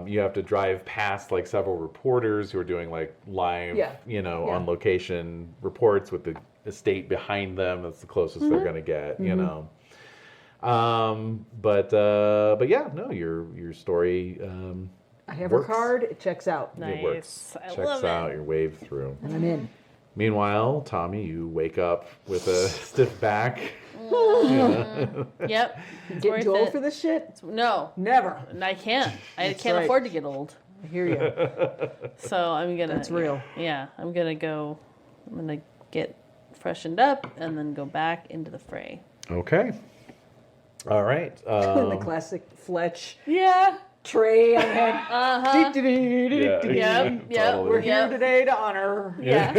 You have to drive past like several reporters who are doing like live, Yeah. on location reports with the estate behind them. That's the closest they're gonna get, But yeah, no, your story. I have Works. her card. It checks out. It Nice. works. I Checks love out. it. You're waved through. And I'm in. Meanwhile, Tommy, you wake up with a stiff back. Yep. Get too old for this shit? No, Never. I can't. I That's can't right. afford to get old. I hear you. So I'm gonna. That's real. Yeah, I'm gonna get freshened up and then go back into the fray. Okay. All right. the classic Fletch Yeah. tray on head. Uh-huh. Yeah. Yep. Totally. We're here today to honor. Yeah.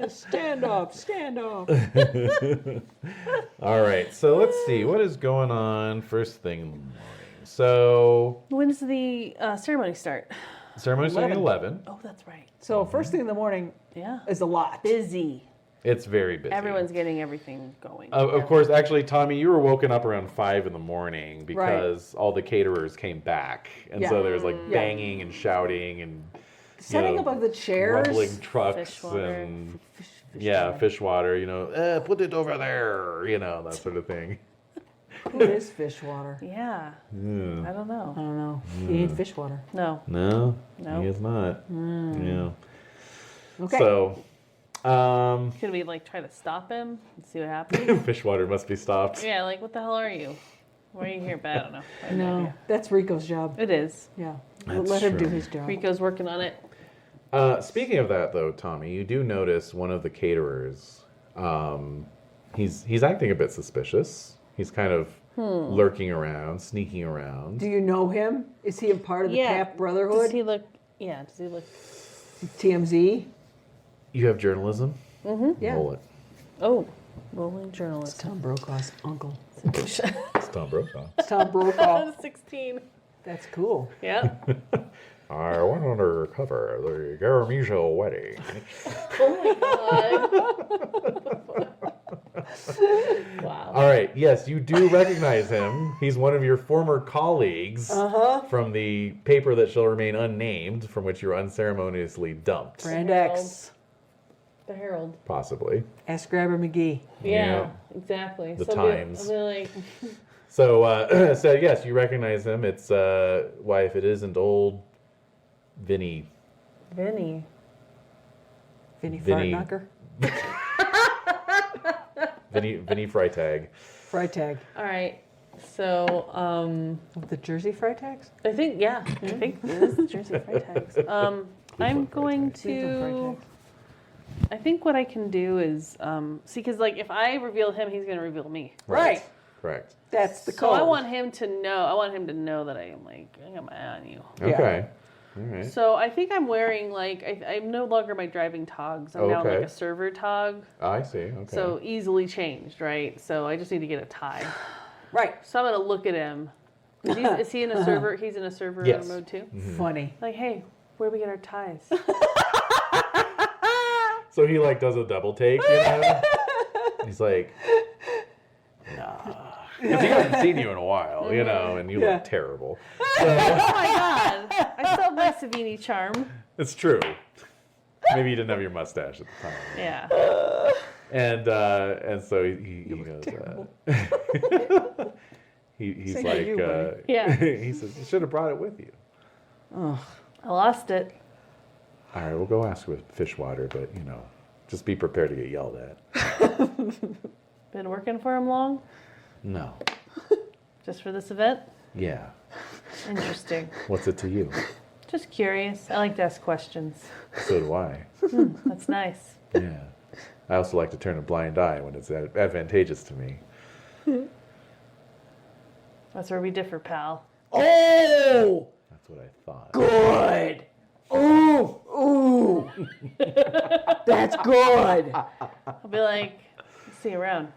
Stand up, stand up. All right. So let's see what is going on first thing in the morning. So When does the ceremony start? ceremony's starting at 11. 11. Oh, that's right. So first thing in the morning Yeah. is a lot. Busy. It's very busy. Everyone's getting everything going. Of course, actually, Tommy, you were woken up around 5 in the morning because all the caterers came back, and so Yeah. there was like Yeah. banging and shouting and setting up of the chairs. rumbling trucks Fish water. and water. fish water. Put it over there. That sort of thing. Who is fish water? Yeah. Yeah. I don't know. I don't know. You need fish water. No. No, No. he is not. Yeah. Okay. So, Can we like try to stop him and see what happens? fish water must be stopped. Yeah, like what the hell are you? Why are you here? But I don't know. I have no, idea. that's Rico's job. It is. Yeah. That's Let him do true. his job. Rico's working on it. Speaking of that, though, Tommy, you do notice one of the caterers. He's acting a bit suspicious. He's kind of lurking around, sneaking around. Do you know him? Is he a part of the Yeah. Cap Brotherhood? Does he look? Yeah. Does he look? TMZ? You have journalism. Yeah. Roll it. Oh, rolling It's journalist. Tom Brokaw's uncle. It's Tom Brokaw. It's Tom Brokaw. 16. That's cool. Yeah. I went undercover the Garamijo wedding. Wow. All right. Yes, you do recognize him. He's one of your former colleagues from the paper that shall remain unnamed, from which you were unceremoniously dumped. Brand X. The Herald. Possibly. Ask Grabber McGee. Yeah, exactly. The so Times. I'll be like, So, so yes, you recognize him. It's why if it isn't old Vinny. Vinny. Vinny Vinny. Fartknocker. Vinny Freitag. Freitag. All right. So, Of the Jersey Freitags? I think, yeah, I think this is Jersey Freitags. I'm going to, I think what I can do is, see, because like if I reveal him, he's going to reveal me. Right. Correct. That's the So code. I want him to know that I got my eye on you. Okay. All right. So I think I'm wearing like, I'm no longer my driving togs. I'm now Okay. like a server tog. I see. Okay. So easily changed, right? So I just need to get a tie. Right. So I'm going to look at him. Is he in a server? He's in a server Yes. mode too? Funny. Like, hey, where do we get our ties? So he like does a double take, He's like, nah. Because he hasn't seen you in a while, and you Yeah. look terrible. Oh my god. I still have my Savini charm. It's true. Maybe you didn't have your mustache at the time. Yeah. And so he goes, he's Say like, you, buddy. Yeah. he says, you should have brought it with you. I lost it. All right, we'll go ask with fish water, but, just be prepared to get yelled at. Been working for him long? No. Just for this event? Yeah. Interesting. What's it to you? Just curious. I like to ask questions. So do I. That's nice. Yeah. I also like to turn a blind eye when it's advantageous to me. That's where we differ, pal. Oh! That's what I thought. Good. Ooh. Ooh. That's good. I'll be like, see you around.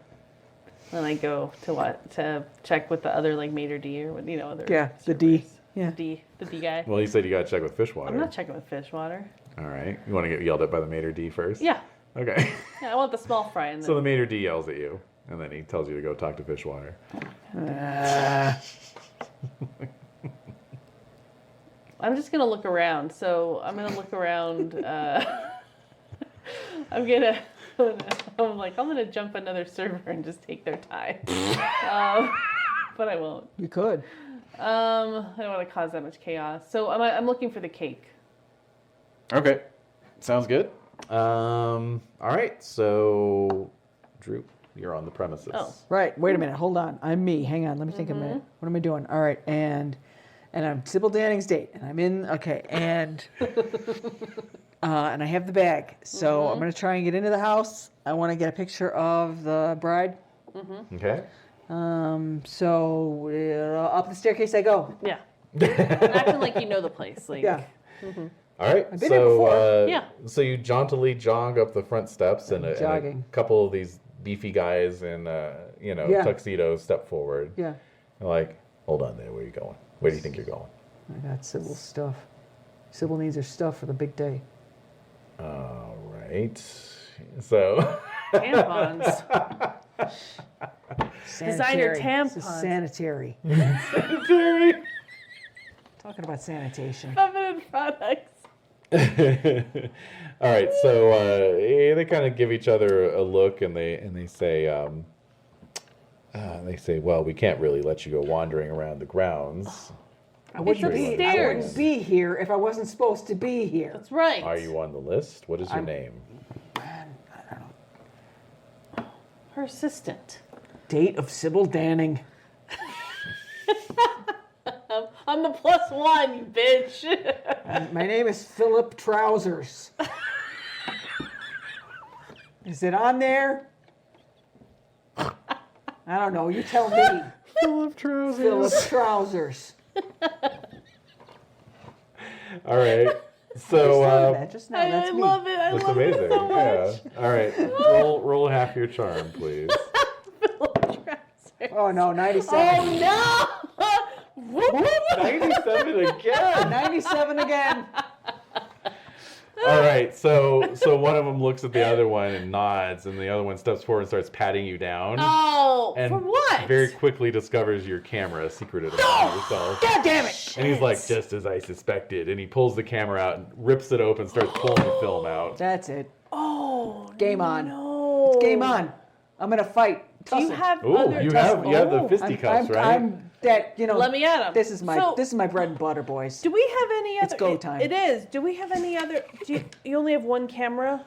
Then I go to check with the other like maitre d or what other Yeah, the D. servers. Yeah. The D guy. Well, you said you got to check with fish water. I'm not checking with fish water. All right. You want to get yelled at by the maitre d first? Yeah. Okay. Yeah, I want the small fry and then So the maitre d yells at you, and then he tells you to go talk to fish water. I'm just gonna look around. So I'm gonna look around. I'm gonna jump another server and just take their tie. But I won't. You could. I don't want to cause that much chaos. So I'm looking for the cake. Okay. Sounds good. All right. So, Drew, you're on the premises. Oh. Right. Wait a minute. Hold on. I'm me. Hang on. Let me think a minute. What am I doing? All right. And I'm Sybil Danning's date. And I'm in. Okay. And and I have the bag. So I'm going to try and get into the house. I want to get a picture of the bride. Okay. So up the staircase I go. Yeah. Acting like you know the place. Like, Yeah. All right. I've been here before. Yeah. So you jauntily jog up the front steps, and a Jogging. couple of these beefy guys in Yeah. tuxedos step forward. Yeah. They're like, hold on there. Where are you going? Where do you think you're going? I got Sybil's stuff. Sybil needs her stuff for the big day. All right. So. Tampons. Designer Sanitary. tampons. This is sanitary. Talking about sanitation. Feminine products. All right, so they kind of give each other a look, and they say, well, we can't really let you go wandering around the grounds. I wouldn't upstairs. be here if I wasn't supposed to be here. That's right. Are you on the list? What is your name? Her assistant. Date of Sybil Danning. I'm the +1, you bitch. My name is Philip Trousers. Is it on there? I don't know. You tell me. Philip Trousers. Philip Trousers. All right. So That just now. That's I me. love it. I looks love amazing. it so much. Yeah. All right. Roll half your charm, please. Oh no, 97. Oh no! 97 again. 97 again. All right. So one of them looks at the other one and nods, and the other one steps forward and starts patting you down. Oh, And for what? very quickly discovers your camera secreted about yourself. God damn it! And he's like, just as I suspected. And he pulls the camera out and rips it open, starts pulling the film out. That's it. Oh, Game on. no. It's game on. I'm gonna fight. Do you Tussle. have Ooh, other? you have the Oh. fisticuffs, right? I'm that. You know. Let me at him. This is my So- this is my bread and butter, boys. Do we have any other? It's go time. It is. Do we have any other? You only have one camera?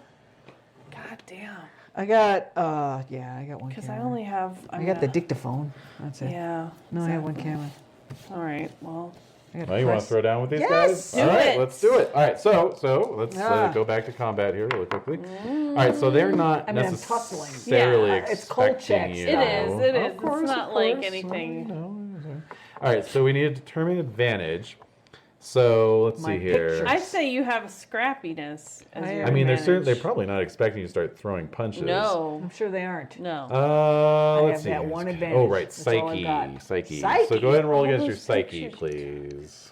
God damn. I got I got one. Because I camera. only have. I got the dictaphone. That's it. Yeah. No, I have one camera. All right. Well. I got Well, you want to press. throw down with these Yes! guys? Do All right, it. let's do it. All right, so let's Ah. go back to combat here really quickly. All right, so they're not I mean, I'm tussling. necessarily Yeah, it's cold expecting checks. you. It is. It is. Of course, it's not of like course. anything. All right, so we need to determine advantage. So let's My see here. picture. I say you have a scrappiness. As I your I mean, they're advantage. probably not expecting you to start throwing punches. No. I'm sure they aren't. No. Let's have see. that here. one advantage. Oh, right, That's all I've got. psyche. Psyche? So go ahead and roll All against your those psyche, pictures. please.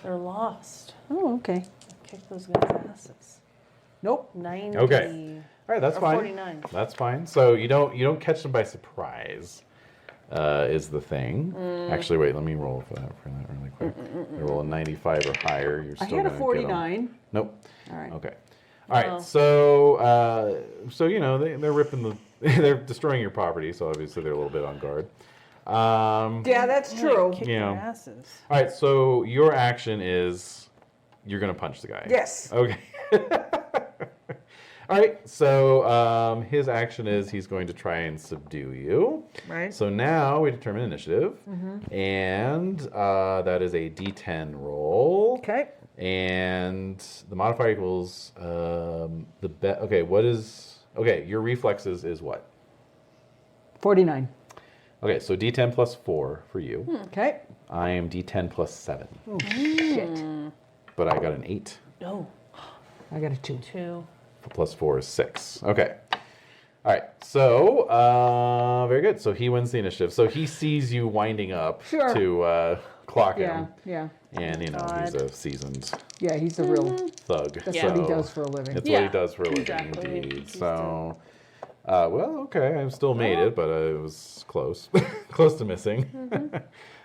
They're lost. Oh, okay. Kick those guys' asses. Nope. 90. Okay. All right, that's Or fine. 49. That's fine. So you don't catch them by surprise, is the thing. Actually, wait. Let me roll for that really quick. You roll a 95 or higher. You're I still had a gonna get 'em. 49. Nope. All right. Okay. All right. Oh. So you know they're ripping the they're destroying your property. So obviously they're a little bit on guard. Yeah, that's true. Kick Yeah. their asses. All right. So your action is you're gonna punch the guy. Yes. Okay. All right, so his action is he's going to try and subdue you. Right. So now we determine initiative, and that is a D10 roll. Okay. And the modifier equals Okay, what is your reflexes is what? 49. Okay, so D10 plus 4 for you. Okay. I am D10 plus 7, Oh, shit. but I got an 8. Oh, I got a 2. 2. Plus 4 is 6. Okay. All right. So, very good. So he wins the initiative. So he sees you winding up Sure. to clock Yeah, him. yeah. And, he's God. a seasoned Yeah, he's a real. thug. That's Yeah. what he does for a living. It's what he Yeah, does for a living, exactly. indeed. He's So, well, okay. I still made it, but it was close. Close to missing.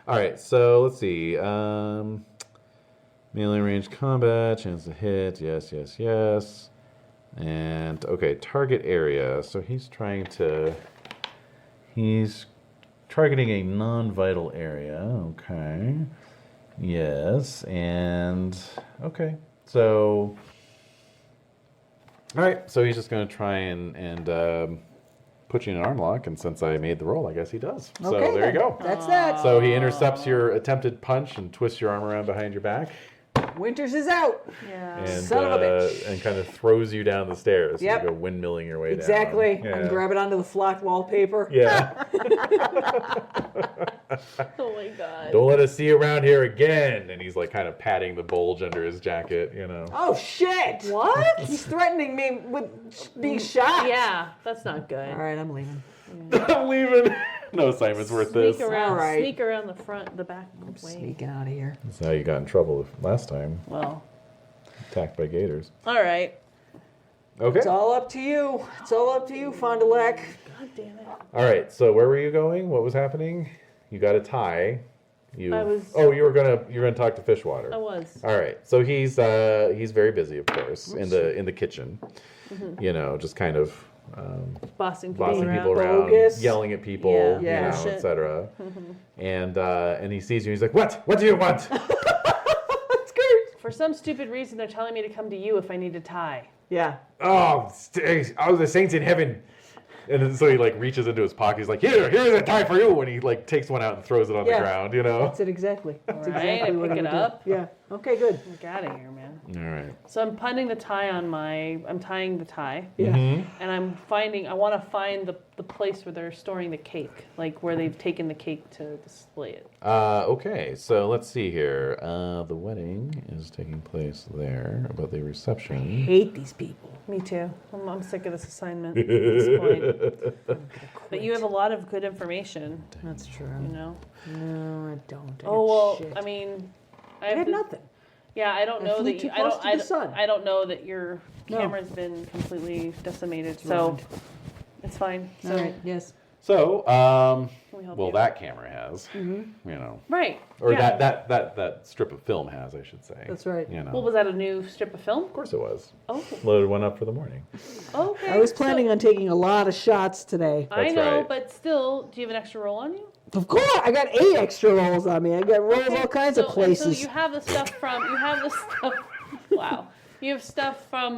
All right. So, let's see. Melee range combat, chance to hit. Yes, yes, yes. And okay, target area. So he's targeting a non-vital area. Okay. Yes, and okay. So all right, so he's just going to try and put you in an arm lock, and since I made the roll, I guess he does. So Okay, there you then. go. That's that. So he intercepts your attempted punch and twists your arm around behind your back. Winters is out. Yeah. And, Son of a bitch. and kind of throws you down the stairs. Yep. You go windmilling your way Exactly. down. I'm grabbing onto the flat wallpaper. Yeah. Oh my god. Don't let us see you around here again. And he's like kind of patting the bulge under his jacket, you know. Oh, shit. What? He's threatening me with being shot. Yeah, that's not good. All right, I'm leaving. I'm leaving. No assignment's worth this. Sneak around, All right. sneak around the front, the back way. Sneaking out of here. That's how you got in trouble last time. Well, Attacked by gators. all right. Okay. It's all up to you. It's all up to you, Fond du Lac. God damn it. All right. So where were you going? What was happening? You got a tie. You. I was- Oh, you're gonna talk to Fishwater. I was. All right. So he's very busy, of course, in the kitchen. You know, just kind of Bossing bossing around. people around, Bogus. yelling at people, Yeah. Yeah. you know, Shit. etc. And he sees you. He's like, "What? What do you want?" For some stupid reason, they're telling me to come to you if I need a tie. Yeah. Oh, the saints in heaven. And then so he like reaches into his pocket. He's like, here's a tie for you. And he like takes one out and throws it on the Yeah. ground, you know? That's it exactly. That's Right, exactly I what pick I it would do. up. Yeah. Okay, good. Get out of here, man. All right. So I'm putting the tie on I'm tying the tie. Yeah. And I want to find the place where they're storing the cake, like where they've taken the cake to display it. Okay, so let's see here. The wedding is taking place there, but the reception. Hate these people. Me too. I'm sick of this assignment at this point. But you have a lot of good information, That's true. you know? No, I don't. Oh, well, Shit. I mean, I had the- nothing. Yeah, I don't I know flew that too you, close to the sun. I don't know that your No. camera's been completely decimated, so ruined. it's fine. So All right. Yes. So, we help well, you. that camera has, you know, Right. or yeah. that strip of film has, I should say. That's right. You know, Well, was that a new strip of film? of course it was. Oh, Loaded one up for the morning. okay. I was planning on taking a lot of shots today. I That's know, right. but still, do you have an extra roll on you? Of course, I got 8 extra rolls on me. I got rolls all kinds of So places. you have the stuff wow. You have stuff from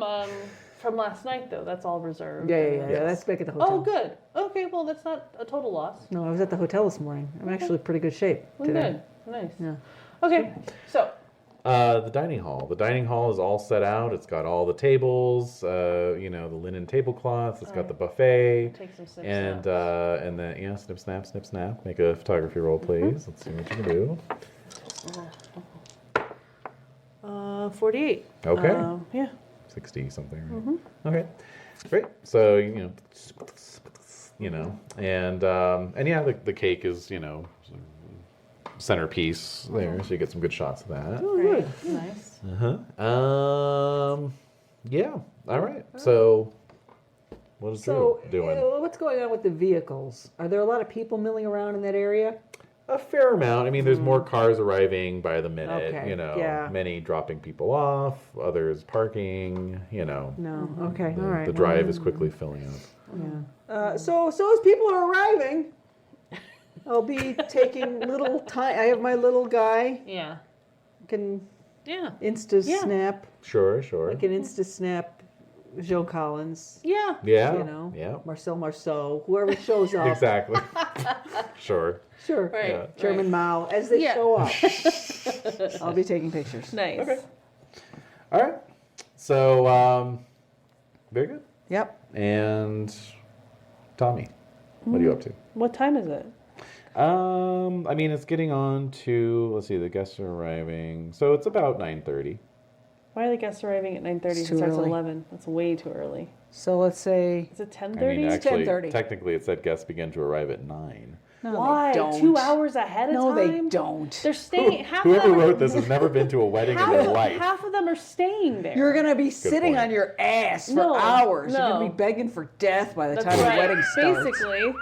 last night, though. That's all reserved. Yeah. That's back at the hotel. Oh, good. Okay, well, that's not a total loss. No, I was at the hotel this morning. I'm actually in pretty good shape Well, today. good. Nice. Yeah. Okay, so The dining hall. The dining hall is all set out. It's got all the tables, you know, the linen tablecloths. It's got the buffet. take some snips. And snaps. and then yeah, snip snap. Make a photography roll, please. Let's see what you can do. 48. Okay. Yeah. 60 something. Right? Okay. Great. So you know, and yeah, the cake is, you know, centerpiece there, so you get some good shots of that. Great. Nice. Yeah. All right. So what is So, Drew doing? what's going on with the vehicles? Are there a lot of people milling around in that area? A fair amount. I mean, there's more cars arriving by the minute. Okay, You know, yeah. many dropping people off, others parking. You know, No. Okay. the, All right. the drive is quickly filling up. Yeah. So as people are arriving, I'll be taking little time. I have my little guy. Yeah. Can Yeah. Insta Yeah. snap. Sure. I can Insta snap Joe Collins. Yeah. Yeah. You know. Yeah. Marcel Marceau. Whoever shows up. Exactly. Sure. Sure. Right. Yeah. German Mao as they Yeah. show up. I'll be taking pictures. Nice. Okay. All right. So, very good. Yep. And Tommy, what are you up to? What time is it? I mean, it's getting on to, let's see, the guests are arriving. So it's about 9:30. Why are the guests arriving at 9:30? It's It too starts at early. 11. That's way too early. So let's say. Is it I mean, 10:30? actually, 10:30. technically it said guests begin to arrive at 9. No, Why? They don't. 2 hours ahead of No, time? they don't. They're staying. Half Whoever of them, wrote this has never been to a wedding in their life. half of them are staying there. You're gonna be sitting point. on your ass for No, hours. You're gonna no. be begging for death by the That's time right. the wedding starts. Basically,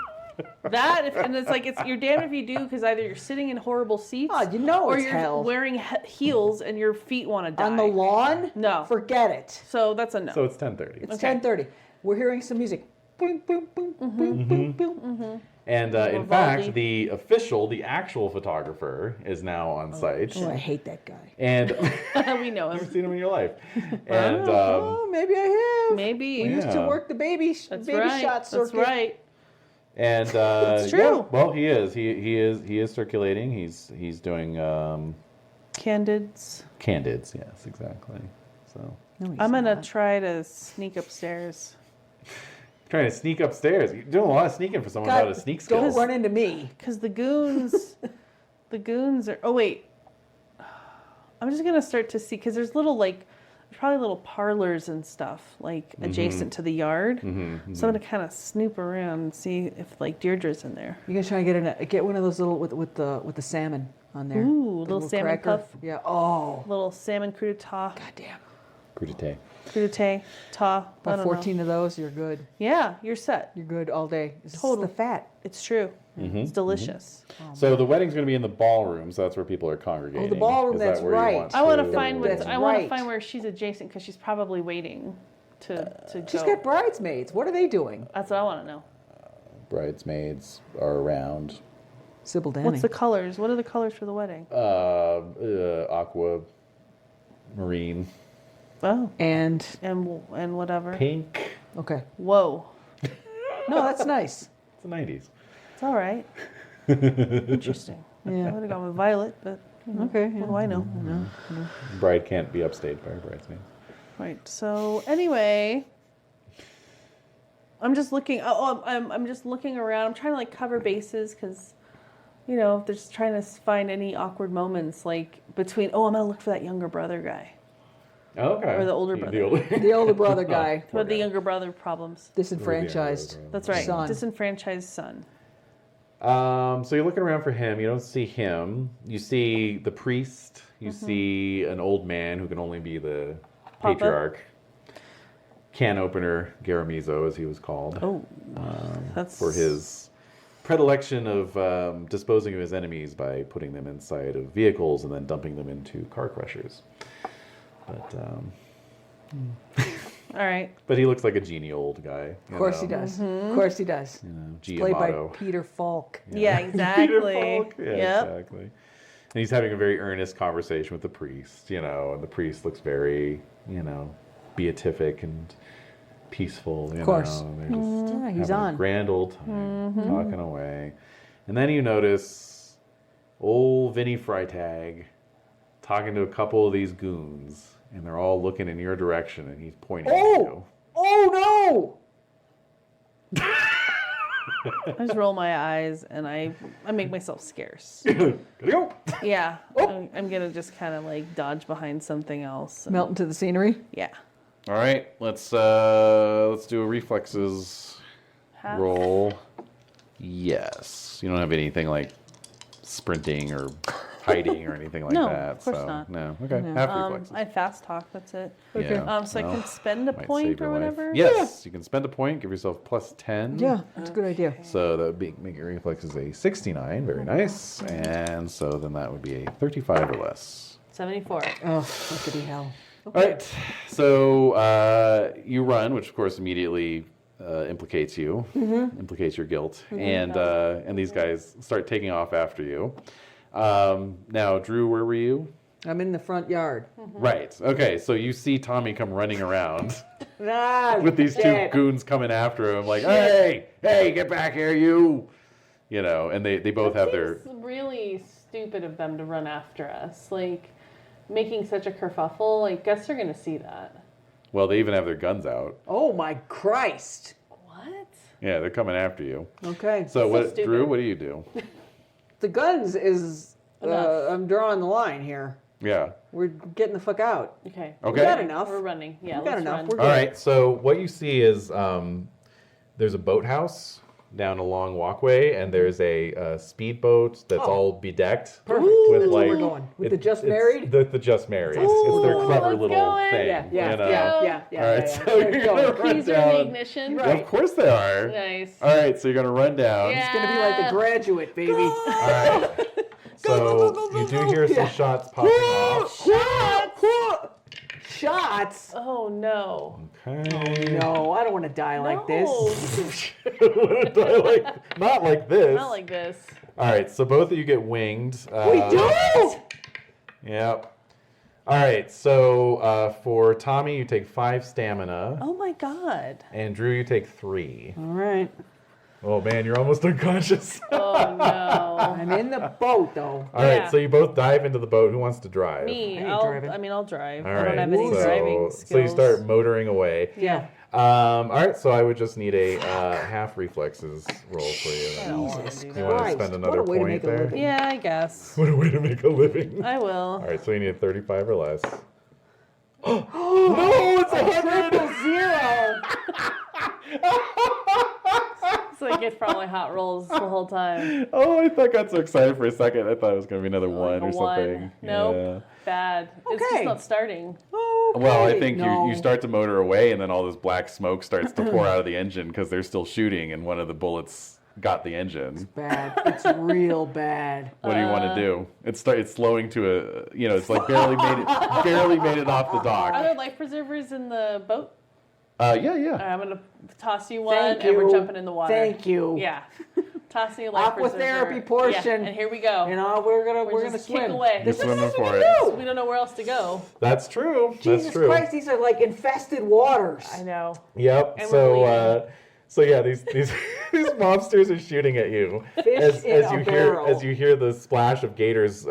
and it's like you're damned if you do, because either you're sitting in horrible seats, Oh, you know or it's you're hell. wearing heels and your feet want to die. On the lawn? No. Forget it. So that's a no. So it's 10:30. It's Okay. 10:30. We're hearing some music. Boom, boom, boom, boom, boom, boom. And in Vivaldi. fact, the actual photographer is now on site. Oh, I hate that guy. And We know never him. seen him in your life. And Oh, maybe I have. Maybe. We used to Yeah. work the baby That's baby right. shot That's circuit. right. And It's true. yeah, well, he is. He is circulating. He's doing Candids. candids. Yes, exactly. So No, he's I'm gonna not. try to sneak upstairs. trying to sneak upstairs. You're doing a lot of sneaking for someone God, without a sneak don't skills. run into me. Because the goons, are. Oh wait, I'm just gonna start to see, because there's probably little parlors and stuff like adjacent to the yard. So I'm gonna kind of snoop around and see if like Deirdre's in there. You're gonna try and get one of those little with the salmon on there. Ooh, The little salmon cracker. puff. Yeah. Oh. Little salmon crouton. Goddamn. Crudité. Crudité, ta. I About don't know. 14 of those, you're good. Yeah, you're set. You're good all day. It's Totally. the fat. It's true. It's delicious. So the wedding's going to be in the ballroom, so that's where people are congregating. Oh, the ballroom, Is that that's where you right. want I want to to- find That's I want to right. find where she's adjacent because she's probably waiting to She's go. got bridesmaids. What are they doing? That's what I want to know. Bridesmaids are around. Sybil Danning. What's the colors? What are the colors for the wedding? Aqua, marine, and, And whatever. pink. okay. Whoa, No, that's nice. It's the 90s. it's all right. Interesting. I Yeah. would have gone with violet, but Okay. what do I know? Bride can't be upstaged by her bridesmaids. Right. So anyway, I'm just looking. I'm just looking around. I'm trying to like cover bases because, you know, they're just trying to find any awkward moments like between. Oh, I'm gonna look for that younger brother guy. Okay. Or the older brother. The older brother guy, But the younger brother problems. disenfranchised. That's right. Son. Disenfranchised son. So you're looking around for him. You don't see him. You see the priest. You see an old man who can only be the Papa. patriarch. Can opener Garamizo, as he was called. Oh, that's For his predilection of disposing of his enemies by putting them inside of vehicles and then dumping them into car crushers. all right. But he looks like a genial old guy. Of course he does. Of course he does. Played by Giamotto. Peter Falk. Yeah, exactly. Peter Falk. Yeah, Yep. exactly. And he's having a very earnest conversation with the priest, and the priest looks very, beatific and peaceful, Of course. And they're just Yeah, he's having on. a grand old time, talking away. And then you notice old Vinny Freitag talking to a couple of these goons, and they're all looking in your direction, and he's pointing at you. Oh no! I just roll my eyes and I make myself scarce. Gotta go. Yeah. I'm gonna just kind of like dodge behind something else. and- Melt into the scenery. Yeah. All right, let's do a reflexes Half. roll. Yes, you don't have anything like sprinting or hiding or anything like No, that. of course so, not. No, okay, half reflexes. I fast talk. That's it. Okay. Yeah, So I well, can spend a might point save or your life. whatever. Yes, you can spend a point. Give yourself plus 10. Yeah, that's a good idea. So that would make your reflexes a 69. Very nice. And so then that would be a 35 or less. 74. Oh, fuckity hell. All right. So you run, which of course immediately implicates you, implicates your guilt, and these guys start taking off after you. Now, Drew, where were you? I'm in the front yard. Right. Okay. So you see Tommy come running around Ah, with these two shit. goons coming after him, like, "Hey, get back here, you!" And they both have their. It's really stupid of them to run after us. Like, making such a kerfuffle. Like, guess they're gonna see that. Well, they even have their guns out. Oh my Christ. What? Yeah, they're coming after you. Okay. So what, stupid. Drew? What do you do? The guns is. Enough. I'm drawing the line here. Yeah. We're getting the fuck out. Okay. Okay. We got enough. We're running. Yeah, We got let's enough. run. We're All good. right. So what you see is there's a boathouse down a long walkway, and there's a speedboat that's all bedecked. Perfect. With That's where like we're going. With it- the just it's married? The just married. Ooh, It's their clever let's little go in. thing. Yeah, yeah, you know? yeah. All right. yeah. So you're Let's gonna go. run Keys are in the down. ignition. Yeah, of course they are. Nice. All right. So you're gonna run down. Yeah. It's gonna be like The Graduate, baby. All right. So you do hear some shots popping off. Shots? Oh no. Okay. No, I don't want to die like this. Not like this. Not like this. All right, so both of you get winged. We do it! Yep. All right, so for Tommy, you take 5 stamina, Oh my god. and Drew, you take 3. All right. Oh man, you're almost unconscious. Oh no. I'm in the boat, though. All right, Yeah. so you both dive into the boat. Who wants to drive? Me. I ain't I'll driving. I'll drive. All I right, don't have any so, driving skills. so you start motoring away. Yeah. All right, so I would just need a half reflexes roll for you. I don't wanna Jesus do You that. want to Christ, spend what another a way to point make a there? living. Yeah, I guess. What a way to make a living. I will. All right, so you need 35 or less. No, it's 100. Triple zero. It's like ticket for all my hot rolls the whole time. Oh, I got so excited for a second. I thought it was going to be another one or something. Nope. Bad. It's just Okay. not starting. Okay. Well, I think No. you start to motor away, and then all this black smoke starts to pour out of the engine because they're still shooting, and one of the bullets got the engine. Bad. It's real bad. What do you want to do? It's slowing to a, it's like barely made it off the Are dock. there life preservers in the boat? Yeah. All right, I'm going to toss you one, Thank and we're you. jumping in the water. Thank you. Yeah. Tossing a life preserver. Aquatherapy portion. Yeah, and here we go. You know, we're gonna just swim. kick away. You're swimming for it. We don't know where else to go. That's true. Jesus That's true. Christ, these are like infested waters. I know. Yep. And So yeah, these these mobsters are shooting at you Fish in a barrel. as you hear the splash of gators,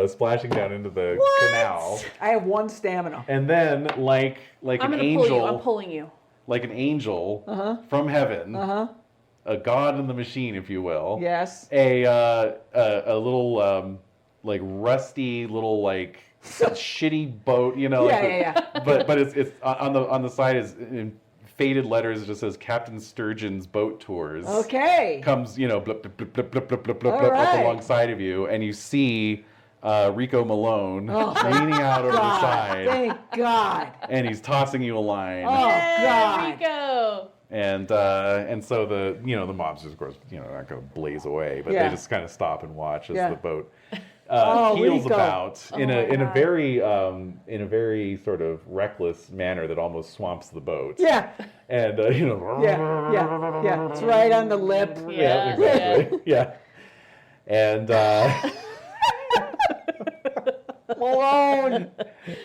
splashing down into the canal, I have 1 stamina. and then like I'm an going to pull you. I'm angel, pulling you. like an angel from heaven, a god in the machine, if you will. Yes. A little like rusty little like shitty boat, Yeah. but it's on the side is in faded letters. It just says Captain Sturgeon's Boat Tours. Okay. Comes blip blip blip blip blip blip blip blip All blip up right. alongside of you, and you see Rico Malone leaning out over the side, Thank God. and he's tossing you a line. Oh God. There we go. And so the mobsters, of course, not going to blaze away, but Yeah. they just kind of stop and watch as Yeah. the boat Oh, heels Rico. about in my a God. very sort of reckless manner that almost swamps the boat. Yeah. And Yeah. It's right on the lip. yeah, exactly. Yeah. And Malone.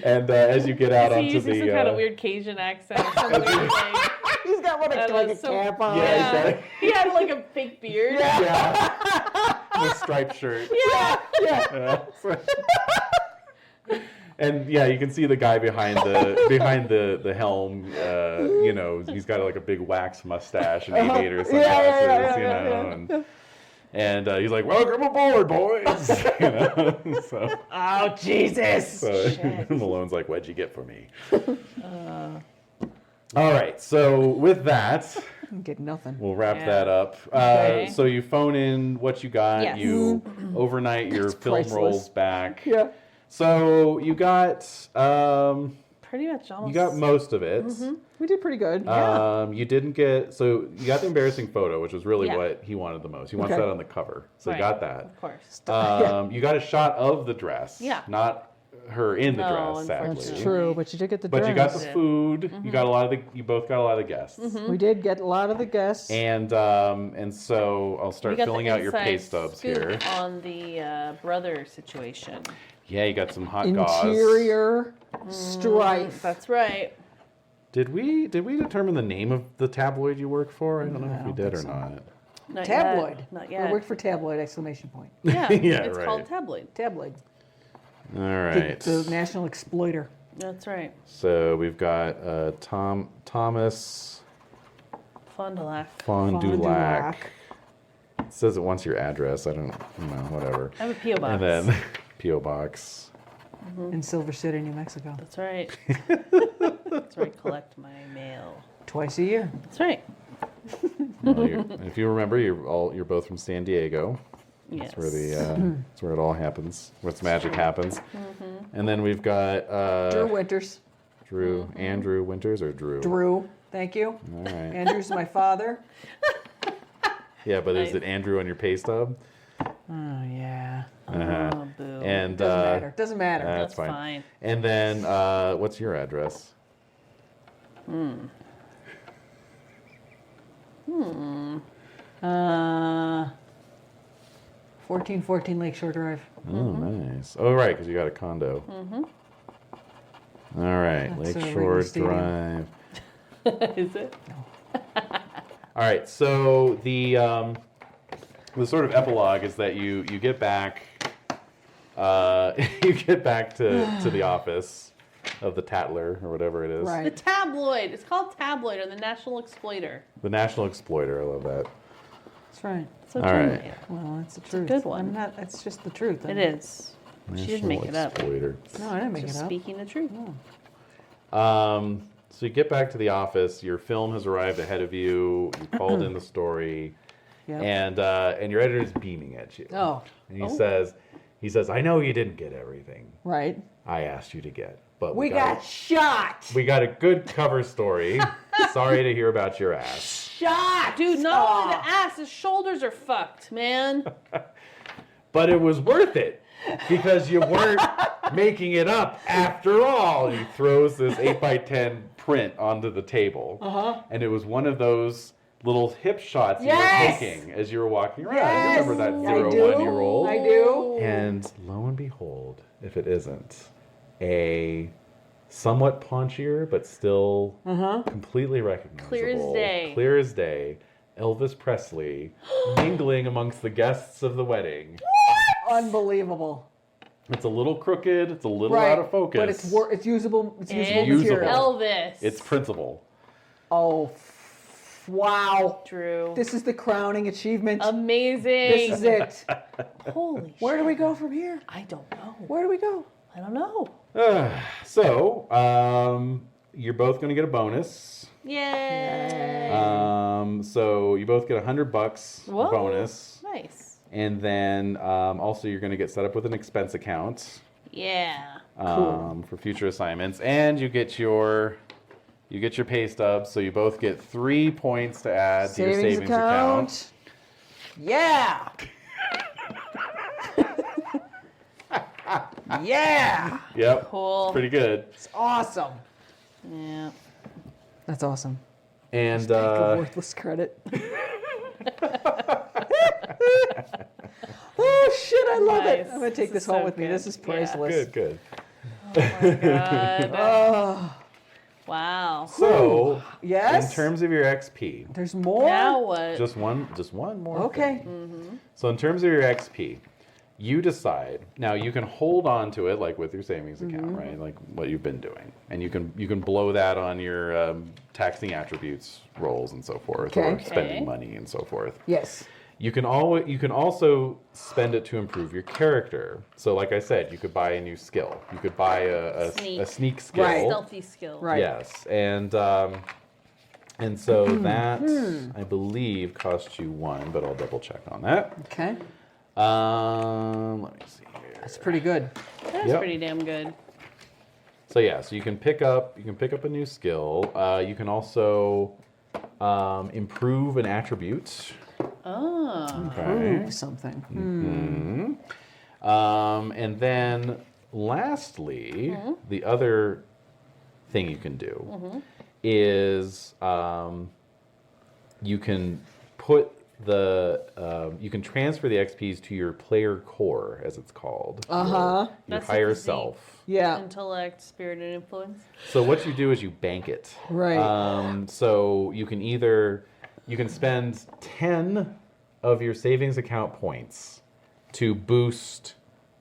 and as you get out Is he onto using the some kind of weird Cajun accent? Some weird thing? He's got I don't like know, a some- cap on. Yeah. He had like a fake beard. yeah, the striped shirt. Yeah. And yeah, you can see the guy behind the helm. He's got like a big wax mustache and aviator sunglasses. And he's like, "Welcome aboard, boys." So Oh Jesus. Malone's like, "What'd you get for me?" All right. So with that, Get nothing. we'll wrap Yeah. that up. Okay. So you phone in what you got. Yes. You overnight your That's film priceless. rolls back. Yeah. So you got Pretty much almost. most of it. We did pretty good. You didn't get you got the embarrassing photo, which was really Yeah. what he wanted the most. He wants Okay. that on the cover, so Right. you got that. Of course. You got a shot of the dress, Yeah. not her in the No, dress, sadly. unfortunately. That's true, but you did get the But dress. you got the Did. food. You got a lot of you both got a lot of the guests, We did get a lot of the guests. and so I'll We start got filling the out your pay inside stubs scoop here. on the brother situation. Yeah, you got some hot gauze. Interior strife. That's right. Did we determine the name of the tabloid you work for? I don't know if we don't did or think so. not. Not Tabloid. Yet. Not I yet. worked for Tabloid! Exclamation point. Yeah, Yeah, it's right. called Tabloid. Tabloid. All The, right. the national exploiter. That's right. So we've got Thomas Fond du Lac. Fond du Fond du Lac. Lac. It says it wants your address. I don't know, whatever. I have a P.O. box. And then P.O. Box. In Silver City, New Mexico. That's right. That's where I collect my mail. Twice a year. That's right. Well, if you remember, you're both from San Diego. Yes. That's where that's where it all happens. Where the magic happens. And then we've got Drew Winters. Drew Andrew Winters or Drew. Drew. Thank you. All right. Andrew's my father. Yeah, but is Nice. it Andrew on your pay stub? Oh yeah. Oh, boo. And Doesn't matter. Doesn't matter. That's That's fine. fine. And then what's your address? 1414 Lakeshore Drive. Oh, nice. Oh, right, because you got a condo. All right, That's, Lakeshore Wrigley Stadium. Drive. Is it? All right, so the sort of epilogue is that you get back you get back to the office of the Tattler or whatever it is. The Right. Tabloid. It's called Tabloid or the National Exploiter. The National Exploiter. I love that. That's right. So All true. right. Well, that's the truth. good one. I'm not. It's just the truth. It is. She didn't National make it up. Exploiter. No, I didn't make Just it up. speaking the truth. So you get back to the office. Your film has arrived ahead of you. You called in the story, Yeah. and your editor is beaming at you. Oh. And he says, I know you didn't get everything Right. I asked you to get, but We got shot. we got a good cover story. Sorry to hear about your ass. Shot. Dude, not only the ass, his shoulders are fucked, man. But it was worth it because you weren't making it up after all. And he throws this 8x10 print onto the table. And it was one of those little hip shots you were taking as you were walking around. Yes. You remember that I 0-1 do. you rolled? I do. And lo and behold, if it isn't, a somewhat paunchier but still completely recognizable. Clear as day. Elvis Presley mingling amongst the guests of the wedding. Unbelievable. It's a little crooked. It's a little out of focus. But it's usable. It's usable It's material. Elvis. It's principle. Oh, wow. Drew. This is the crowning achievement. Amazing. This is it. Holy shit. Where do we go from here? I don't know. Where do we go? I don't know. So, you're both going to get a bonus. Yay. So you both get $100 Whoa. bonus. Nice. And then also you're going to get set up with an expense account. Yeah. For future assignments, and you get your pay stubs, so you both get 3 points to add to your savings account. Yeah. Yeah. Yep. Cool. Pretty good. It's awesome. Yeah. That's awesome. And Worthless credit. Oh shit! I love it. Nice. I'm gonna take This this is home so with me. good. This is priceless. good. Oh my god. Oh Wow. So, yes. in terms of your XP, There's more. Now what? just one more. Okay. thing. So, in terms of your XP, you decide. Now, you can hold on to it, like with your savings account, right? Like what you've been doing, and you can blow that on your taxing attributes rolls and so forth, or Okay. spending money and so forth. Yes. You can also spend it to improve your character. So, like I said, you could buy a new skill. You could buy a sneak skill. Right. Stealthy skill. Right. Yes, and so that I believe costs you 1, but I'll double check on that. Okay. Let me see here. That's pretty good. That's Yep. pretty damn good. So yeah, so you can pick up a new skill. You can also improve an attribute. Oh. Okay. Ooh, something. And then lastly, the other thing you can do is you can put you can transfer the XPs to your player core, as it's called. Your That's higher the physique. self. Yeah. Intellect, spirit, and influence. So what you do is you bank it. Right. So you can spend 10 of your savings account points to boost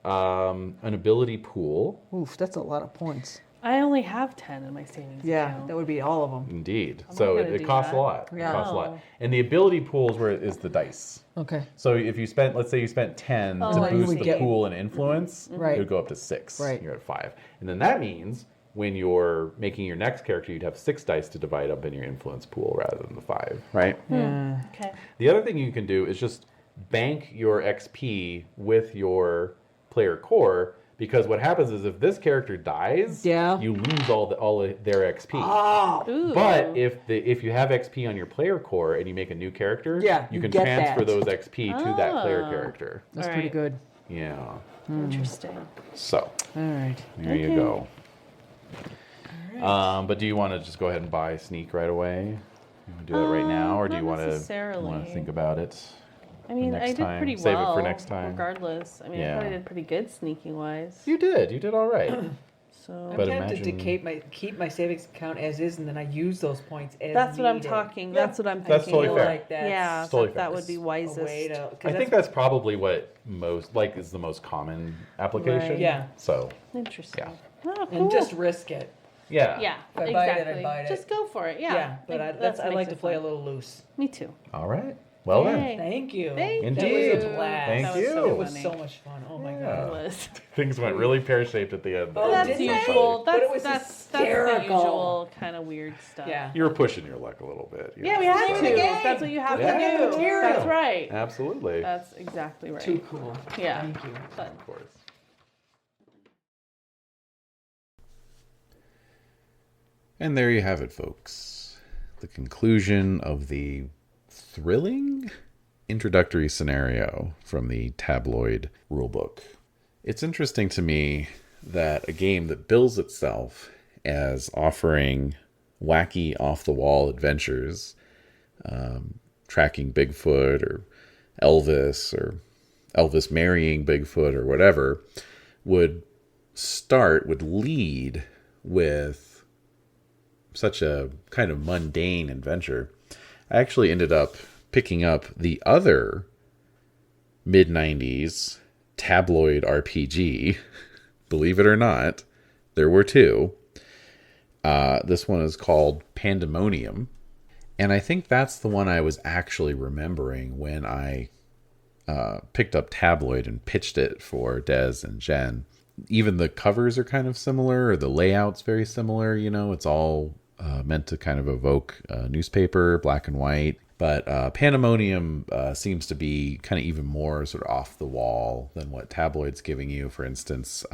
an ability pool. Oof, that's a lot of points. I only have 10 in my savings Yeah, account. that would be all of them. Indeed. not So gonna it do costs that. a lot. Yeah. It costs a lot. Oh. And the ability pool is where it is the dice. Okay. So if you spent, let's say you spent 10 Oh, to I boost see. the pool and influence, Right. it would go up to 6. Right. You're at 5. And then that means when you're making your next character, you'd have 6 dice to divide up in your influence pool rather than the 5, right? Yeah. Okay. The other thing you can do is just bank your XP with your player core, because what happens is if this character dies, Yeah. you lose all of their XP. Oh. Ooh. But if you have XP on your player core and you make a new character, Yeah, you you can get transfer that. those XP to that player Ah. character. That's All pretty right. good. Yeah. Interesting. So All right. there you go. But do you want to just go ahead and buy Sneak right away? You want to do that right now, or do not you want to necessarily. think about it? I mean, next I did time. pretty Save it well. for next time. Regardless. I mean, Yeah. I thought I did pretty good sneaking wise. You did all right. So But I'm tempted imagine- to keep my savings account as is, and then I use those points as that's what I'm needed. talking. Yeah. That's what I'm That's thinking. totally fair. Like that's Yeah, totally that, fair. that would be a wisest. way to. 'cause I think that's probably what is the most common application. Right. Yeah. So Interesting. Yeah. Oh, cool. and just risk it. yeah. yeah, If I bite it, I exactly. bite it. Just go for it. Yeah. Yeah, but I that like makes to it play fun. a little loose. Me too. All right. Well Yay. then, Thank you. Thank Indeed. That was a blast. Thank That was you. so It was funny. so much fun. Oh my Yeah. god. It was. things went really pear-shaped at the end. Oh, That's didn't they? usual. But it was That's the hysterical. usual kind of weird stuff. Yeah. You were pushing your luck a little bit. Yeah, we had Name of to. the game. That's what you have Yeah. to do. Material. That's right. Absolutely. That's exactly right. Too cool. Yeah. Thank you. But Of course. And there you have it, folks. The conclusion of the thrilling introductory scenario from the Tabloid rulebook. It's interesting to me that a game that bills itself as offering wacky, off-the-wall adventures, tracking Bigfoot or Elvis marrying Bigfoot or whatever, would lead with such a kind of mundane adventure. I actually ended up picking up the other mid-90s tabloid RPG. Believe it or not, there were two. This one is called Pandemonium. And I think that's the one I was actually remembering when I picked up Tabloid and pitched it for Des and Jen. Even the covers are kind of similar, or the layout's very similar. You know, it's all meant to kind of evoke newspaper, black and white. But Pandemonium seems to be kind of even more sort of off the wall than what Tabloid's giving you. For instance,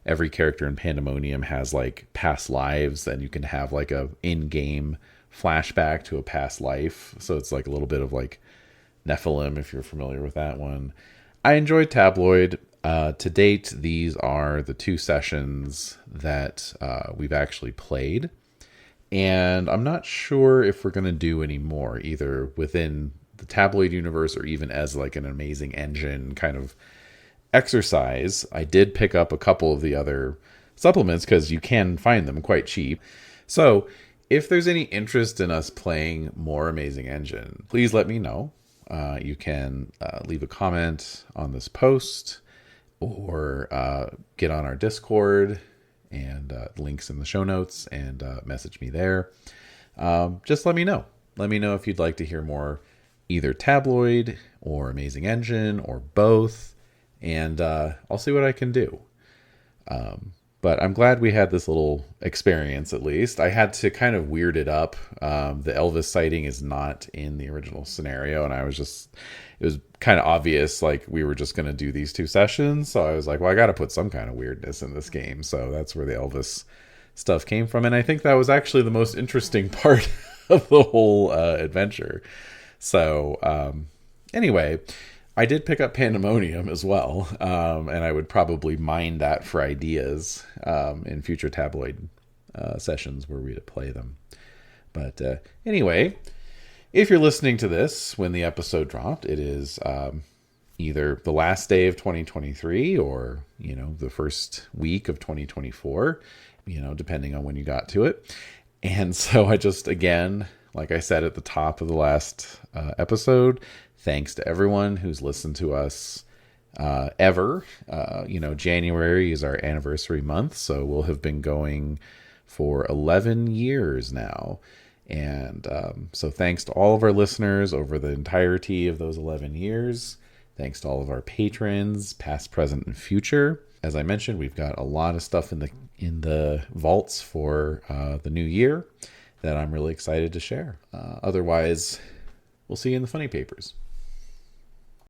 every character in Pandemonium has like past lives, and you can have like a in-game flashback to a past life. So it's like a little bit of like Nephilim, if you're familiar with that one. I enjoyed Tabloid. To date, these are the two sessions that we've actually played. And I'm not sure if we're going to do any more, either within the Tabloid universe or even as like an amazing engine kind of exercise. I did pick up a couple of the other supplements because you can find them quite cheap. So if there's any interest in us playing more Amazing Engine, please let me know. You can leave a comment on this post or get on our Discord, and links in the show notes, and message me there. Just let me know. Let me know if you'd like to hear more, either Tabloid or Amazing Engine or both, and I'll see what I can do. But I'm glad we had this little experience, at least. I had to kind of weird it up. The Elvis sighting is not in the original scenario, and it was kind of obvious, like we were just going to do these two sessions. So I was like, well, I got to put some kind of weirdness in this game. So that's where the Elvis stuff came from. And I think that was actually the most interesting part of the whole adventure. So anyway, I did pick up Pandemonium as well. And I would probably mine that for ideas in future Tabloid sessions where we'd play them. But anyway, if you're listening to this when the episode dropped, it is either the last day of 2023 or, the first week of 2024, depending on when you got to it. And so I just, again, like I said at the top of the last episode, thanks to everyone who's listened to us ever. January is our anniversary month, so we'll have been going for 11 years now. And so thanks to all of our listeners over the entirety of those 11 years. Thanks to all of our patrons, past, present, and future. As I mentioned, we've got a lot of stuff in the vaults for the new year that I'm really excited to share. Otherwise, we'll see you in the funny papers.